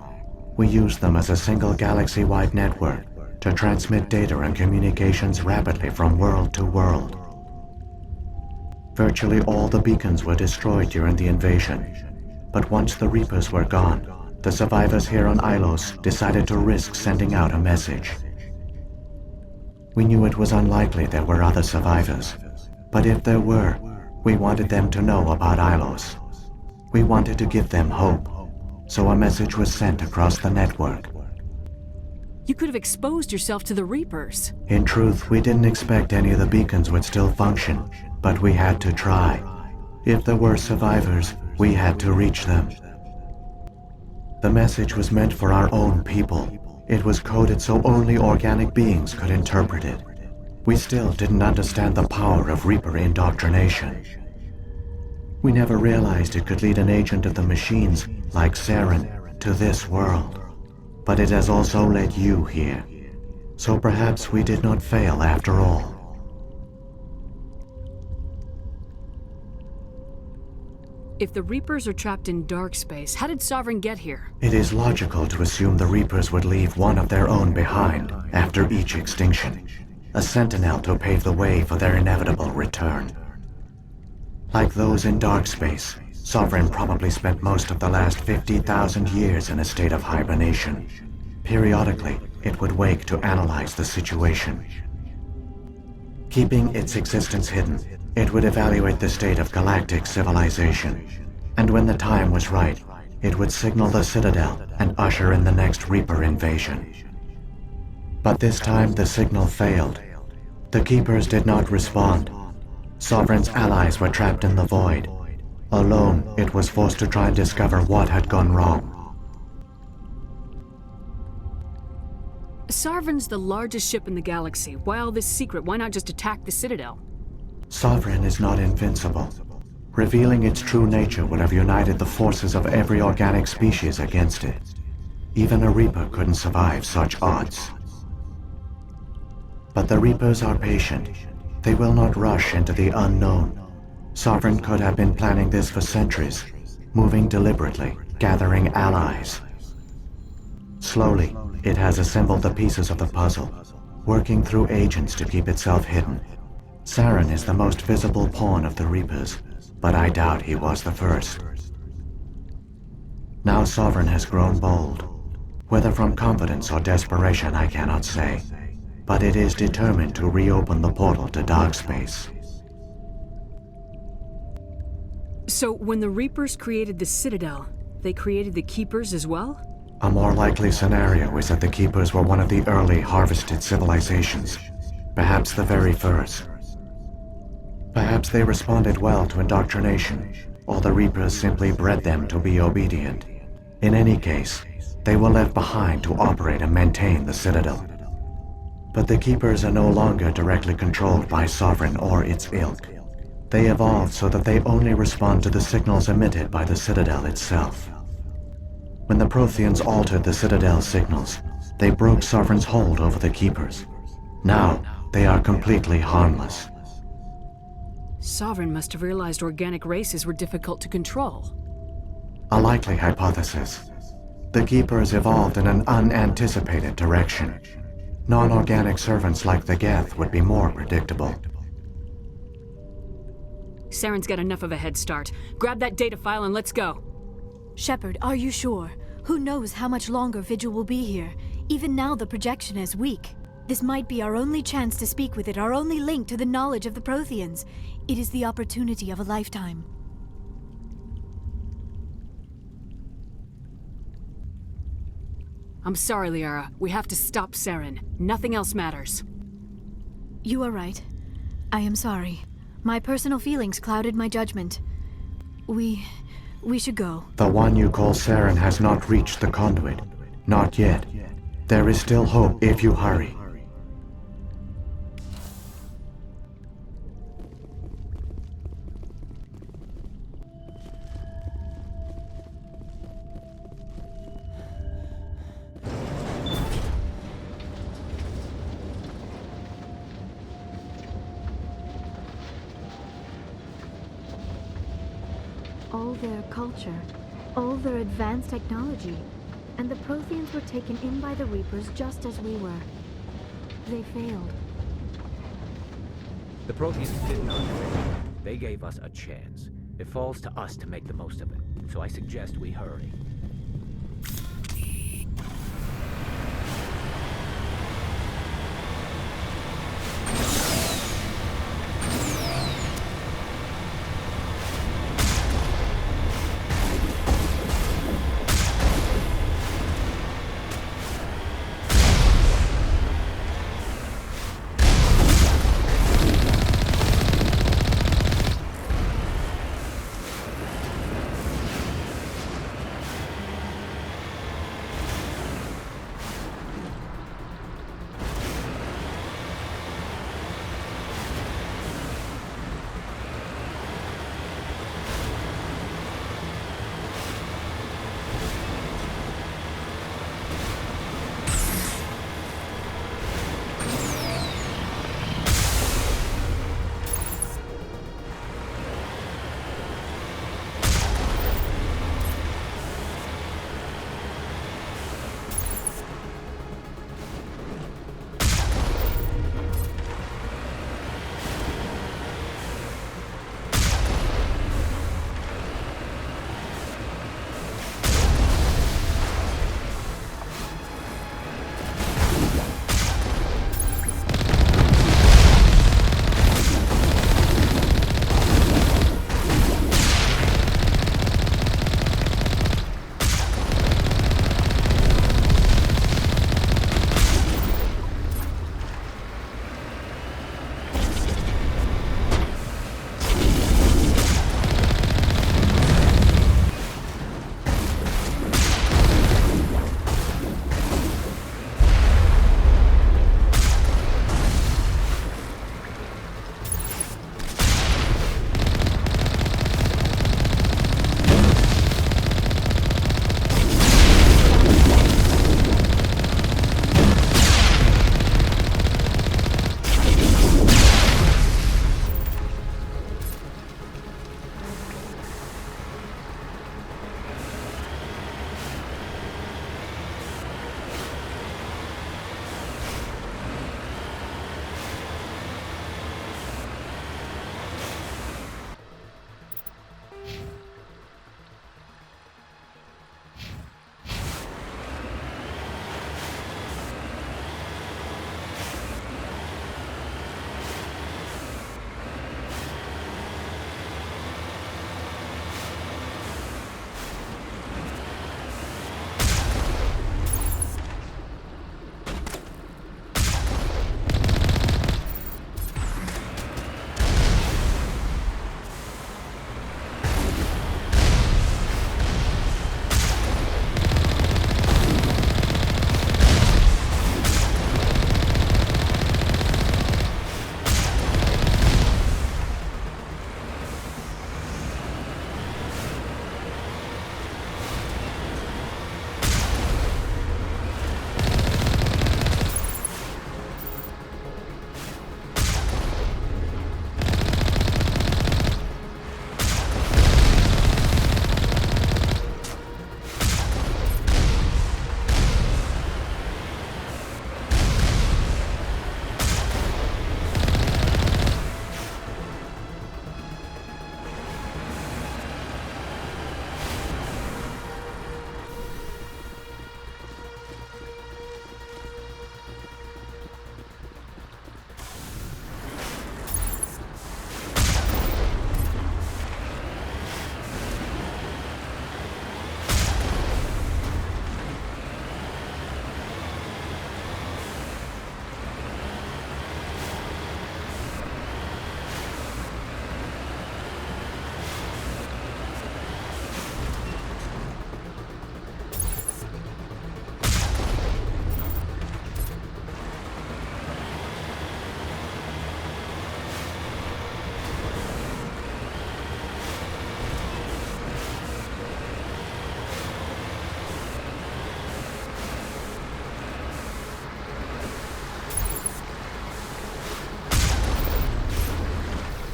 We used them as a single galaxy-wide network, to transmit data and communications rapidly from world to world. Virtually all the beacons were destroyed during the invasion, but once the Reapers were gone, the survivors here on Ilos decided to risk sending out a message. We knew it was unlikely there were other survivors, but if there were, we wanted them to know about Ilos. We wanted to give them hope, so a message was sent across the network. You could have exposed yourself to the Reapers. In truth, we didn't expect any of the beacons would still function, but we had to try. If there were survivors, we had to reach them. The message was meant for our own people. It was coded so only organic beings could interpret it. We still didn't understand the power of Reaper indoctrination. We never realized it could lead an agent of the machines, like Saren, to this world. But it has also led you here. So perhaps we did not fail after all. If the Reapers are trapped in dark space, how did Sovereign get here? It is logical to assume the Reapers would leave one of their own behind after each extinction. A sentinel to pave the way for their inevitable return. Like those in dark space, Sovereign probably spent most of the last 50,000 years in a state of hibernation. Periodically, it would wake to analyze the situation. Keeping its existence hidden, it would evaluate the state of galactic civilization. And when the time was right, it would signal the Citadel and usher in the next Reaper invasion. But this time the signal failed. The Keepers did not respond. Sovereign's allies were trapped in the void. Alone, it was forced to try and discover what had gone wrong. Sovereign's the largest ship in the galaxy. Why all this secret? Why not just attack the Citadel? Sovereign is not invincible. Revealing its true nature would have united the forces of every organic species against it. Even a Reaper couldn't survive such odds. But the Reapers are patient. They will not rush into the unknown. Sovereign could have been planning this for centuries, moving deliberately, gathering allies. Slowly, it has assembled the pieces of the puzzle, working through agents to keep itself hidden. Saren is the most visible pawn of the Reapers, but I doubt he was the first. Now Sovereign has grown bold. Whether from confidence or desperation, I cannot say. But it is determined to reopen the portal to dark space. So, when the Reapers created the Citadel, they created the Keepers as well? A more likely scenario is that the Keepers were one of the early harvested civilizations, perhaps the very first. Perhaps they responded well to indoctrination, or the Reapers simply bred them to be obedient. In any case, they were left behind to operate and maintain the Citadel. But the Keepers are no longer directly controlled by Sovereign or its ilk. They evolved so that they only respond to the signals emitted by the Citadel itself. When the Protheans altered the Citadel's signals, they broke Sovereign's hold over the Keepers. Now, they are completely harmless. Sovereign must have realized organic races were difficult to control. A likely hypothesis. The Keepers evolved in an unanticipated direction. Non-organic servants like the Geth would be more predictable. Saren's got enough of a head start. Grab that data file and let's go. Shepard, are you sure? Who knows how much longer Vigil will be here? Even now the projection is weak. This might be our only chance to speak with it, our only link to the knowledge of the Protheans. It is the opportunity of a lifetime. I'm sorry, Liara. We have to stop Saren. Nothing else matters. You are right. I am sorry. My personal feelings clouded my judgment. We should go. The one you call Saren has not reached the conduit. Not yet. There is still hope if you hurry. All their culture, all their advanced technology, and the Protheans were taken in by the Reapers just as we were. They failed. The Proteans did not fail. They gave us a chance. It falls to us to make the most of it. So I suggest we hurry.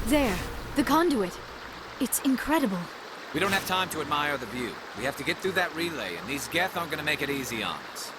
There, the conduit. It's incredible. We don't have time to admire the view. We have to get through that relay, and these Geth aren't gonna make it easy on us.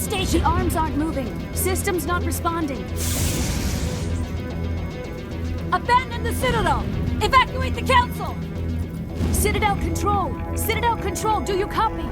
station! The arms aren't moving. System's not responding. Abandon the Citadel! Evacuate the Council! Citadel Control! Citadel Control, do you copy?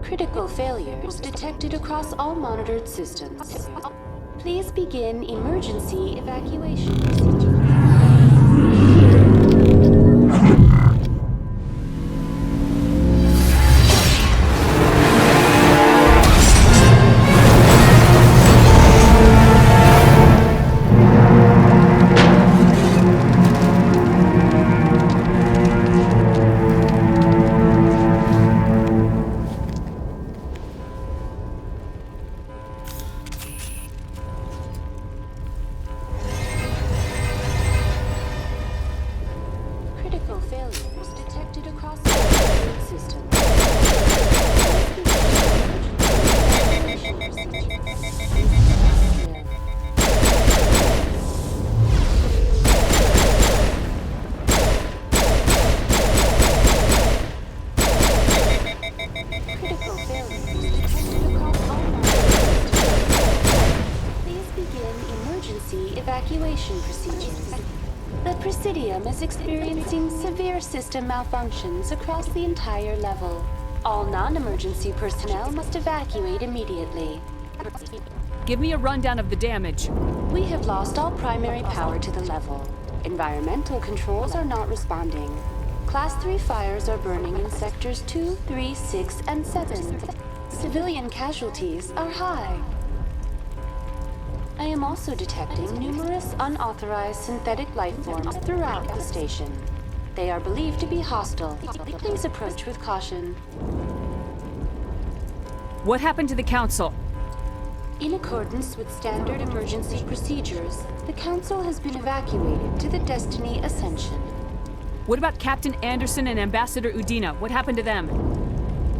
Critical failures detected across all monitored systems. Please begin emergency evacuation procedure. Critical failures detected across all monitored systems. Critical failures detected across all monitored systems. Please begin emergency evacuation procedures. The Presidium is experiencing severe system malfunctions across the entire level. All non-emergency personnel must evacuate immediately. Give me a rundown of the damage. We have lost all primary power to the level. Environmental controls are not responding. Class 3 fires are burning in sectors 2, 3, 6, and 7. Civilian casualties are high. I am also detecting numerous unauthorized synthetic life forms throughout the station. They are believed to be hostile. Please approach with caution. What happened to the Council? In accordance with standard emergency procedures, the Council has been evacuated to the Destiny Ascension. What about Captain Anderson and Ambassador Udina? What happened to them?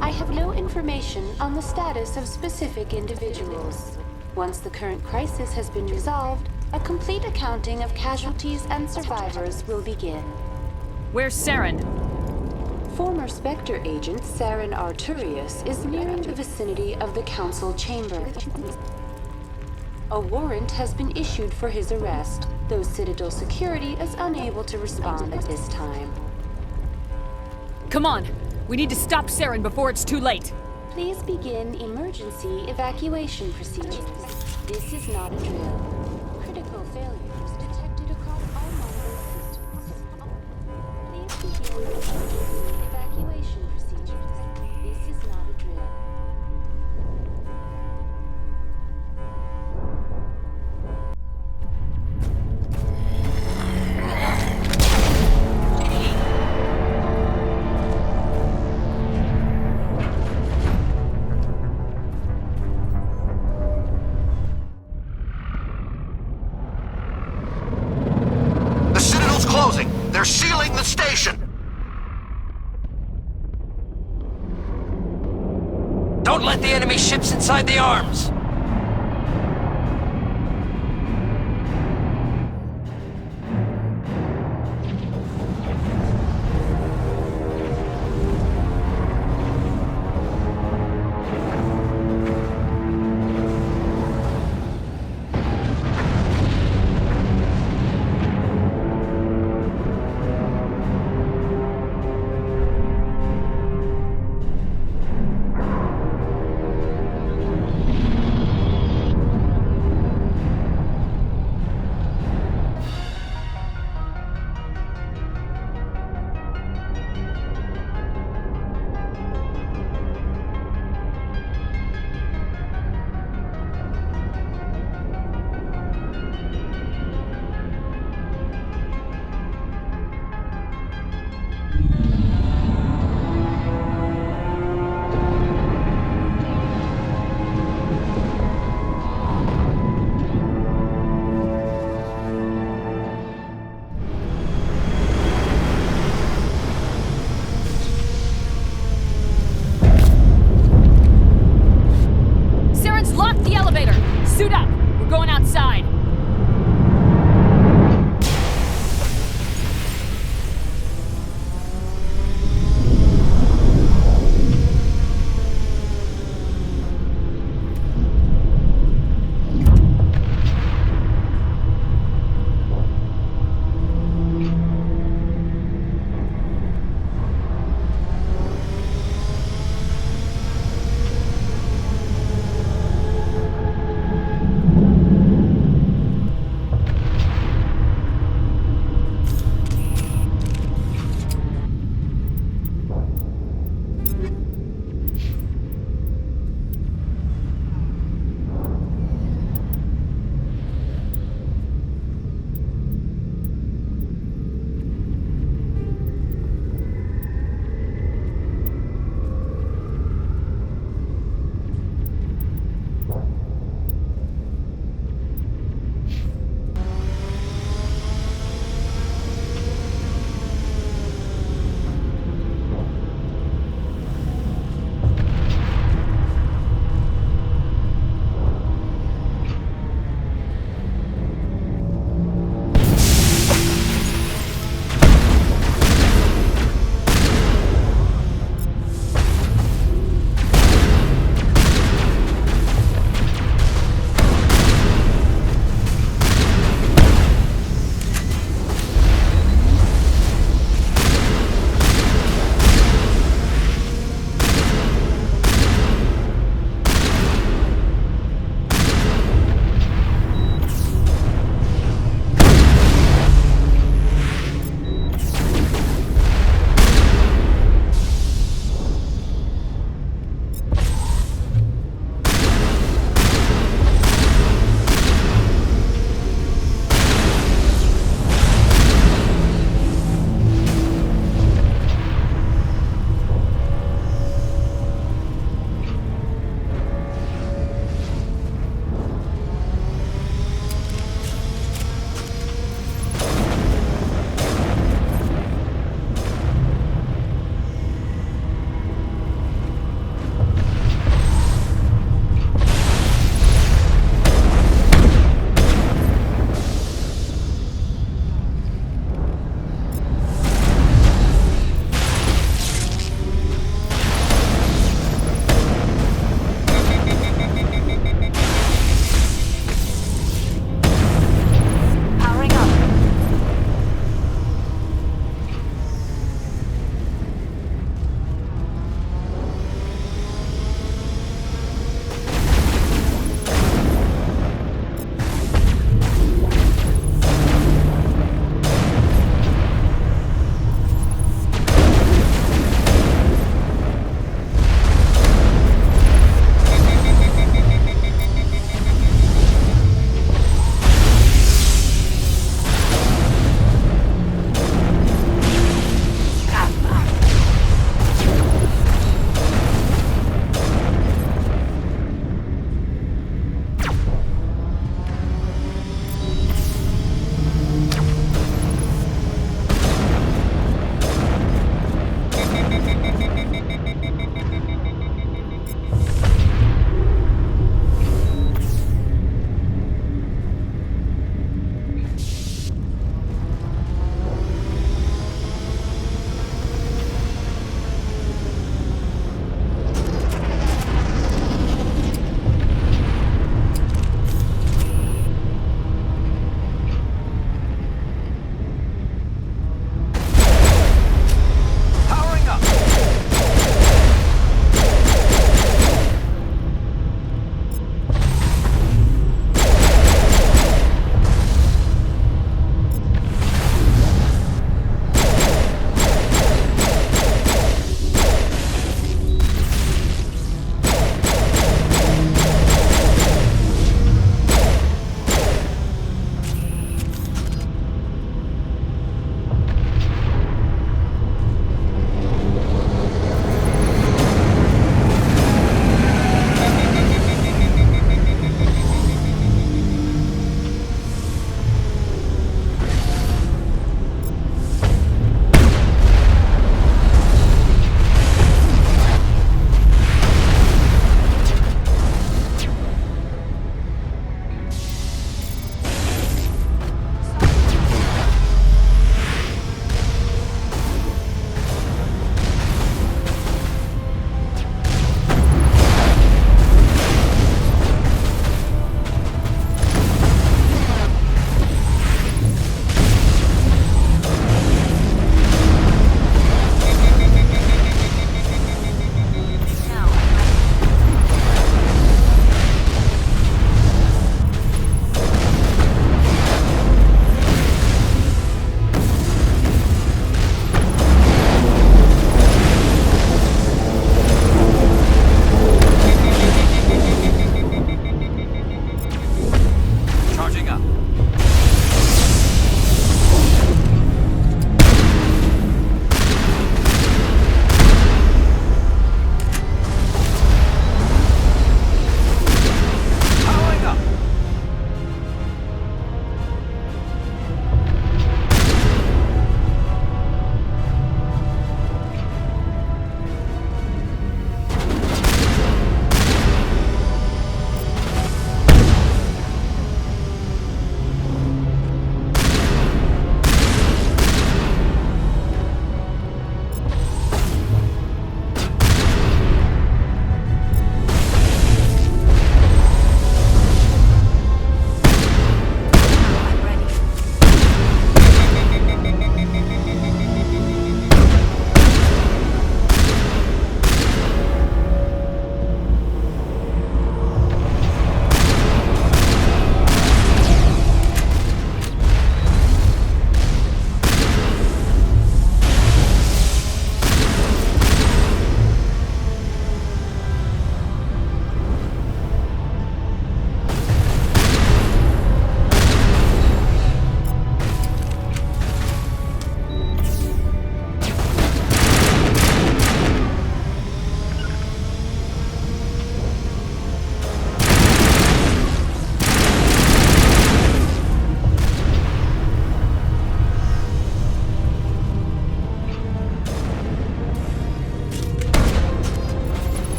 I have no information on the status of specific individuals. Once the current crisis has been resolved, a complete accounting of casualties and survivors will begin. Where's Saren? Former Spectre agent Saren Arturius is nearing the vicinity of the Council chamber. A warrant has been issued for his arrest, though Citadel security is unable to respond at this time. Come on! We need to stop Saren before it's too late! Please begin emergency evacuation procedures. This is not a drill. Critical failures detected across all monitored systems. Please begin emergency evacuation procedures. This is not a drill. They're sealing the station! Don't let the enemy ships inside the arms!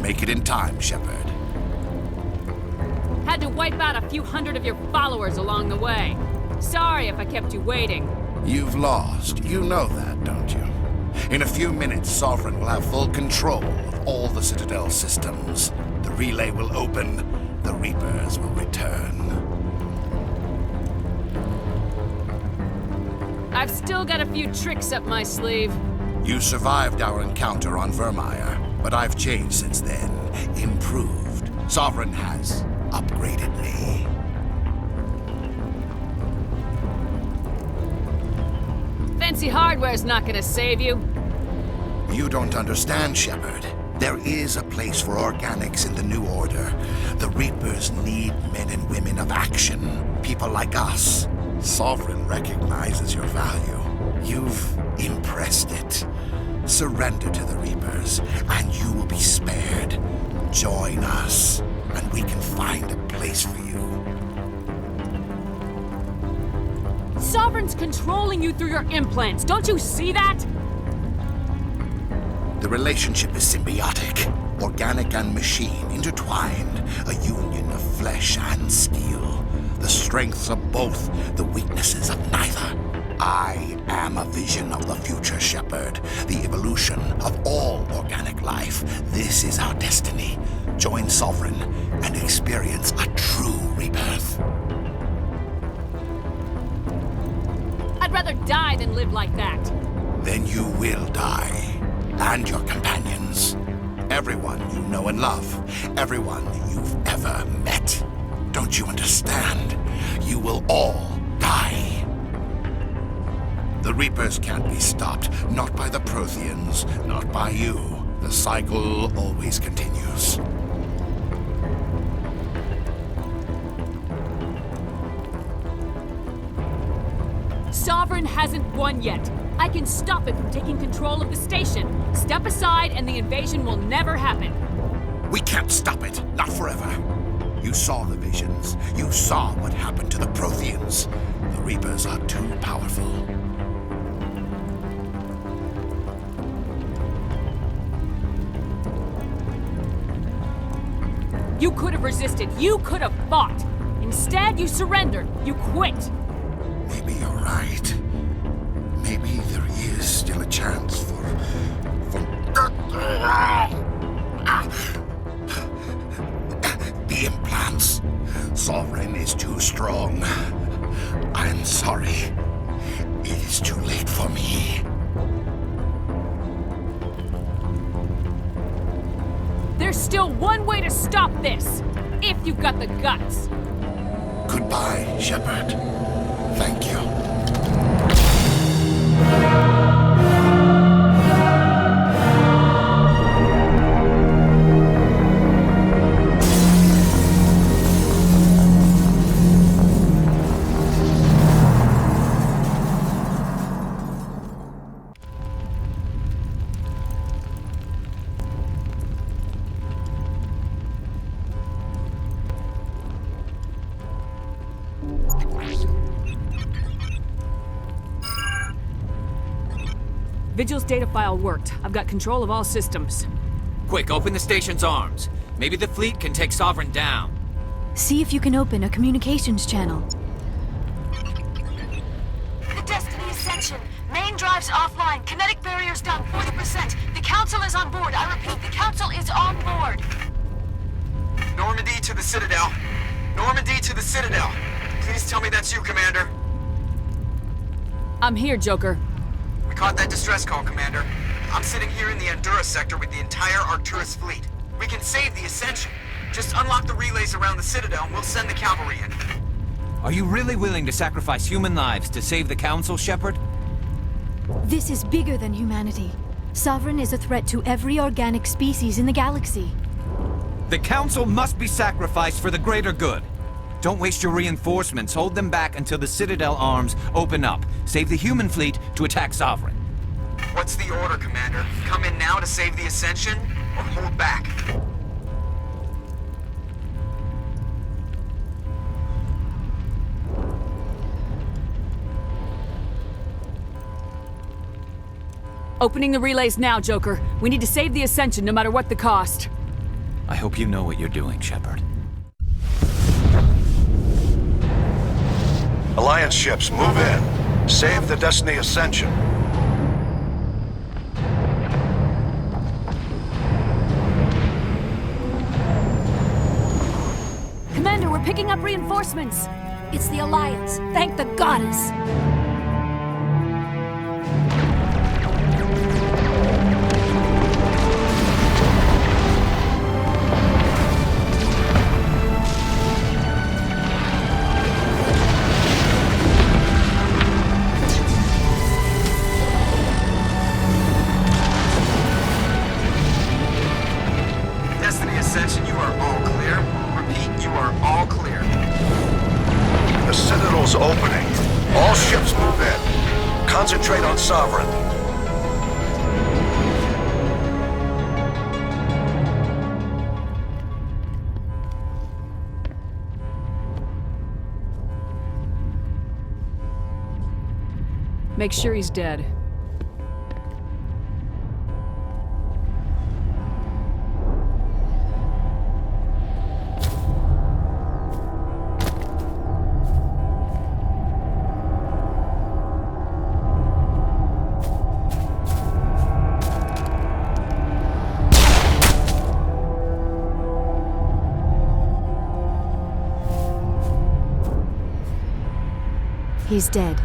make it in time, Shepard. Had to wipe out a few hundred of your followers along the way. Sorry if I kept you waiting. You've lost. You know that, don't you? In a few minutes, Sovereign will have full control of all the Citadel systems. The relay will open. The Reapers will return. I've still got a few tricks up my sleeve. You survived our encounter on Vermeer, but I've changed since then. Improved. Sovereign has upgraded me. Fancy hardware's not gonna save you. You don't understand, Shepard. There is a place for organics in the New Order. The Reapers need men and women of action. People like us. Sovereign recognizes your value. You've impressed it. Surrender to the Reapers, and you will be spared. Join us, and we can find a place for you. Sovereign's controlling you through your implants. Don't you see that? The relationship is symbiotic. Organic and machine intertwined. A union of flesh and steel. The strengths of both, the weaknesses of neither. I am a vision of the future, Shepard. The evolution of all organic life. This is our destiny. Join Sovereign and experience a true rebirth. I'd rather die than live like that. Then you will die. And your companions. Everyone you know and love. Everyone you've ever met. Don't you understand? You will all die. The Reapers can't be stopped. Not by the Protheans. Not by you. The cycle always continues. Sovereign hasn't won yet. I can stop it from taking control of the station. Step aside and the invasion will never happen. We can't stop it. Not forever. You saw the visions. You saw what happened to the Protheans. The Reapers are too powerful. You could have resisted. You could have fought. Instead, you surrendered. You quit. Maybe you're right. Maybe there is still a chance for... The implants. Sovereign is too strong. I'm sorry. It is too late for me. There's still one way to stop this, if you've got the guts. Goodbye, Shepard. Thank you. Vigil's data file worked. I've got control of all systems. Quick, open the station's arms. Maybe the fleet can take Sovereign down. See if you can open a communications channel. The Destiny Ascension. Main drives offline. Kinetic barriers down 40%. The Council is on board. I repeat, the Council is on board. Normandy to the Citadel. Normandy to the Citadel. Please tell me that's you, Commander. I'm here, Joker. We caught that distress call, Commander. I'm sitting here in the Andurra sector with the entire Arcturus fleet. We can save the Ascension. Just unlock the relays around the Citadel and we'll send the cavalry in. Are you really willing to sacrifice human lives to save the Council, Shepard? This is bigger than humanity. Sovereign is a threat to every organic species in the galaxy. The Council must be sacrificed for the greater good. Don't waste your reinforcements. Hold them back until the Citadel arms open up. Save the human fleet to attack Sovereign. What's the order, Commander? Come in now to save the Ascension, or hold back? Opening the relays now, Joker. We need to save the Ascension no matter what the cost. I hope you know what you're doing, Shepard. Alliance ships, move in. Save the Destiny Ascension. Commander, we're picking up reinforcements. It's the Alliance. Thank the goddess. Destiny Ascension, you are all clear. Repeat, you are all clear. The Citadel's opening. All ships move in. Concentrate on Sovereign. Make sure he's dead. He's dead.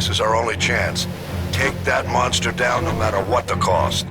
This is our only chance. Take that monster down no matter what the cost.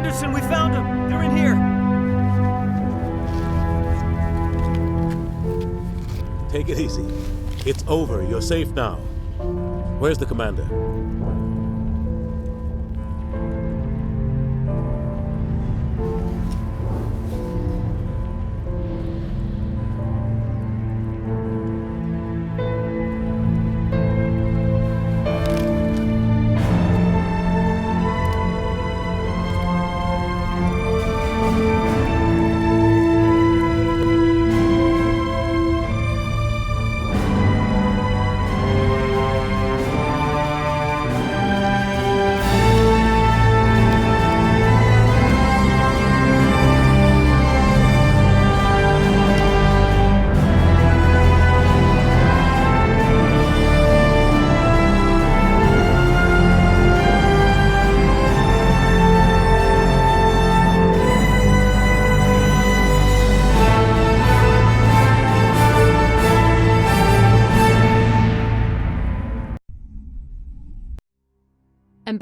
Anderson, we found them! They're in here! Take it easy. It's over. You're safe now. Where's the commander?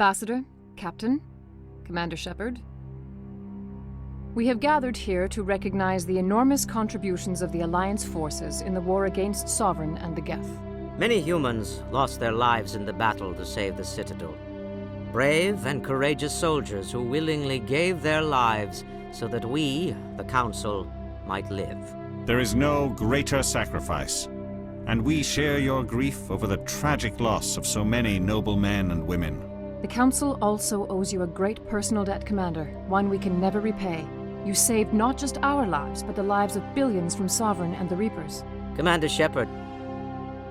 Ambassador, Captain, Commander Shepard. We have gathered here to recognize the enormous contributions of the Alliance forces in the war against Sovereign and the Geth. Many humans lost their lives in the battle to save the Citadel. Brave and courageous soldiers who willingly gave their lives so that we, the Council, might live. There is no greater sacrifice, and we share your grief over the tragic loss of so many noble men and women. The Council also owes you a great personal debt, Commander, one we can never repay. You saved not just our lives, but the lives of billions from Sovereign and the Reapers. Commander Shepard,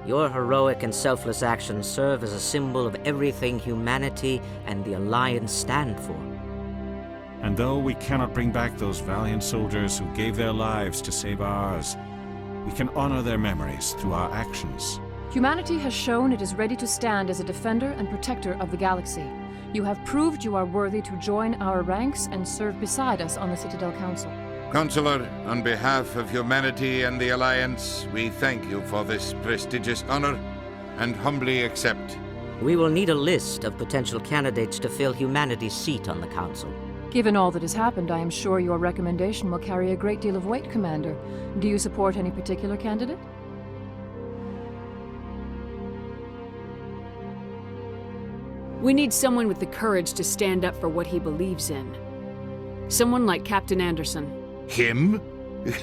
your heroic and selfless actions serve as a symbol of everything humanity and the Alliance stand for. And though we cannot bring back those valiant soldiers who gave their lives to save ours, we can honor their memories through our actions. Humanity has shown it is ready to stand as a defender and protector of the galaxy. You have proved you are worthy to join our ranks and serve beside us on the Citadel Council. Counselor, on behalf of humanity and the Alliance, we thank you for this prestigious honor and humbly accept. We will need a list of potential candidates to fill humanity's seat on the Council. Given all that has happened, I am sure your recommendation will carry a great deal of weight, Commander. Do you support any particular candidate? We need someone with the courage to stand up for what he believes in. Someone like Captain Anderson. Him?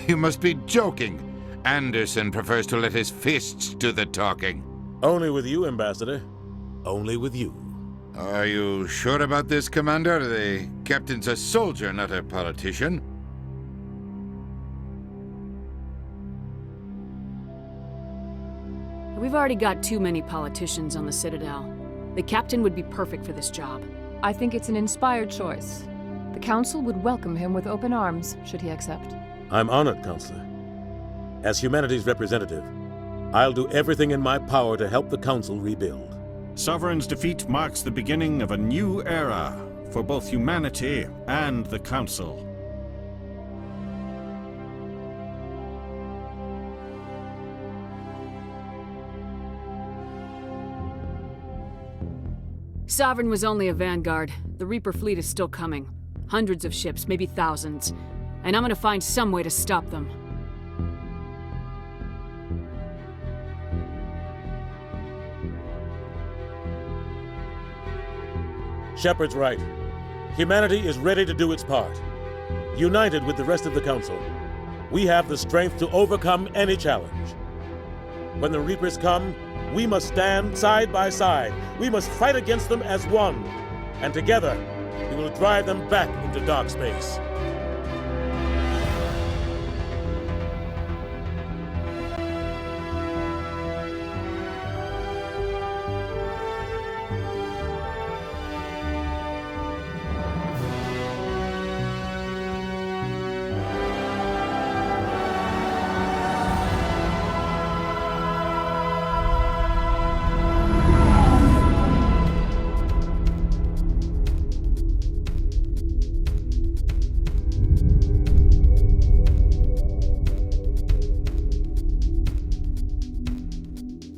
You must be joking. Anderson prefers to let his fists do the talking. Only with you, Ambassador. Only with you. Are you sure about this, Commander? The captain's a soldier, not a politician. We've already got too many politicians on the Citadel. The captain would be perfect for this job. I think it's an inspired choice. The Council would welcome him with open arms, should he accept. I'm honored, Counselor. As humanity's representative, I'll do everything in my power to help the Council rebuild. Sovereign's defeat marks the beginning of a new era for both humanity and the Council. Sovereign was only a vanguard. The Reaper fleet is still coming. Hundreds of ships, maybe thousands. And I'm gonna find some way to stop them. Shepard's right. Humanity is ready to do its part. United with the rest of the Council, we have the strength to overcome any challenge. When the Reapers come, we must stand side by side. We must fight against them as one. And together, we will drive them back into dark space.